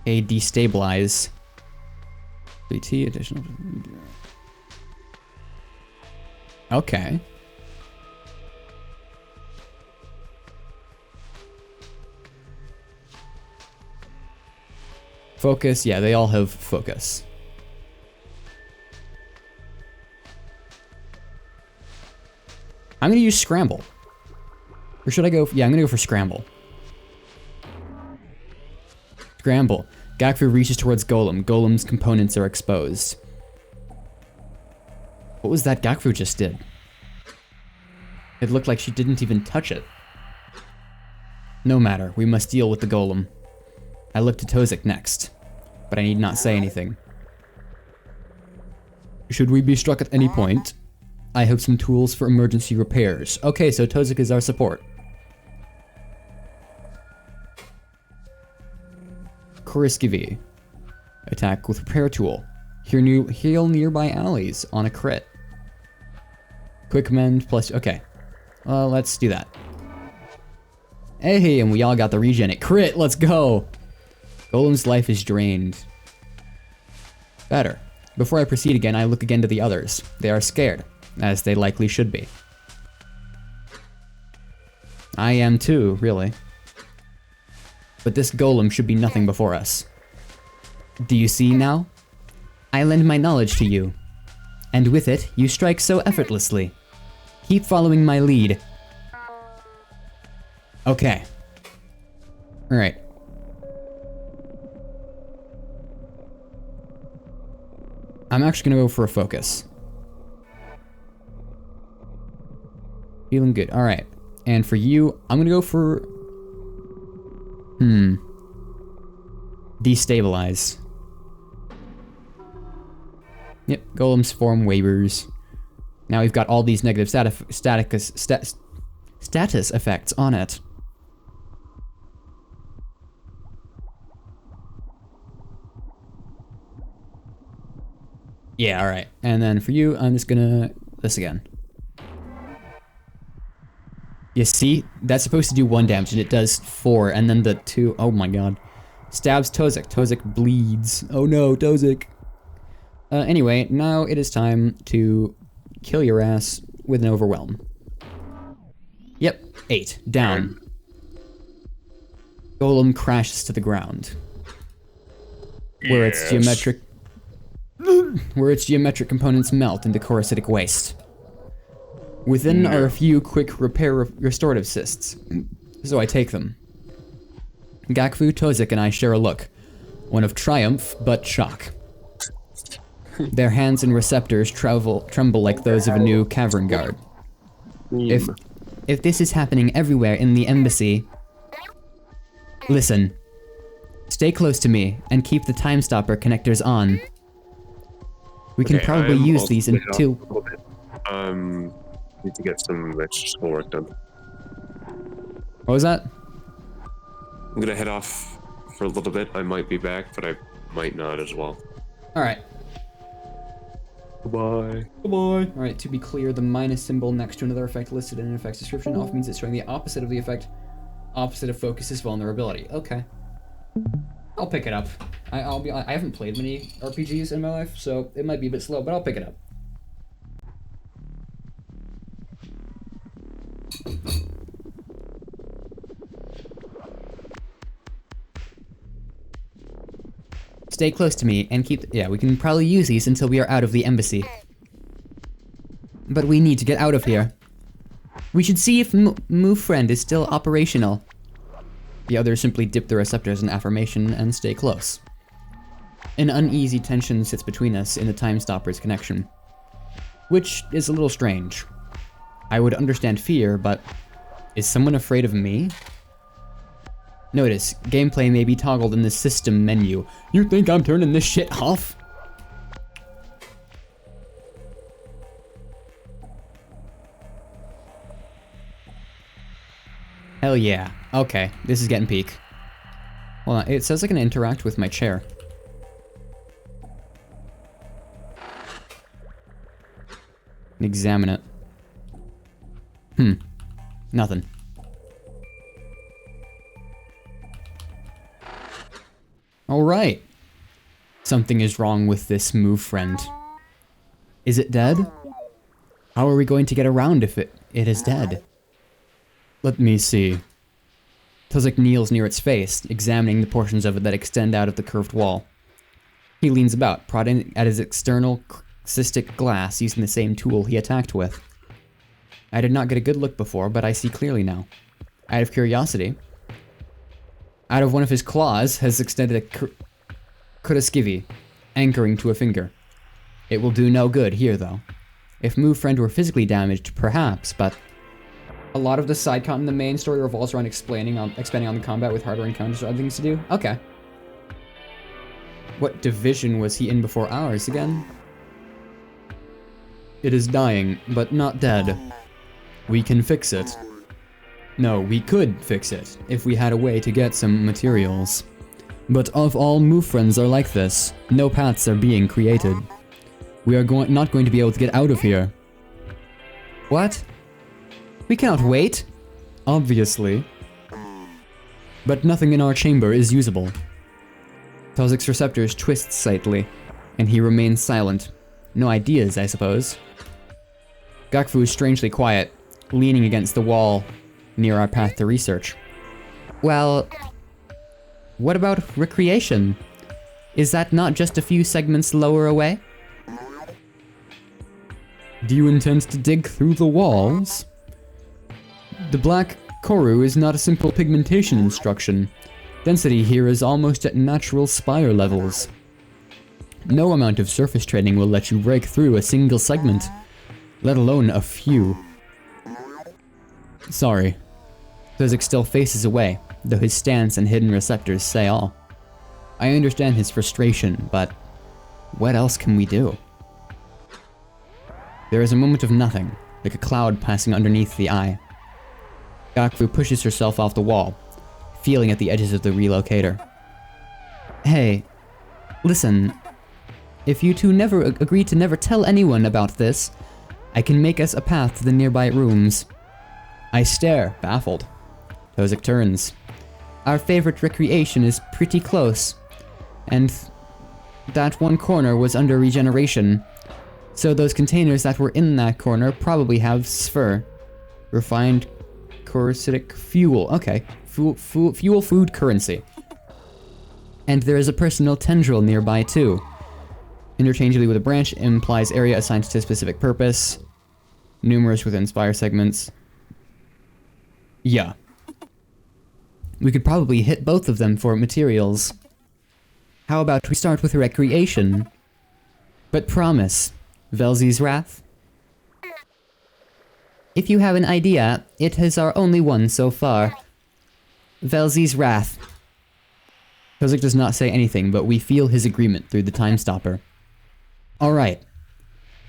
A destabilize. 3T additional. Okay. Focus. Yeah, they all have focus. I'm gonna use Scramble. Or should I go... Yeah, I'm gonna go for Scramble. Scramble. Gakfu reaches towards Golem. Golem's components are exposed. What was that Gakfu just did? It looked like she didn't even touch it. No matter, we must deal with the Golem. I look to Tozik next, but I need not say anything. Should we be struck at any point, I have some tools for emergency repairs. Okay, so Tozik is our support. Koriskivi. Attack with repair tool. Heal nearby allies on a crit. Quick mend plus... Okay. Well, let's do that. Hey, and we all got the regen at crit. Let's go. Golem's life is drained. Better. Before I proceed again, I look again to the others. They are scared, as they likely should be. I am too, really. But this golem should be nothing before us. Do you see now? I lend my knowledge to you. And with it, you strike so effortlessly. Keep following my lead. Okay. Alright. I'm actually gonna go for a focus. Feeling good. Alright. And for you, I'm gonna go for... Destabilize. Yep, golems form waivers. Now we've got all these negative status effects on it. Yeah, alright. And then for you, I'm just gonna... this again. You see? That's supposed to do 1 damage, and it does 4, and then the 2... oh my god. Stabs Tozik. Tozik bleeds. Oh no, Tozik. Anyway, now it is time to kill your ass with an overwhelm. Yep, 8. Down. Golem crashes to the ground. Where its geometric... where its geometric components melt into corrusitic waste. Within are a few quick restorative cysts, so I take them. Gakfu, Tozik, and I share a look. One of triumph, but shock. Their hands and receptors tremble like those of a new cavern guard. If this is happening everywhere in the embassy... Listen. Stay close to me, and keep the time stopper connectors on. We can probably use these until... Need to get some extra schoolwork done. What was that? I'm gonna head off for a little bit. I might be back, but I might not as well. Alright. Goodbye. Goodbye. Alright, to be clear, the minus symbol next to another effect listed in an effect's description often means it's showing the opposite of the effect. Opposite of focus is vulnerability. Okay. I'll pick it up. I haven't played many RPGs in my life, so it might be a bit slow, but I'll pick it up. Stay close to me and keep... yeah, we can probably use these until we are out of the embassy. But we need to get out of here. We should see if Move Friend is still operational. The others simply dip the receptors in affirmation and stay close. An uneasy tension sits between us in the Time Stopper's connection. Which is a little strange. I would understand fear, but... is someone afraid of me? Notice, gameplay may be toggled in the system menu. You think I'm turning this shit off? Hell yeah. Okay, this is getting peak. Hold on, it says I can interact with my chair. Examine it. Nothing. Alright. Something is wrong with this Move Friend. Is it dead? How are we going to get around if it is dead? Let me see. Tozik kneels near its face, examining the portions of it that extend out of the curved wall. He leans about, prodding at his external cystic glass using the same tool he attacked with. I did not get a good look before, but I see clearly now. Out of curiosity, out of one of his claws has extended a Kuroskivi, anchoring to a finger. It will do no good here, though. If Move Friend were physically damaged, perhaps, but... a lot of the side content in the main story revolves around expanding on the combat with harder encounters or other things to do. Okay. What division was he in before ours again? It is dying, but not dead. We can fix it. No, we could fix it, if we had a way to get some materials. But of all Move Friends are like this, no paths are being created. We are not going to be able to get out of here. What? We cannot wait. Obviously. But nothing in our chamber is usable. Tozik's receptors twist slightly, and he remains silent. No ideas, I suppose. Gakfu is strangely quiet, leaning against the wall near our path to research. Well, what about recreation? Is that not just a few segments lower away? Do you intend to dig through the walls? The black Corru is not a simple pigmentation instruction. Density here is almost at natural spire levels. No amount of surface training will let you break through a single segment, let alone a few. Sorry. Tozik still faces away, though his stance and hidden receptors say all. I understand his frustration, but what else can we do? There is a moment of nothing, like a cloud passing underneath the eye. Gakfu pushes herself off the wall, feeling at the edges of the relocator. Hey, listen. If you two never agree to never tell anyone about this, I can make us a path to the nearby rooms. I stare, baffled. Tozik turns. Our favorite recreation is pretty close, and that one corner was under regeneration, so those containers that were in that corner probably have SFR. Refined corrusitic fuel. Okay, fuel food currency. And there is a personal tendril nearby too. Interchangeably with a branch implies area assigned to a specific purpose. Numerous within spire segments. Yeah. We could probably hit both of them for materials. How about we start with recreation? But promise, Velzy's Wrath? If you have an idea, it is our only one so far. Velzy's Wrath. Tozik does not say anything, but we feel his agreement through the time stopper. Alright.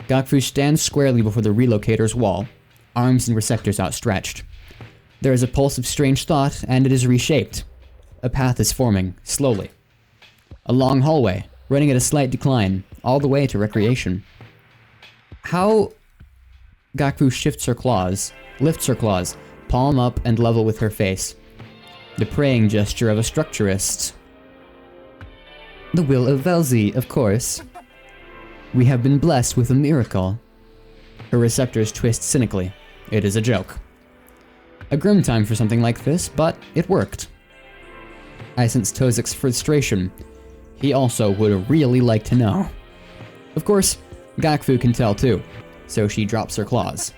Gakfu stands squarely before the relocator's wall, arms and receptors outstretched. There is a pulse of strange thought, and it is reshaped. A path is forming, slowly. A long hallway, running at a slight decline, all the way to recreation. How... Gakfu lifts her claws, palm up and level with her face. The praying gesture of a structurist. The will of Velzy, of course. We have been blessed with a miracle. Her receptors twist cynically. It is a joke. A grim time for something like this, but it worked. I sense Tozik's frustration. He also would really like to know. Of course, Gakfu can tell too, so she drops her claws.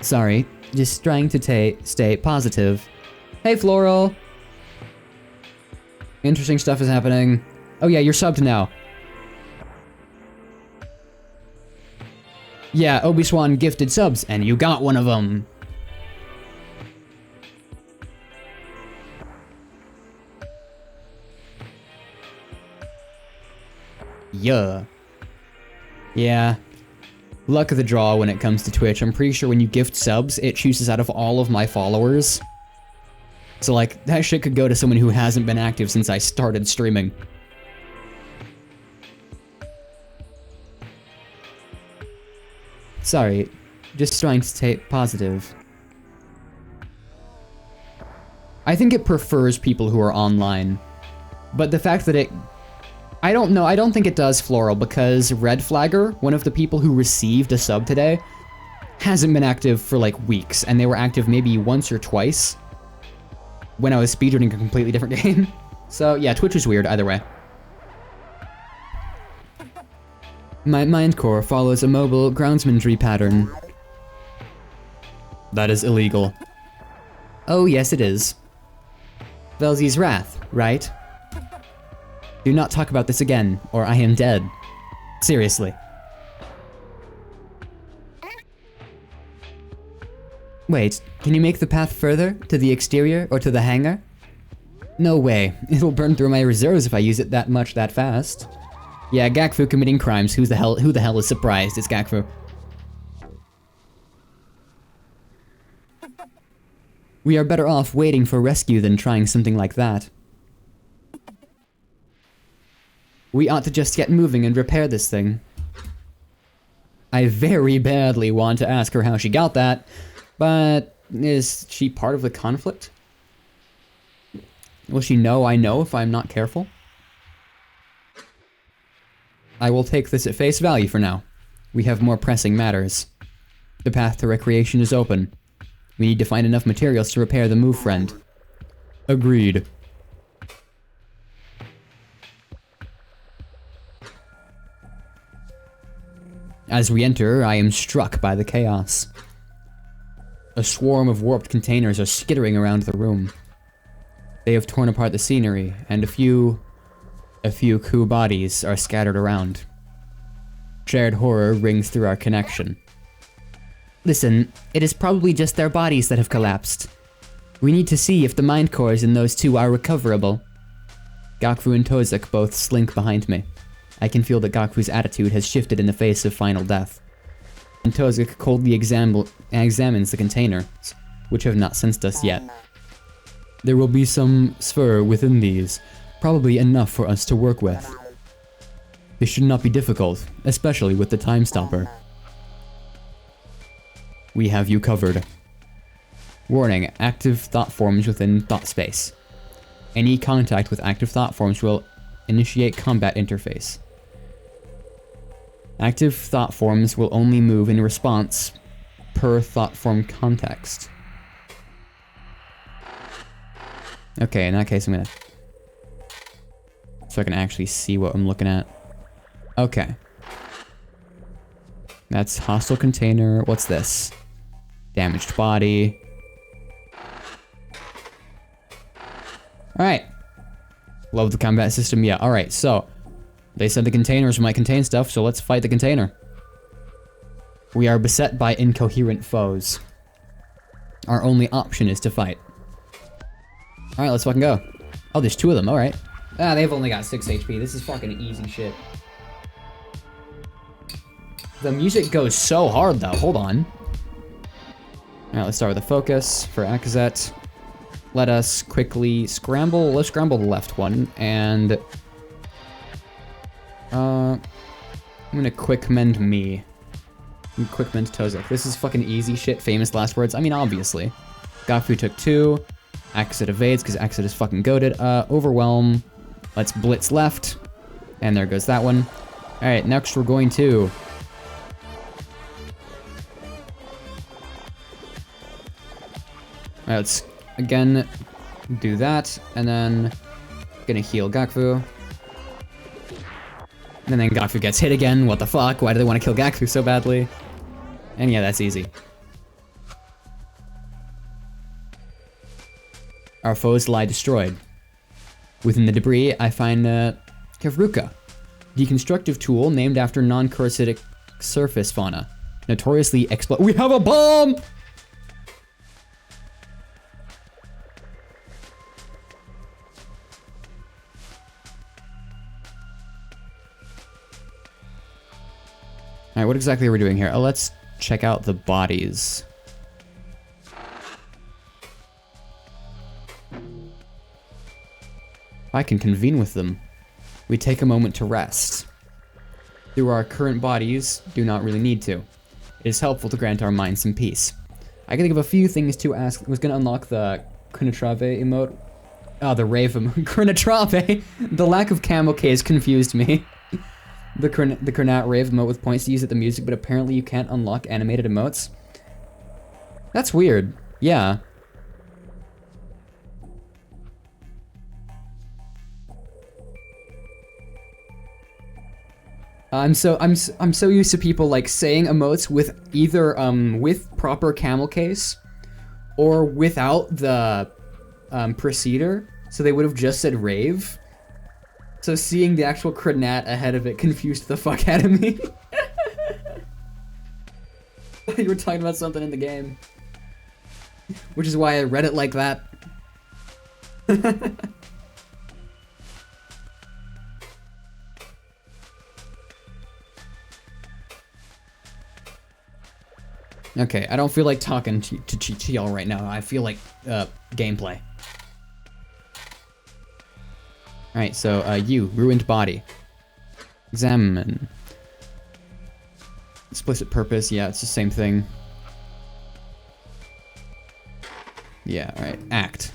Sorry, just trying to stay positive. Hey, Floral! Interesting stuff is happening. Oh yeah, you're subbed now. Yeah, Obi-Swan gifted subs, and you got one of them. Yeah. Yeah. Luck of the draw when it comes to Twitch. I'm pretty sure when you gift subs, it chooses out of all of my followers. So like, that shit could go to someone who hasn't been active since I started streaming. Sorry, just trying to stay positive. I think it prefers people who are online. But the fact that it... I don't know, I don't think it does, Floral, because Red Flagger, one of the people who received a sub today, hasn't been active for like weeks, and they were active maybe once or twice when I was speedrunning a completely different game. So yeah, Twitch is weird either way. My mind core follows a mobile groundsmanry pattern. That is illegal. Oh yes it is. Velzy's Wrath, right? Do not talk about this again, or I am dead. Seriously. Wait, can you make the path further? To the exterior, or to the hangar? No way. It'll burn through my reserves if I use it that much that fast. Yeah, Gakfu committing crimes. Who the hell is surprised? It's Gakfu. We are better off waiting for rescue than trying something like that. We ought to just get moving and repair this thing. I very badly want to ask her how she got that, but is she part of the conflict? Will she know I know if I'm not careful? I will take this at face value for now. We have more pressing matters. The path to recreation is open. We need to find enough materials to repair the move friend. Agreed. As we enter, I am struck by the chaos. A swarm of warped containers are skittering around the room. They have torn apart the scenery, and a few A few Ku bodies are scattered around. Shared horror rings through our connection. Listen, it is probably just their bodies that have collapsed. We need to see if the mind cores in those two are recoverable. Gakfu and Tozak both slink behind me. I can feel that Gakfu's attitude has shifted in the face of final death. And Tozak coldly examines the containers, which have not sensed us yet. There will be some sphere within these, probably enough for us to work with. This should not be difficult, especially with the time stopper. We have you covered. Warning, active thought forms within thought space. Any contact with active thought forms will initiate combat interface. Active thought forms will only move in response per thought form context. Okay, in that case I'm gonna... so I can actually see what I'm looking at. Okay. That's hostile container. What's this? Damaged body. Alright. Love the combat system, yeah. Alright, so they said the containers might contain stuff, so let's fight the container. We are beset by incoherent foes. Our only option is to fight. Alright, let's fucking go. Oh, there's two of them, alright. Ah, they've only got 6 HP. This is fucking easy shit. The music goes so hard, though. Hold on. Alright, let's start with a focus for Akazet. Let us quickly scramble. Let's scramble the left one, and... I'm gonna quick mend me. Quick mend Tozak. This is fucking easy shit. Famous last words. I mean, obviously. Gafu took 2. Akazet evades, because Akazet is fucking goated. Overwhelm. Let's blitz left. And there goes that one. Alright, next we're going to... Alright, let's again do that, and then gonna heal Gakfu. And then Gakfu gets hit again. What the fuck? Why do they want to kill Gakfu so badly? And yeah, that's easy. Our foes lie destroyed. Within the debris, I find Kevruka, deconstructive tool named after non-parasitic surface fauna. Notoriously explode. We have a bomb! Alright, what exactly are we doing here? Oh, let's check out the bodies. I can convene with them. We take a moment to rest. Through our current bodies, do not really need to. It is helpful to grant our minds some peace. I can think of a few things to ask. I was gonna unlock the Kunatrave emote. Oh, the rave emote. Kunatrave! The lack of camel case confused me. The Kernat rave emote with points to use at the music, but apparently you can't unlock animated emotes. That's weird. Yeah. I'm so used to people like saying emotes with either with proper camel case or without the preceder, so they would have just said rave. So seeing the actual Krenat ahead of it confused the fuck out of me. You were talking about something in the game. Which is why I read it like that. Okay, I don't feel like talking to y'all right now. I feel like gameplay. Alright, so, you, ruined body. Examine. Explicit purpose, yeah, it's the same thing. Yeah, alright. Act.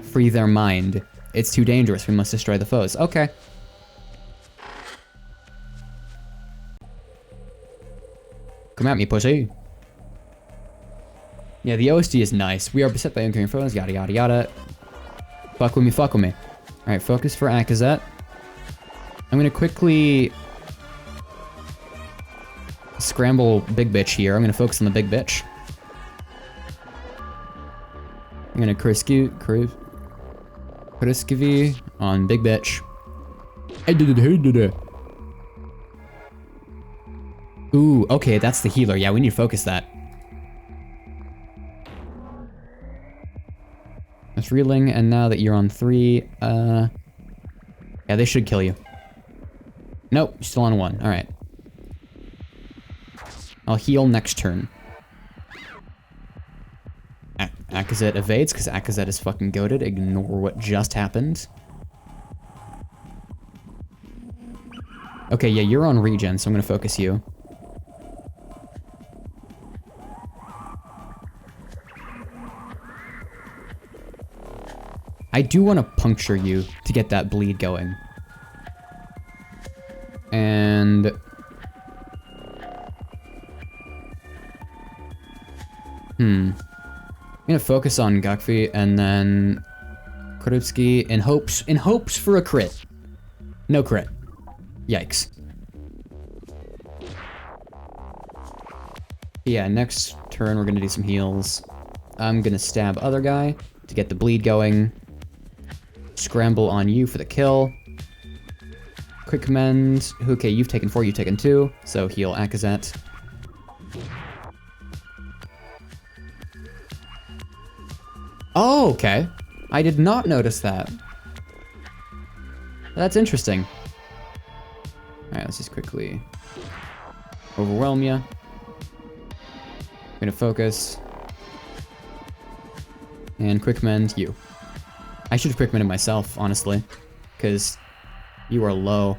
Free their mind. It's too dangerous, we must destroy the foes. Okay. Come at me, pussy. Yeah, the OSD is nice. We are beset by incoming foes, yada yada yada. Fuck with me, fuck with me. Alright, focus for Akazet. I'm gonna quickly scramble big bitch here. I'm gonna focus on the big bitch. I'm gonna Kuriskivi on big bitch. I did it. Ooh, okay, that's the healer. Yeah, we need to focus that. That's reeling, and now that you're on 3, yeah, they should kill you. Nope, still on 1. Alright. I'll heal next turn. Akazet evades, because Akazet is fucking goated. Ignore what just happened. Okay, yeah, you're on regen, so I'm gonna focus you. I do want to puncture you to get that bleed going. And... I'm gonna focus on Gakfi and then Korutsuki in hopes for a crit. No crit. Yikes. Yeah, next turn we're gonna do some heals. I'm gonna stab other guy to get the bleed going. Scramble on you for the kill. Quick command. Okay, you've taken 4, you've taken 2. So heal Akazet. Oh, okay. I did not notice that. That's interesting. Alright, let's just quickly overwhelm you. I'm gonna focus. And quick mend you. I should have quick mended myself, honestly. Because you are low.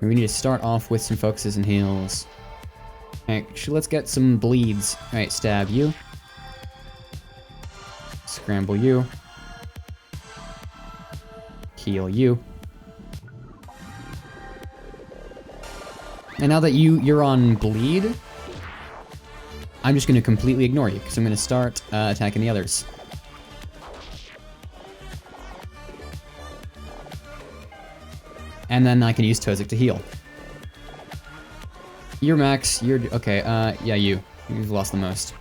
We need to start off with some focuses and heals. Actually, let's get some bleeds. Alright, stab you. Scramble you. Heal you. And now that you're on bleed, I'm just going to completely ignore you, because I'm going to start attacking the others. And then I can use Tozik to heal. You're max, you're... Okay, yeah, you've lost the most.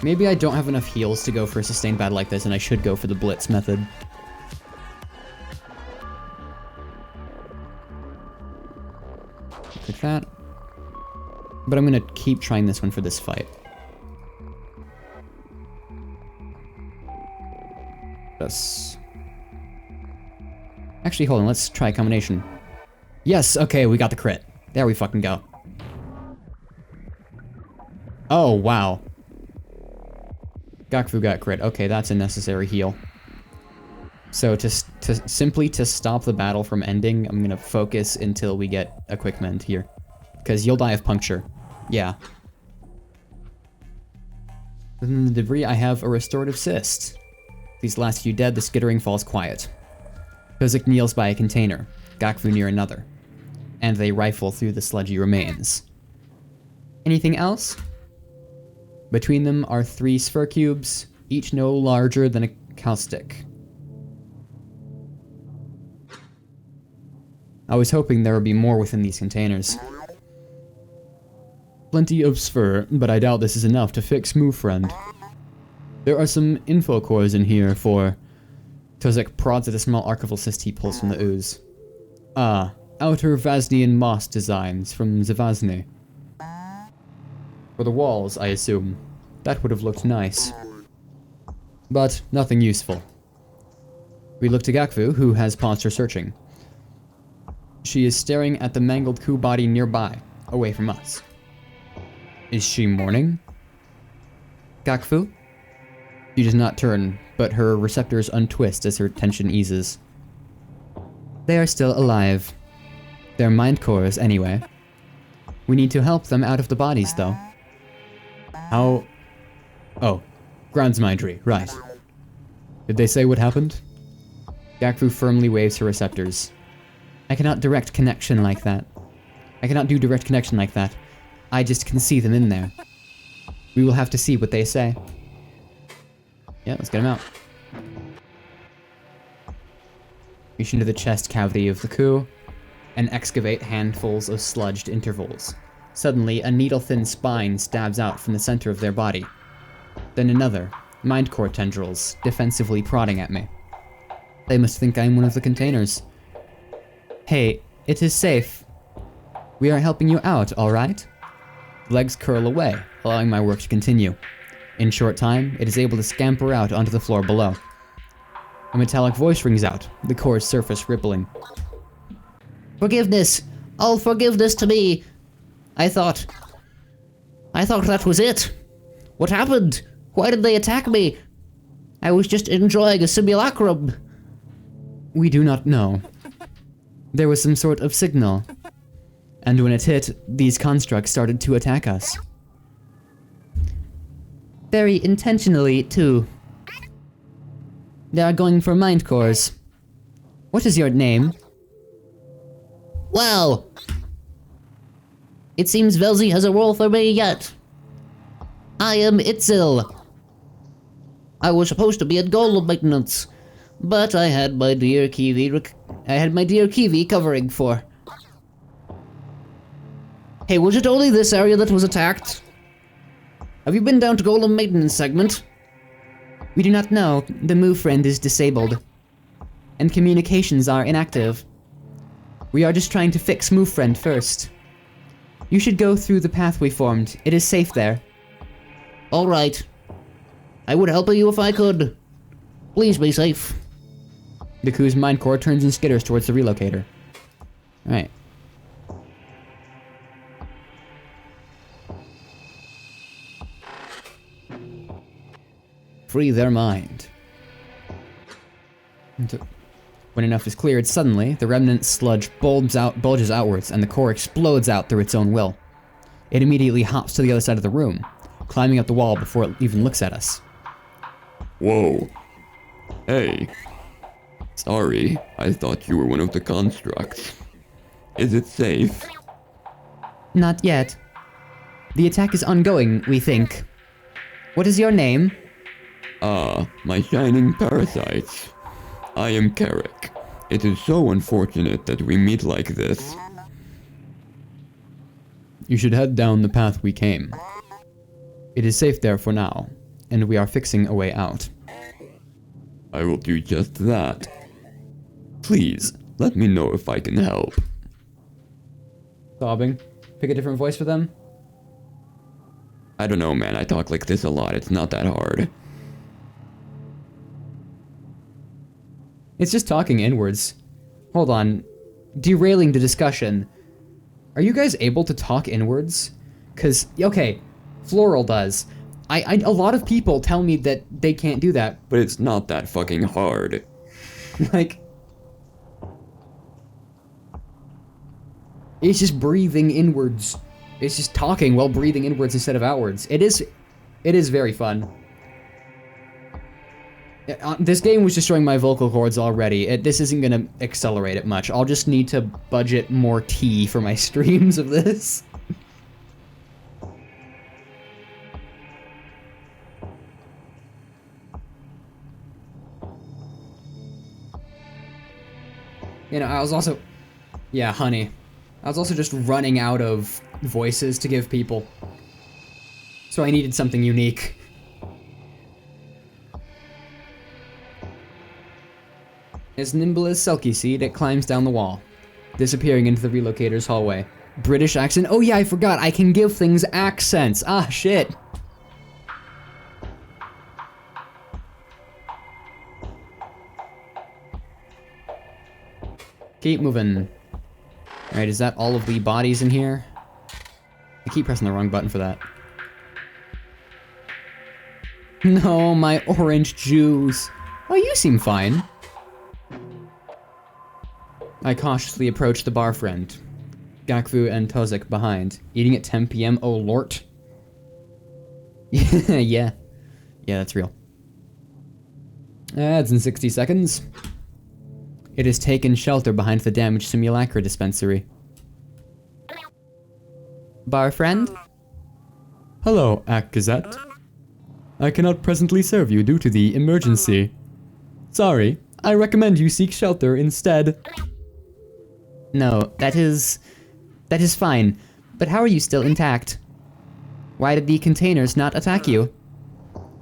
Maybe I don't have enough heals to go for a sustained battle like this, and I should go for the Blitz method. Like that. But I'm gonna keep trying this one for this fight. Yes. Actually, hold on, let's try a combination. Yes, okay, we got the crit. There we fucking go. Oh, wow. Gakfu got crit. Okay, that's a necessary heal. So simply to stop the battle from ending, I'm gonna focus until we get a quick mend here. Because you'll die of puncture. Yeah. Within the debris, I have a restorative cyst. These last few dead, the skittering falls quiet. Kozik kneels by a container, Gakfu near another, and they rifle through the sludgy remains. Anything else? Between them are 3 sphere cubes, each no larger than a caustic. I was hoping there would be more within these containers. Plenty of sphere, but I doubt this is enough to fix Move Friend. There are some info cores in here for... Tozik prods at a small archival cyst he pulls from the ooze. Ah, outer Vaznian moss designs from Zavazne. For the walls, I assume. That would have looked nice. But nothing useful. We look to Gakfu, who has paused her searching. She is staring at the mangled Ku body nearby, away from us. Is she mourning? Gakfu? She does not turn, but her receptors untwist as her tension eases. They are still alive. They're mind cores, anyway. We need to help them out of the bodies, though. How... Oh, grounds mindry, right. Did they say what happened? Gakfu firmly waves her receptors. I cannot direct connection like that. I cannot do direct connection like that. I just can see them in there. We will have to see what they say. Yeah, let's get him out. Reach into the chest cavity of the Ku, and excavate handfuls of sludged intervals. Suddenly, a needle-thin spine stabs out from the center of their body. Then another, mind core tendrils, defensively prodding at me. They must think I'm one of the containers. Hey, it is safe. We are helping you out, alright? Legs curl away, allowing my work to continue. In short time, it is able to scamper out onto the floor below. A metallic voice rings out, the core's surface rippling. Forgiveness! All forgiveness to me! I thought that was it! What happened? Why did they attack me? I was just enjoying a simulacrum. We do not know. There was some sort of signal. And when it hit, these constructs started to attack us. Very intentionally, too. They are going for mind cores. What is your name? Well, it seems Velzy has a role for me yet. I am Itzel. I was supposed to be at golem maintenance, but I had my dear Kiwi covering for. Hey, was it only this area that was attacked? Have you been down to golem maintenance segment? We do not know. The move friend is disabled. And communications are inactive. We are just trying to fix move friend first. You should go through the path we formed. It is safe there. Alright. I would help you if I could. Please be safe. Deku's mind core turns and skitters towards the relocator. Alright. Free their mind. When enough is cleared, suddenly, the remnant sludge bulges outwards, and the core explodes out through its own will. It immediately hops to the other side of the room, climbing up the wall before it even looks at us. Whoa. Hey. Sorry, I thought you were one of the constructs. Is it safe? Not yet. The attack is ongoing, we think. What is your name? My shining parasites. I am Carrick. It is so unfortunate that we meet like this. You should head down the path we came. It is safe there for now, and we are fixing a way out. I will do just that. Please, let me know if I can help. Sobbing. Pick a different voice for them? I don't know, man. I talk like this a lot. It's not that hard. It's just talking inwards. Hold on. Derailing the discussion. Are you guys able to talk inwards? Cause, okay, Floral does. A lot of people tell me that they can't do that. But it's not that fucking hard. Like... It's just breathing inwards. It's just talking while breathing inwards instead of outwards. It is very fun. This game was destroying my vocal cords already. This isn't gonna accelerate it much. I'll just need to budget more tea for my streams of this. You know, I was also... Yeah, honey. I was also just running out of voices to give people. So I needed something unique. As nimble as Selkie Seed, it climbs down the wall, disappearing into the relocator's hallway. British accent? Oh yeah, I forgot, I can give things accents! Ah, shit! Keep moving. Alright, is that all of the bodies in here? I keep pressing the wrong button for that. No, my orange juice. Oh, you seem fine. I cautiously approach the bar friend. Gakvu and Tozik behind. Eating at 10 p.m. Oh, lort. Yeah. Yeah, that's real. Ads in 60 seconds. It has taken shelter behind the damaged simulacra dispensary. Bar friend? Hello, Ak Gazette. I cannot presently serve you due to the emergency. Sorry, I recommend you seek shelter instead. No, that is fine. But how are you still intact? Why did the containers not attack you?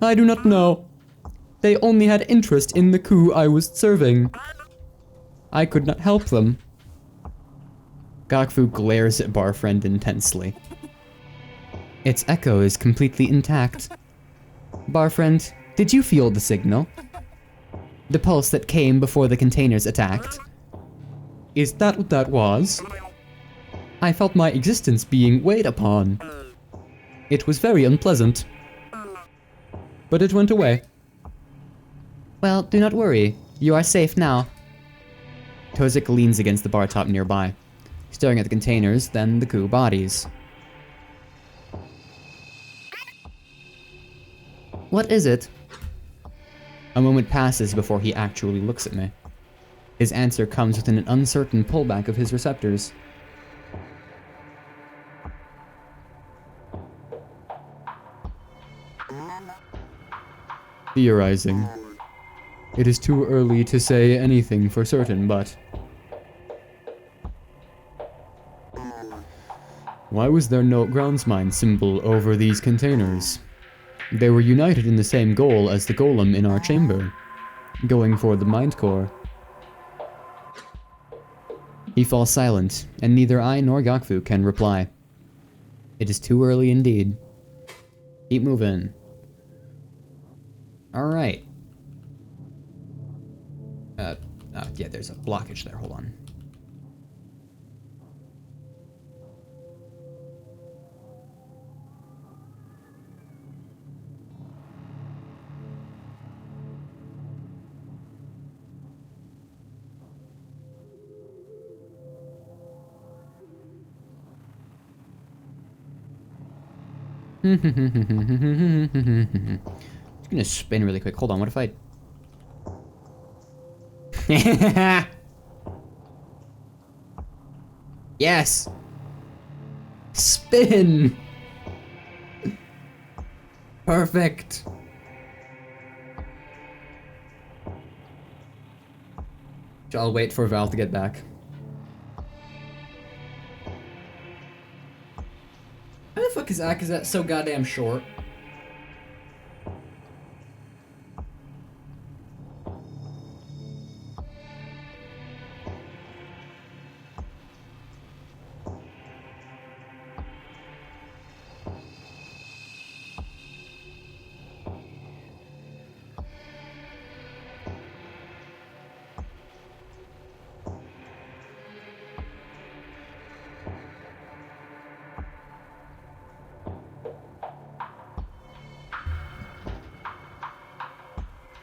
I do not know. They only had interest in the coup I was serving. I could not help them. Gakfu glares at Barfriend intensely. Its echo is completely intact. Barfriend, did you feel the signal? The pulse that came before the containers attacked? Is that what that was? I felt my existence being weighed upon. It was very unpleasant. But it went away. Well, do not worry. You are safe now. Tozik leans against the bar top nearby, staring at the containers, then the coup bodies. What is it? A moment passes before he actually looks at me. His answer comes with an uncertain pullback of his receptors. Theorizing. It is too early to say anything for certain, but... Why was there no groundsmine symbol over these containers? They were united in the same goal as the golem in our chamber, going for the mind core. He falls silent, and neither I nor Gakfu can reply. It is too early indeed. Keep moving. Alright. Yeah, there's a blockage there, hold on. Just gonna spin really quick. Hold on, what if I... Yes! Spin! Perfect! I'll wait for Val to get back. How the fuck is that so goddamn short?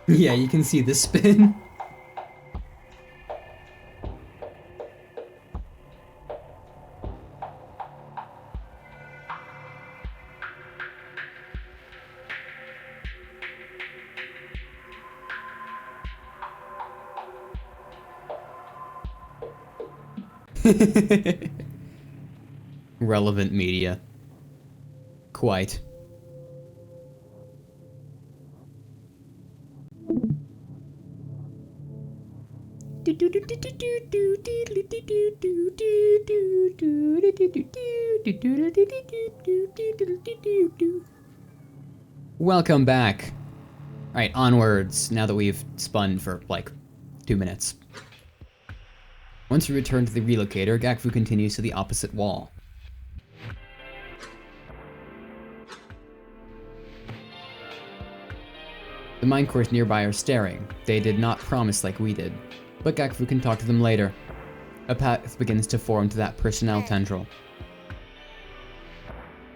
Yeah, you can see the spin. Relevant media. Quite. Welcome back. Alright, onwards, now that we've spun for, like, 2 minutes. Once we return to the relocator, Gakfu continues to the opposite wall. The mine cores nearby are staring. They did not promise like we did. But Gakfu can talk to them later. A path begins to form to that personnel tendril.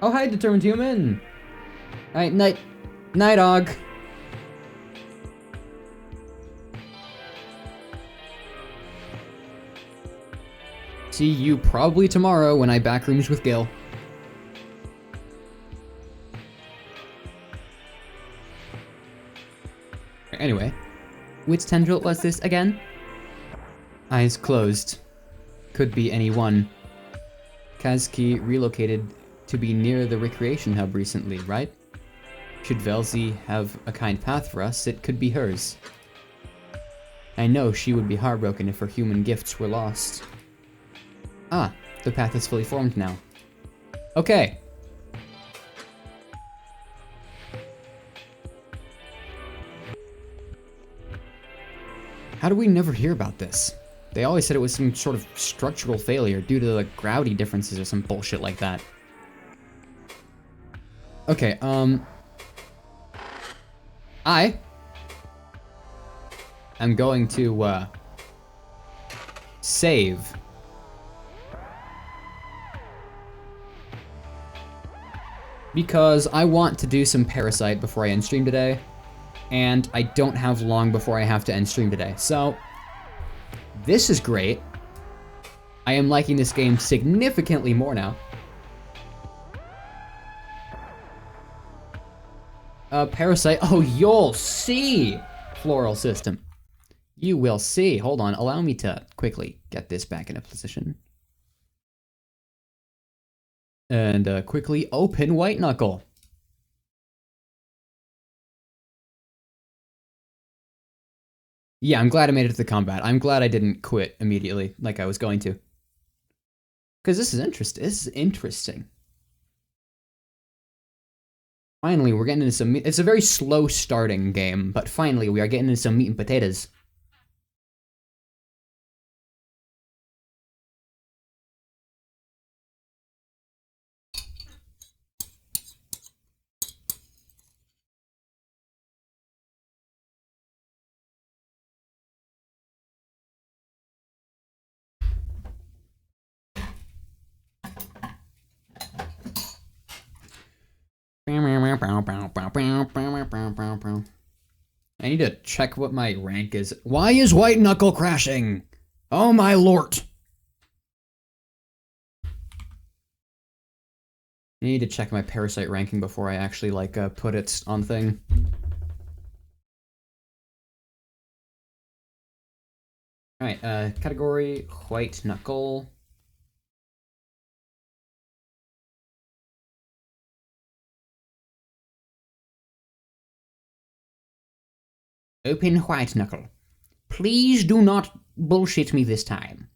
Oh hi, determined human! Alright, night dog. See you probably tomorrow when I backrooms with Gil. Anyway, which tendril was this again? Eyes closed. Could be any one. Kazuki relocated to be near the recreation hub recently, right? Should Velzy have a kind path for us, it could be hers. I know she would be heartbroken if her human gifts were lost. Ah, the path is fully formed now. Okay. How do we never hear about this? They always said it was some sort of structural failure due to the gravity differences or some bullshit like that. Okay, I am going to, save. Because I want to do some Parasite before I end stream today, and I don't have long before I have to end stream today. So, this is great. I am liking this game significantly more now. Parasite, oh, you'll see! Floral system. You will see. Hold on, allow me to quickly get this back into position. And quickly open White Knuckle. Yeah, I'm glad I made it to the combat. I'm glad I didn't quit immediately like I was going to. Because this is interesting. This is interesting. Finally, we're getting into some meat. It's a very slow starting game, but finally we are getting into some meat and potatoes. I need to check what my rank is. Why is White Knuckle crashing? Oh my lord. I need to check my Parasite ranking before I actually, like, put it on thing. Alright, category, White Knuckle. Open White Knuckle. Please do not bullshit me this time.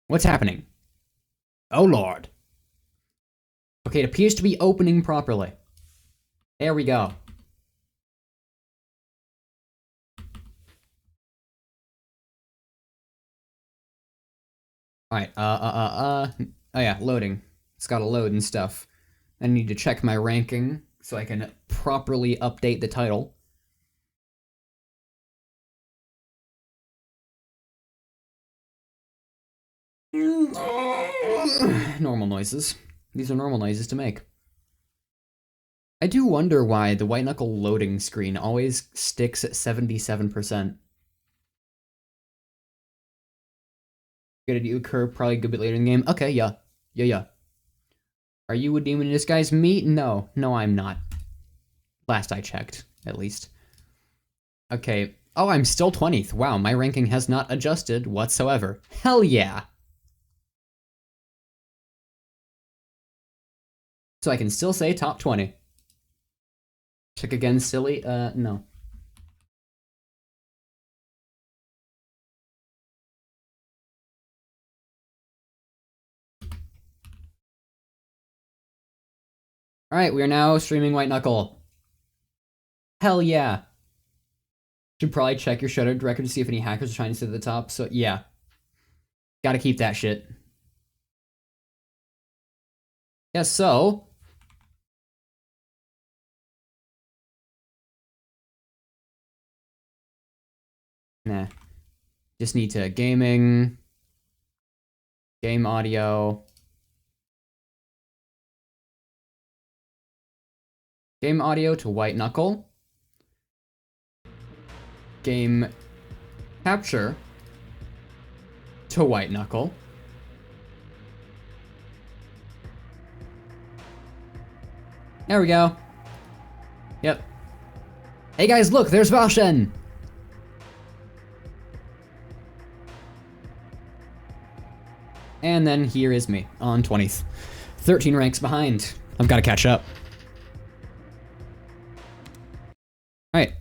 What's happening? Oh lord. Okay, it appears to be opening properly. There we go. Alright, oh yeah, loading. It's gotta load and stuff. I need to check my ranking so I can properly update the title. Normal noises. These are normal noises to make. I do wonder why the White Knuckle loading screen always sticks at 77%. Gonna do occur probably a good bit later in the game. Okay, yeah. Yeah. Are you a demon in disguise? Me? No. No, I'm not. Last I checked, at least. Okay. Oh, I'm still 20th. Wow, my ranking has not adjusted whatsoever. Hell yeah! So I can still say top 20. Check again, silly? No. Alright, we are now streaming White Knuckle. Hell yeah. Should probably check your shuttered record to see if any hackers are trying to sit at the top, so yeah. Gotta keep that shit. Yeah, so... Nah. Just need to gaming... Game audio... Game audio to White Knuckle. Game capture to White Knuckle. There we go. Yep. Hey guys, look, there's Valshen! And then here is me, on 20th. 13 ranks behind. I've got to catch up. Alright.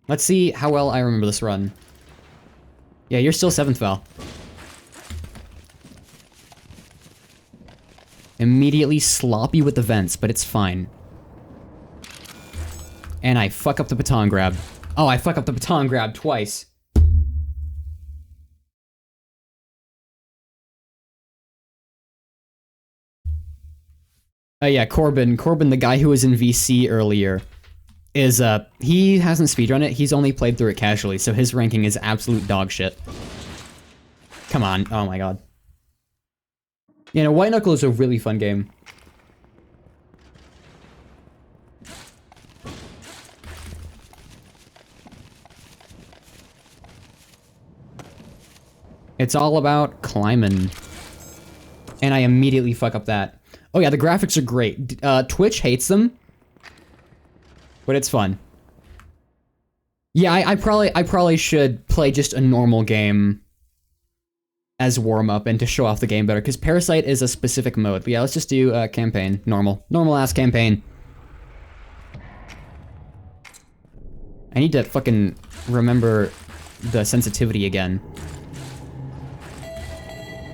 Let's see how well I remember this run. Yeah, you're still 7th Val. Immediately sloppy with the vents, but it's fine. And I fuck up the baton grab. Oh, I fuck up the baton grab twice. Oh yeah, Corbin, the guy who was in VC earlier, is, he hasn't speedrun it, he's only played through it casually, so his ranking is absolute dog shit. Come on, oh my god. You know, White Knuckle is a really fun game. It's all about climbing. And I immediately fuck up that. Oh yeah, the graphics are great. Twitch hates them. But it's fun. Yeah, I probably should play just a normal game as warm-up and to show off the game better, because Parasite is a specific mode. But yeah, let's just do campaign. Normal-ass campaign. I need to fucking remember the sensitivity again.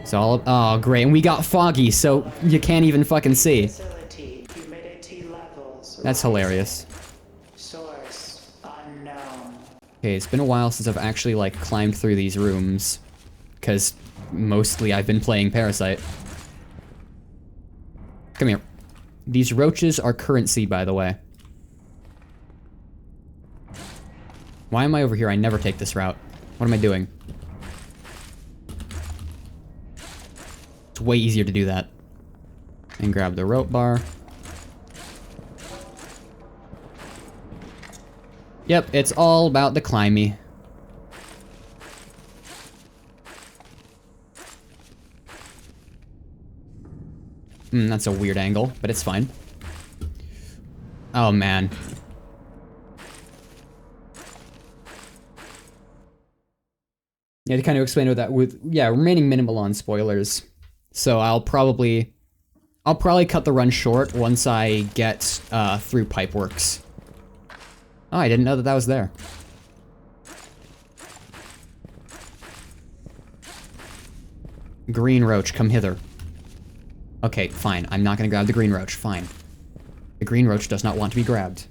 It's all, oh great, and we got foggy, so you can't even fucking see. That's hilarious. Source unknown. Okay, it's been a while since I've actually, like, climbed through these rooms. Because mostly I've been playing Parasite. Come here. These roaches are currency, by the way. Why am I over here? I never take this route. What am I doing? It's way easier to do that. And grab the rope bar. Yep, it's all about the climby. That's a weird angle, but it's fine. Oh man. Yeah, to kind of explain with that, remaining minimal on spoilers. So I'll probably cut the run short once I get through Pipeworks. Oh, I didn't know that that was there. Green roach, come hither. Okay, fine. I'm not gonna grab the green roach. Fine. The green roach does not want to be grabbed.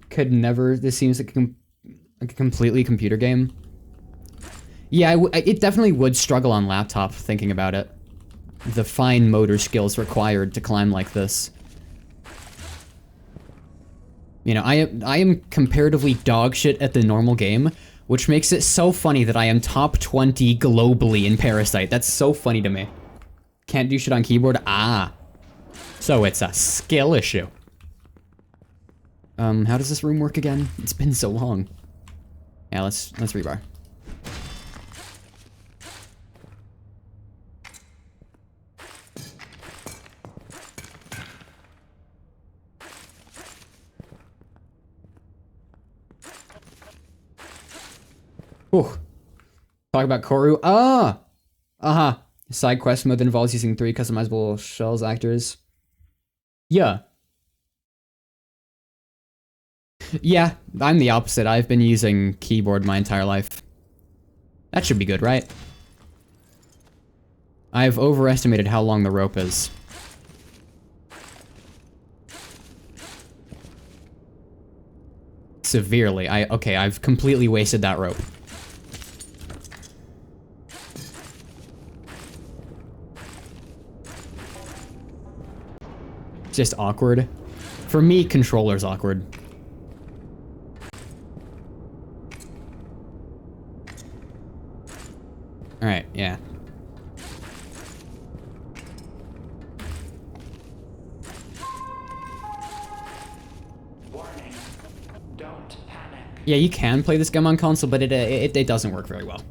Could never. This seems like a completely computer game. Yeah, it definitely would struggle on laptop, thinking about it. The fine motor skills required to climb like this. You know, I am comparatively dog shit at the normal game, which makes it so funny that I am top 20 globally in Parasite. That's so funny to me. Can't do shit on keyboard? Ah. So it's a skill issue. How does this room work again? It's been so long. Yeah, let's rebar. Ooh. Talk about Corru. Ah! Uh-huh. Side quest mode that involves using 3 customizable shells actors. Yeah. Yeah, I'm the opposite. I've been using keyboard my entire life. That should be good, right? I've overestimated how long the rope is. Severely. Okay, I've completely wasted that rope. Just awkward. For me, controller's awkward. Alright, yeah. Warning. Don't panic. Yeah, you can play this game on console, but it doesn't work very well.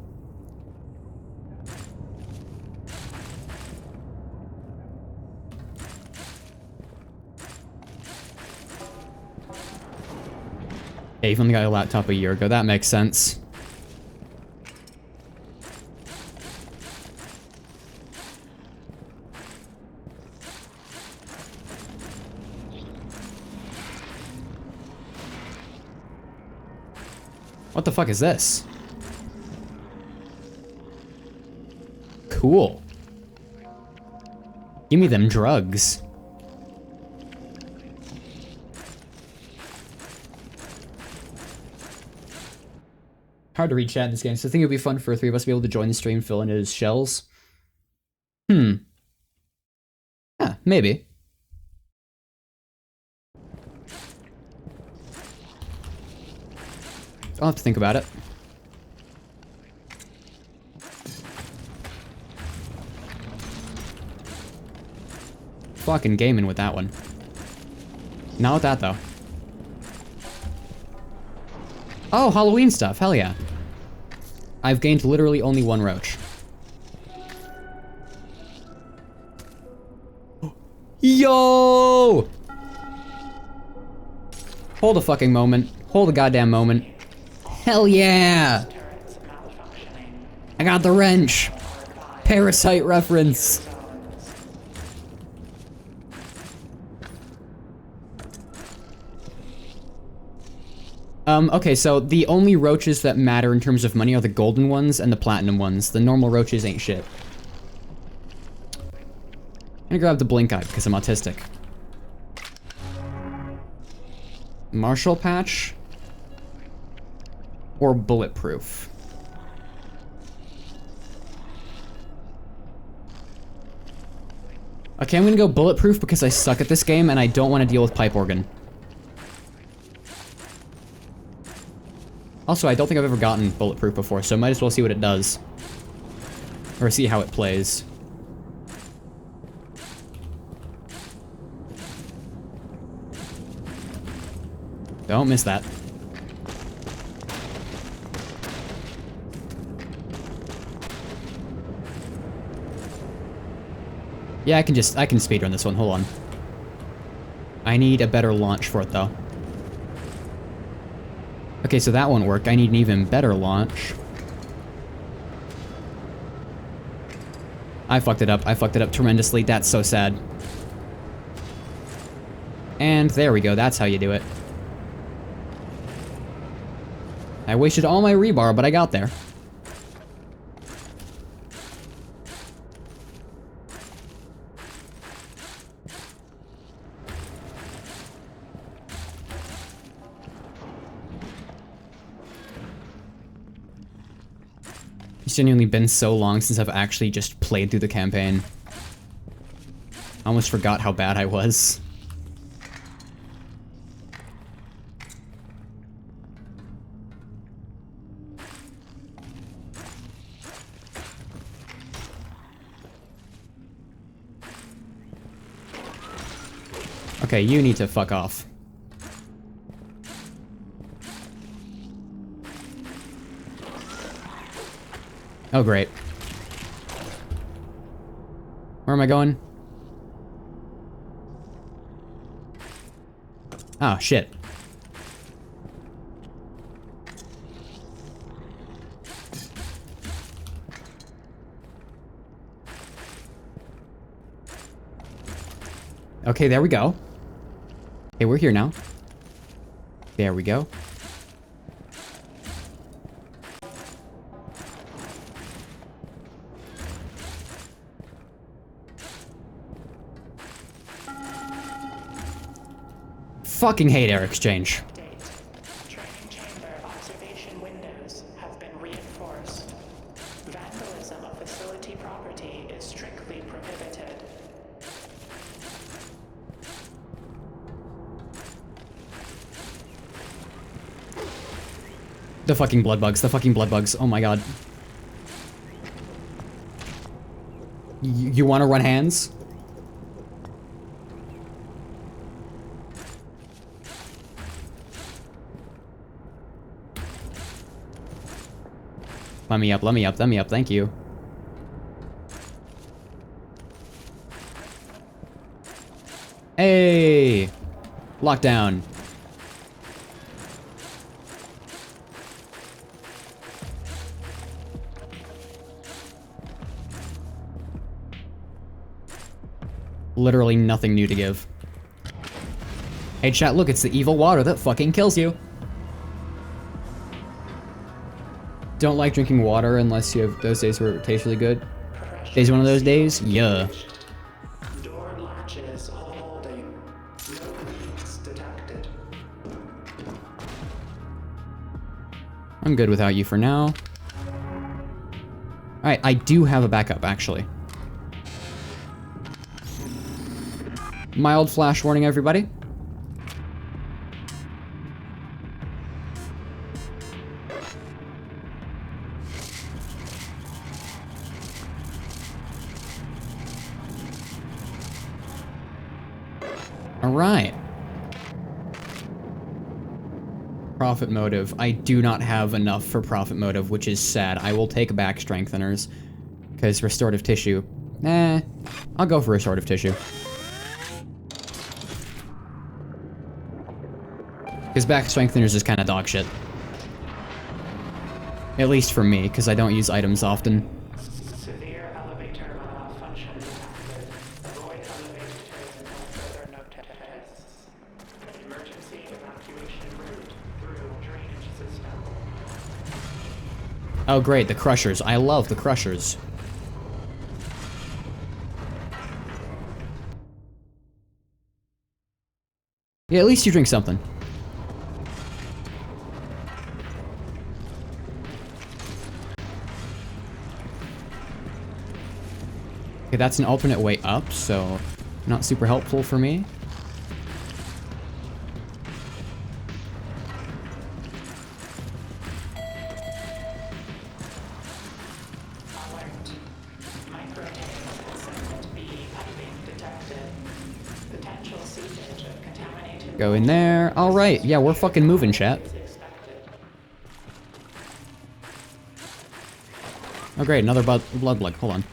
Yeah, you've only got a laptop a year ago. That makes sense. What the fuck is this? Cool. Give me them drugs. Hard to read chat in this game, so I think it would be fun for three of us to be able to join the stream, fill in his shells. Yeah, maybe. I'll have to think about it. Fucking gaming with that one. Not with that, though. Oh, Halloween stuff. Hell yeah. I've gained literally only one roach. Yo! Hold a fucking moment. Hold a goddamn moment. Hell yeah! I got the wrench. Parasite reference. Okay, so the only roaches that matter in terms of money are the golden ones and the platinum ones. The normal roaches ain't shit. I'm gonna grab the blink eye because I'm autistic. Marshall patch? Or bulletproof? Okay, I'm gonna go bulletproof because I suck at this game and I don't want to deal with pipe organ. Also, I don't think I've ever gotten bulletproof before, so I might as well see what it does. Or see how it plays. Don't miss that. Yeah, I can speedrun this one, hold on. I need a better launch for it though. Okay, so that one worked. I need an even better launch. I fucked it up. I fucked it up tremendously. That's so sad. And there we go. That's how you do it. I wasted all my rebar, but I got there. It's genuinely been so long since I've actually just played through the campaign. I almost forgot how bad I was. Okay, you need to fuck off. Oh, great. Where am I going? Oh, shit. Okay, there we go. Okay, we're here now. There we go. Fucking hate air exchange. Training chamber observation windows have been reinforced. Vandalism of facility property is strictly prohibited. The fucking blood bugs, the fucking blood bugs. Oh my god. You wanna run hands? Let me up, let me up, let me up, thank you. Hey! Lockdown. Literally nothing new to give. Hey chat, look, it's the evil water that fucking kills you. Don't like drinking water unless you have those days where it tastes really good. Today's one of those days? Yeah. Door latches holding. No leaks detected. I'm good without you for now. Alright, I do have a backup, actually. Mild flash warning, everybody. Alright. Profit motive. I do not have enough for profit motive, which is sad. I will take back strengtheners. Because restorative tissue. I'll go for restorative tissue. Because back strengtheners is kind of dog shit. At least for me, because I don't use items often. Severe elevator malfunction detected. Avoid elevators until further notice. Emergency evacuation route through drainage system. Oh great, the crushers. I love the crushers. Yeah, at least you drink something. Okay, that's an alternate way up, so not super helpful for me. Alert. Microtails in segment B piping detected. Potential seepage of contaminated Go in there. Alright, yeah, we're fucking moving, chat. is expected. Oh great, another blood plug. Hold on.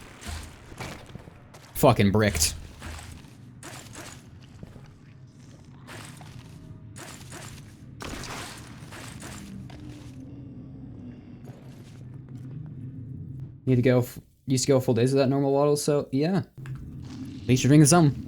Fucking bricked. Need to go. Used to go full days of that normal waddle, so yeah. At least you're drinking some.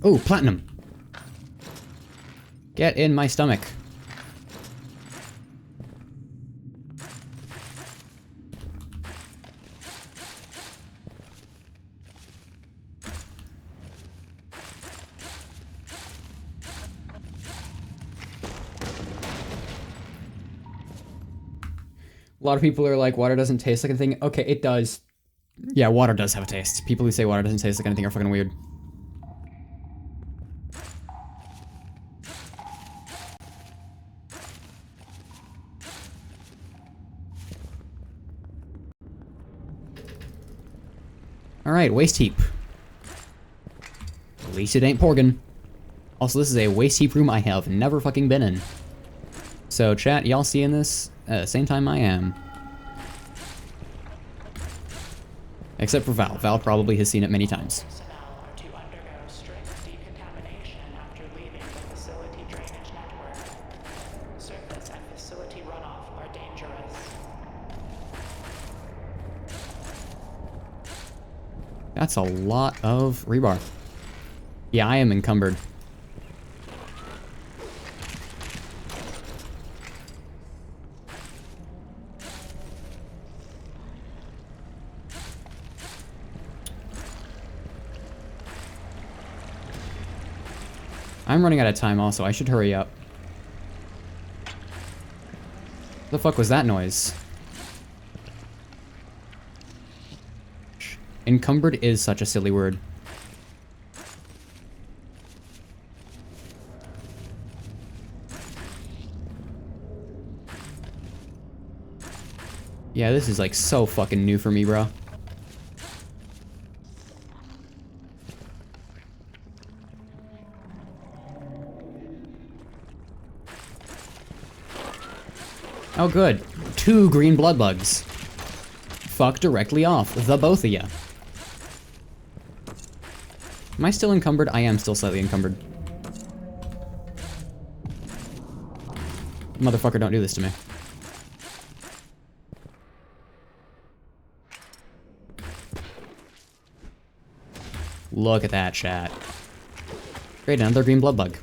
Oh, platinum. Get in my stomach. A lot of people are like, water doesn't taste like anything. Okay, it does. Yeah, water does have a taste. People who say water doesn't taste like anything are fucking weird. Alright, waste heap. At least it ain't Porgan. Also, this is a waste heap room I have never fucking been in. So, chat, y'all seeing this at the same time I am. Except for Val. Val probably has seen it many times. Personnel are to undergo strict decontamination after leaving the facility drainage network. Surface and facility runoff are dangerous. That's a lot of rebar. Yeah, I am encumbered. I'm running out of time also, I should hurry up. The fuck was that noise? Encumbered is such a silly word. Yeah, this is like so fucking new for me, bro. Oh good. 2 green blood bugs. Fuck directly off, the both of ya. Am I still encumbered? I am still slightly encumbered. Motherfucker, don't do this to me. Look at that, chat. Great, another green blood bug.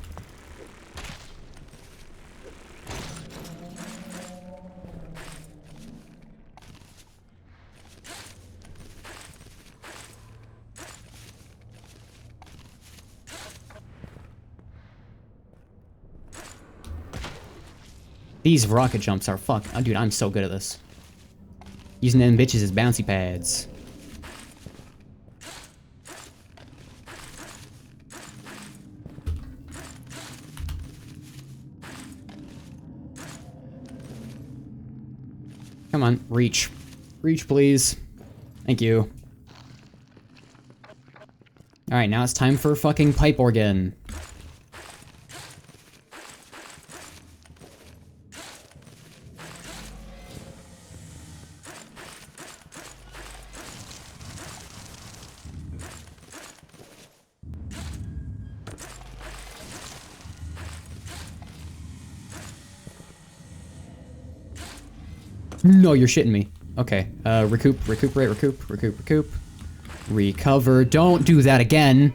These rocket jumps are fuck. Oh, dude, I'm so good at this. Using them bitches as bouncy pads. Come on, reach. Reach, please. Thank you. Alright, now it's time for fucking pipe organ. No, you're shitting me. Okay, recuperate, recoup. Recover, don't do that again!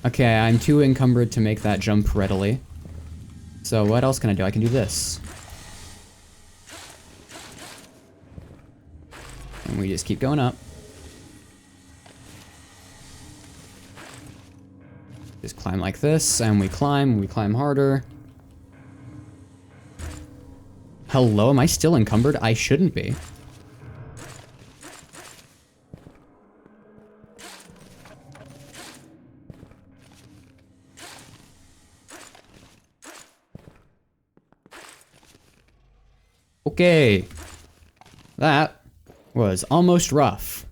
Okay, I'm too encumbered to make that jump readily. So what else can I do? I can do this. And we just keep going up. Just climb like this, and we climb harder. Hello, am I still encumbered? I shouldn't be. Okay. That was almost rough.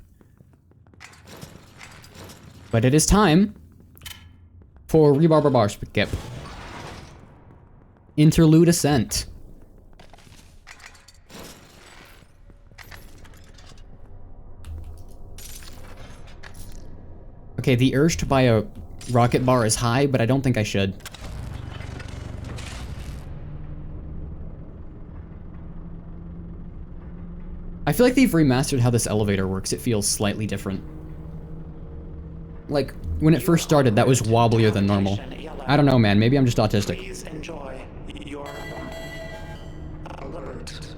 But it is time for Rebarber Bar Skip. Interlude Ascent. Okay, the urge to buy a rocket bar is high, but I don't think I should. I feel like they've remastered how this elevator works. It feels slightly different. Like, when it first started, that was wobblier than normal. I don't know, man. Maybe I'm just autistic. Please enjoy your alert.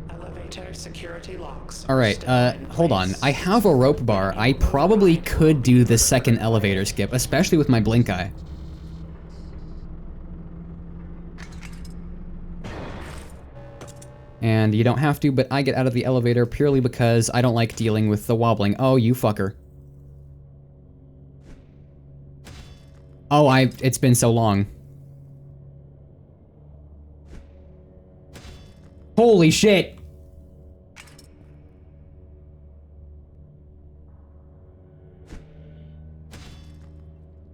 Elevator security locks. Alright, hold on. I have a rope bar. I probably could do the second elevator skip, especially with my blink eye. And you don't have to, but I get out of the elevator purely because I don't like dealing with the wobbling. Oh, you fucker. Oh, it's been so long. Holy shit!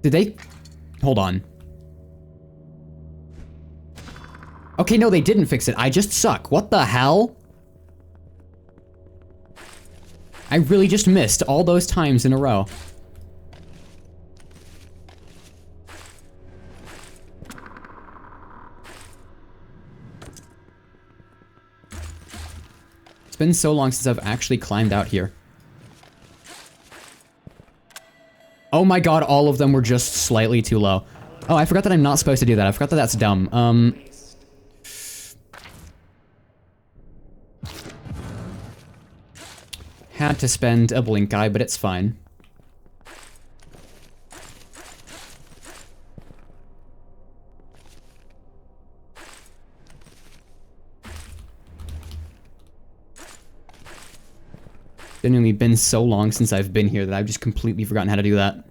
Did they... Hold on. Okay, no, they didn't fix it. I just suck. What the hell? I really just missed all those times in a row. It's been so long since I've actually climbed out here. Oh my god, all of them were just slightly too low. Oh, I forgot that I'm not supposed to do that. I forgot that that's dumb. Had to spend a blink eye, but it's fine. Genuinely been so long since I've been here that I've just completely forgotten how to do that.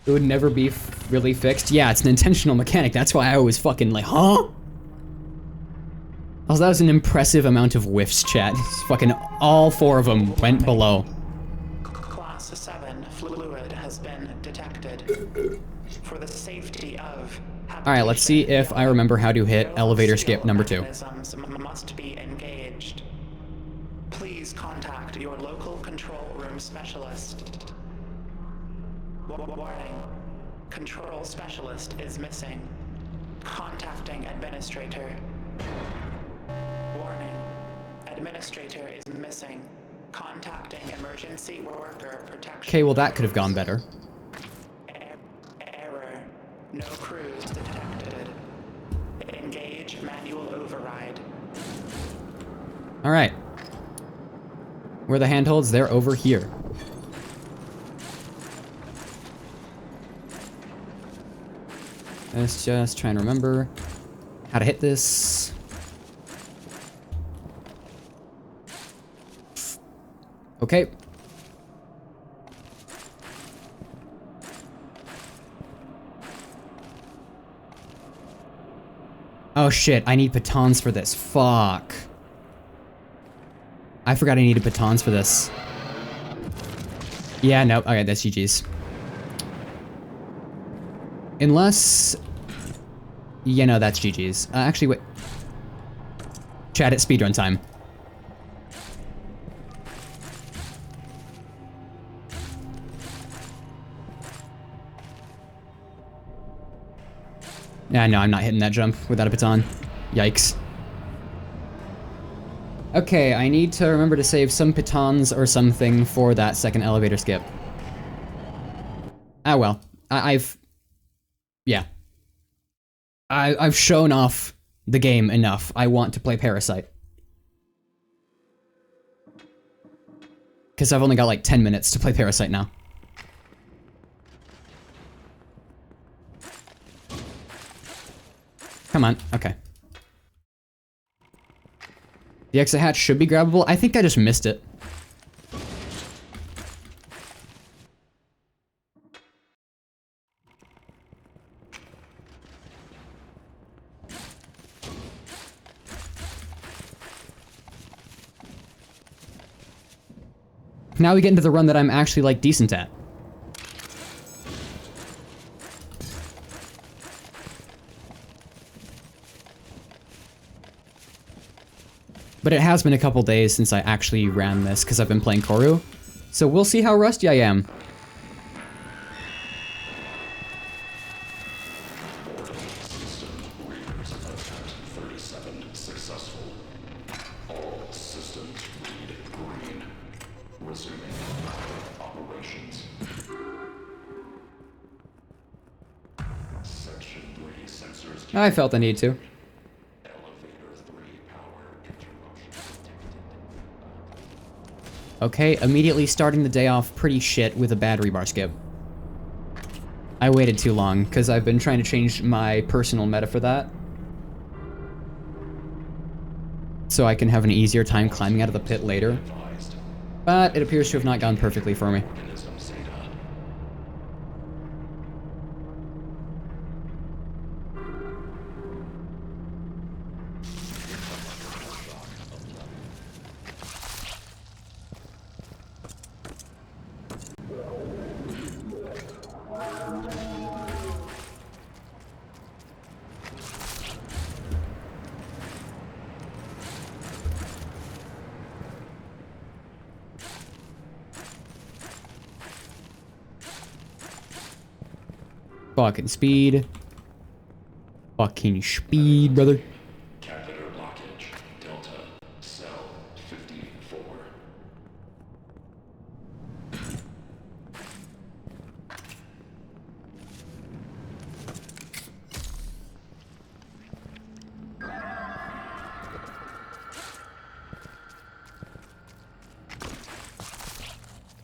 It would never be really fixed. Yeah, it's an intentional mechanic. That's why I was fucking like, huh? Also, that was an impressive amount of whiffs, chat. Fucking all four of them went below. Class 7 fluid has been detected. For the safety of... Alright, let's see if I remember how to hit elevator skip number 2. mechanisms must be engaged. Please contact your local control room specialist. Warning. Control specialist is missing. Contacting administrator. Warning. Administrator is missing. Contacting emergency worker protection. Okay, well that could have gone better. Error. No crews detected. Engage manual override. Alright. Where are the handholds? They're over here. Let's just try and remember how to hit this. Okay. Oh shit, I need batons for this. Fuck. I forgot I needed batons for this. Yeah, nope. Okay, that's GG's. Unless... Yeah, no, that's GG's. Actually, wait. Chat, it's speedrun time. Yeah, no, I'm not hitting that jump without a baton. Yikes. Okay, I need to remember to save some pitons or something for that second elevator skip. Ah well. Yeah. I've shown off the game enough. I want to play Parasite. Because I've only got like 10 minutes to play Parasite now. Come on, okay. The exit hatch should be grabbable. I think I just missed it. Now we get into the run that I'm actually, like, decent at. But it has been a couple days since I actually ran this, because I've been playing Corru. So we'll see how rusty I am. I felt the need to. Okay, immediately starting the day off pretty shit with a bad rebar skip. I waited too long, because I've been trying to change my personal meta for that. So I can have an easier time climbing out of the pit later. But it appears to have not gone perfectly for me. Fucking speed. Fucking speed, brother. Catheter blockage. Delta. Cell 54.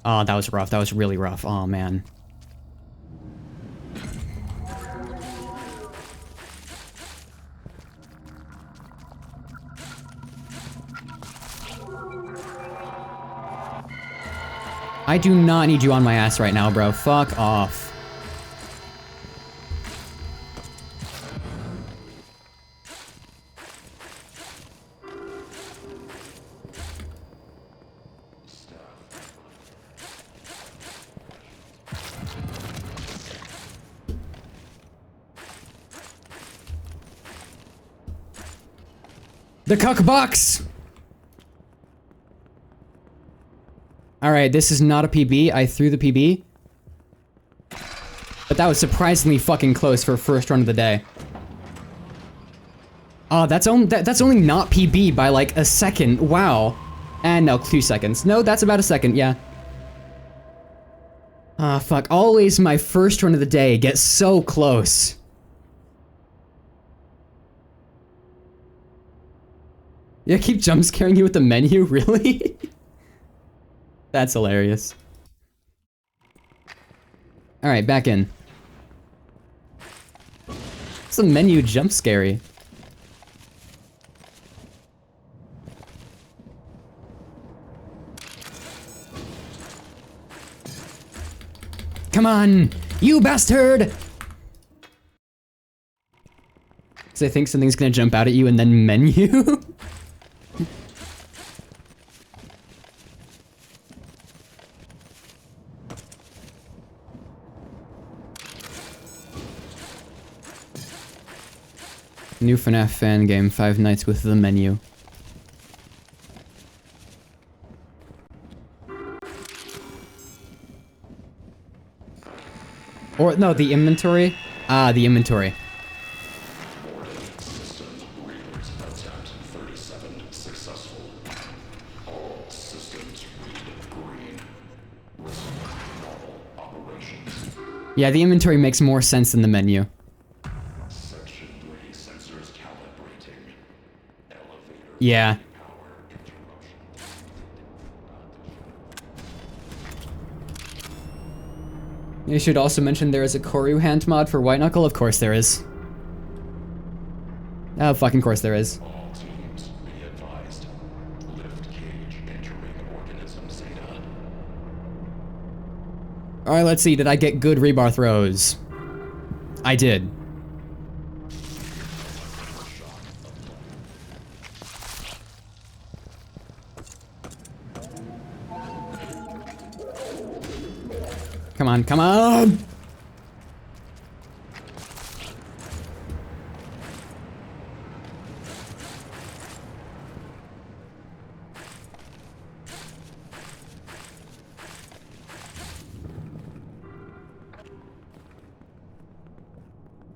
Oh, that was rough. That was really rough. Oh, man. I do not need you on my ass right now, bro. Fuck off. The cuck box! Alright, this is not a PB. I threw the PB. But But that was surprisingly fucking close for first run of the day. Oh, that's only not PB by like a second. Wow. And no, 2 seconds. No, that's about a second, yeah. Ah, fuck. Always my first run of the day gets so close. Yeah, keep jump scaring you with the menu, really? That's hilarious. Alright, back in. It's a menu jump scary. Come on, you bastard! Because I think something's gonna jump out at you and then menu. New FNAF fan game, 5 Nights with the Menu. Or, no, the inventory? Ah, the inventory. System readers attempt 37 successful. All systems read green. Resume normal operations. Yeah, the inventory makes more sense than the menu. Section 3 sensors calibrating. Elevator Yeah. power interruption. You should also mention there is a Corru hand mod for White Knuckle. Of course there is. Oh, fucking course there is. All teams be advised. Lift cage entering organism Zeta. Alright, let's see. Did I get good rebar throws? I did. Come on, come on!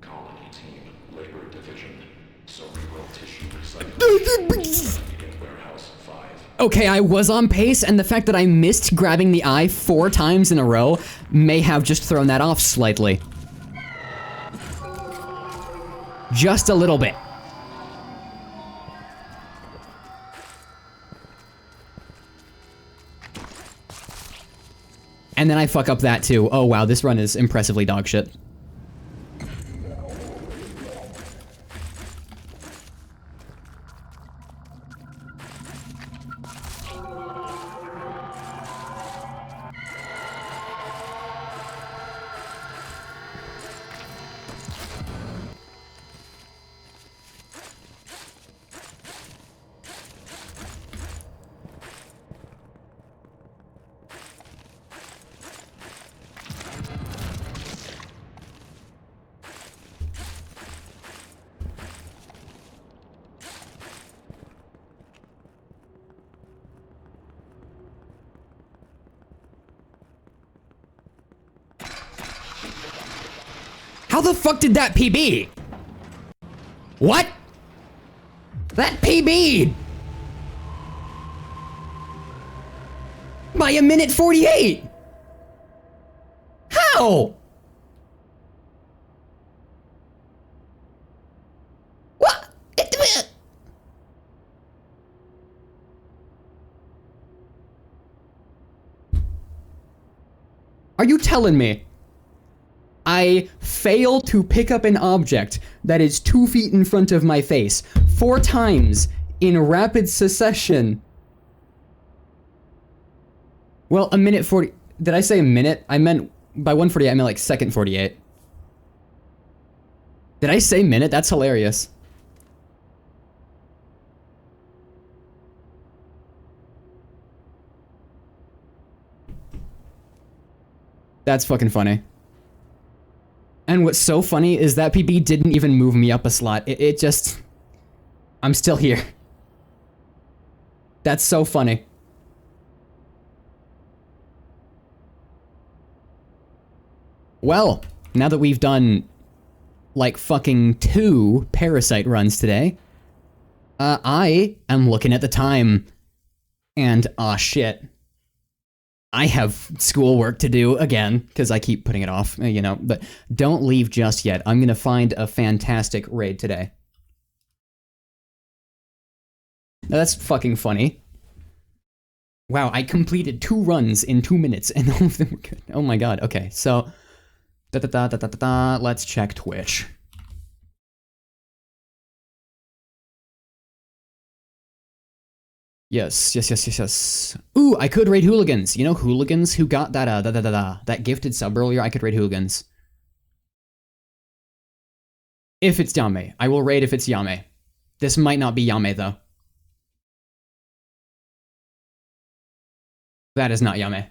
Colony team, labor division. Cerebral tissue recycling. In warehouse 5. Okay, I was on pace, and the fact that I missed grabbing the eye 4 times in a row may have just thrown that off slightly. Just a little bit. And then I fuck up that too. Oh wow, this run is impressively dogshit. How the fuck did that PB? What? That PB'd! By a minute 48! How? What? Are you telling me I fail to pick up an object that is 2 feet in front of my face 4 times in rapid succession? Well, a minute 40... Did I say a minute? I meant... By 148, I meant like second 48. Did I say minute? That's hilarious. That's fucking funny. And what's so funny is that PB didn't even move me up a slot. It just... I'm still here. That's so funny. Well, now that we've done, like, fucking 2 parasite runs today, I am looking at the time, and, aw, shit. I have schoolwork to do again, because I keep putting it off, you know, but don't leave just yet. I'm gonna find a fantastic raid today. Now, that's fucking funny. Wow, I completed 2 runs in 2 minutes, and all of them were good. Oh my god, okay, so... let's check Twitch. Yes. Ooh, I could raid Hooligans. You know Hooligans who got that, that gifted sub earlier? I could raid Hooligans. If it's Yame. I will raid if it's Yame. This might not be Yame, though. That is not Yame.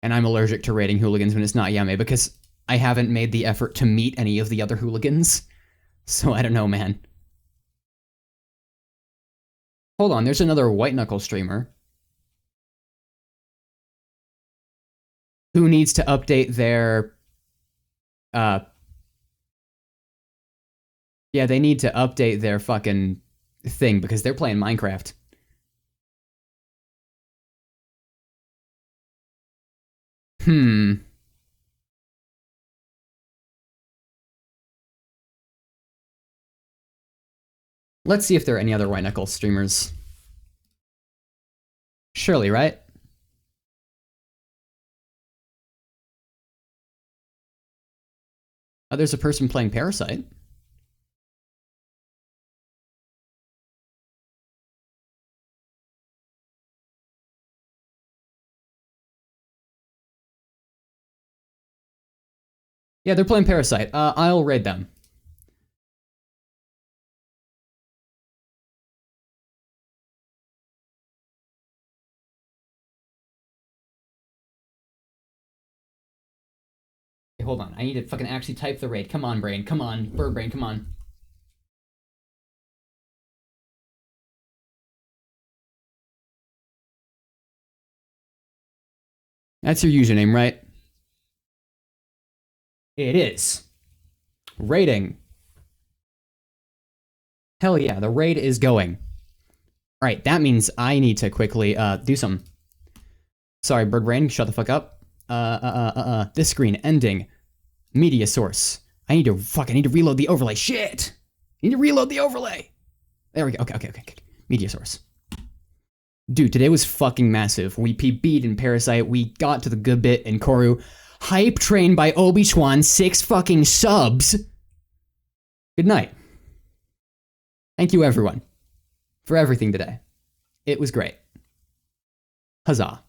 And I'm allergic to raiding Hooligans when it's not Yame, because I haven't made the effort to meet any of the other Hooligans. So I don't know, man. Hold on, there's another White Knuckle streamer who needs to update their, yeah, they need to update their fucking thing because they're playing Minecraft. Let's see if there are any other White Knuckle streamers. Surely, right? Oh, there's a person playing Parasite. Yeah, they're playing Parasite. I'll raid them. Hey, hold on. I need to fucking actually type the raid. Come on, brain. Come on. Bird brain, come on. That's your username, right? It is. Raiding. Hell yeah, the raid is going. Alright, that means I need to quickly, do some. Sorry, Bird Brain, shut the fuck up. This screen, ending. Media source. I need to reload the overlay. Shit! I need to reload the overlay! There we go, okay. Media source. Dude, today was fucking massive. We PB'd in Parasite, we got to the good bit in Corru. Hype train by Obi-Wan, 6 fucking subs. Good night. Thank you everyone for everything today. It was great. Huzzah.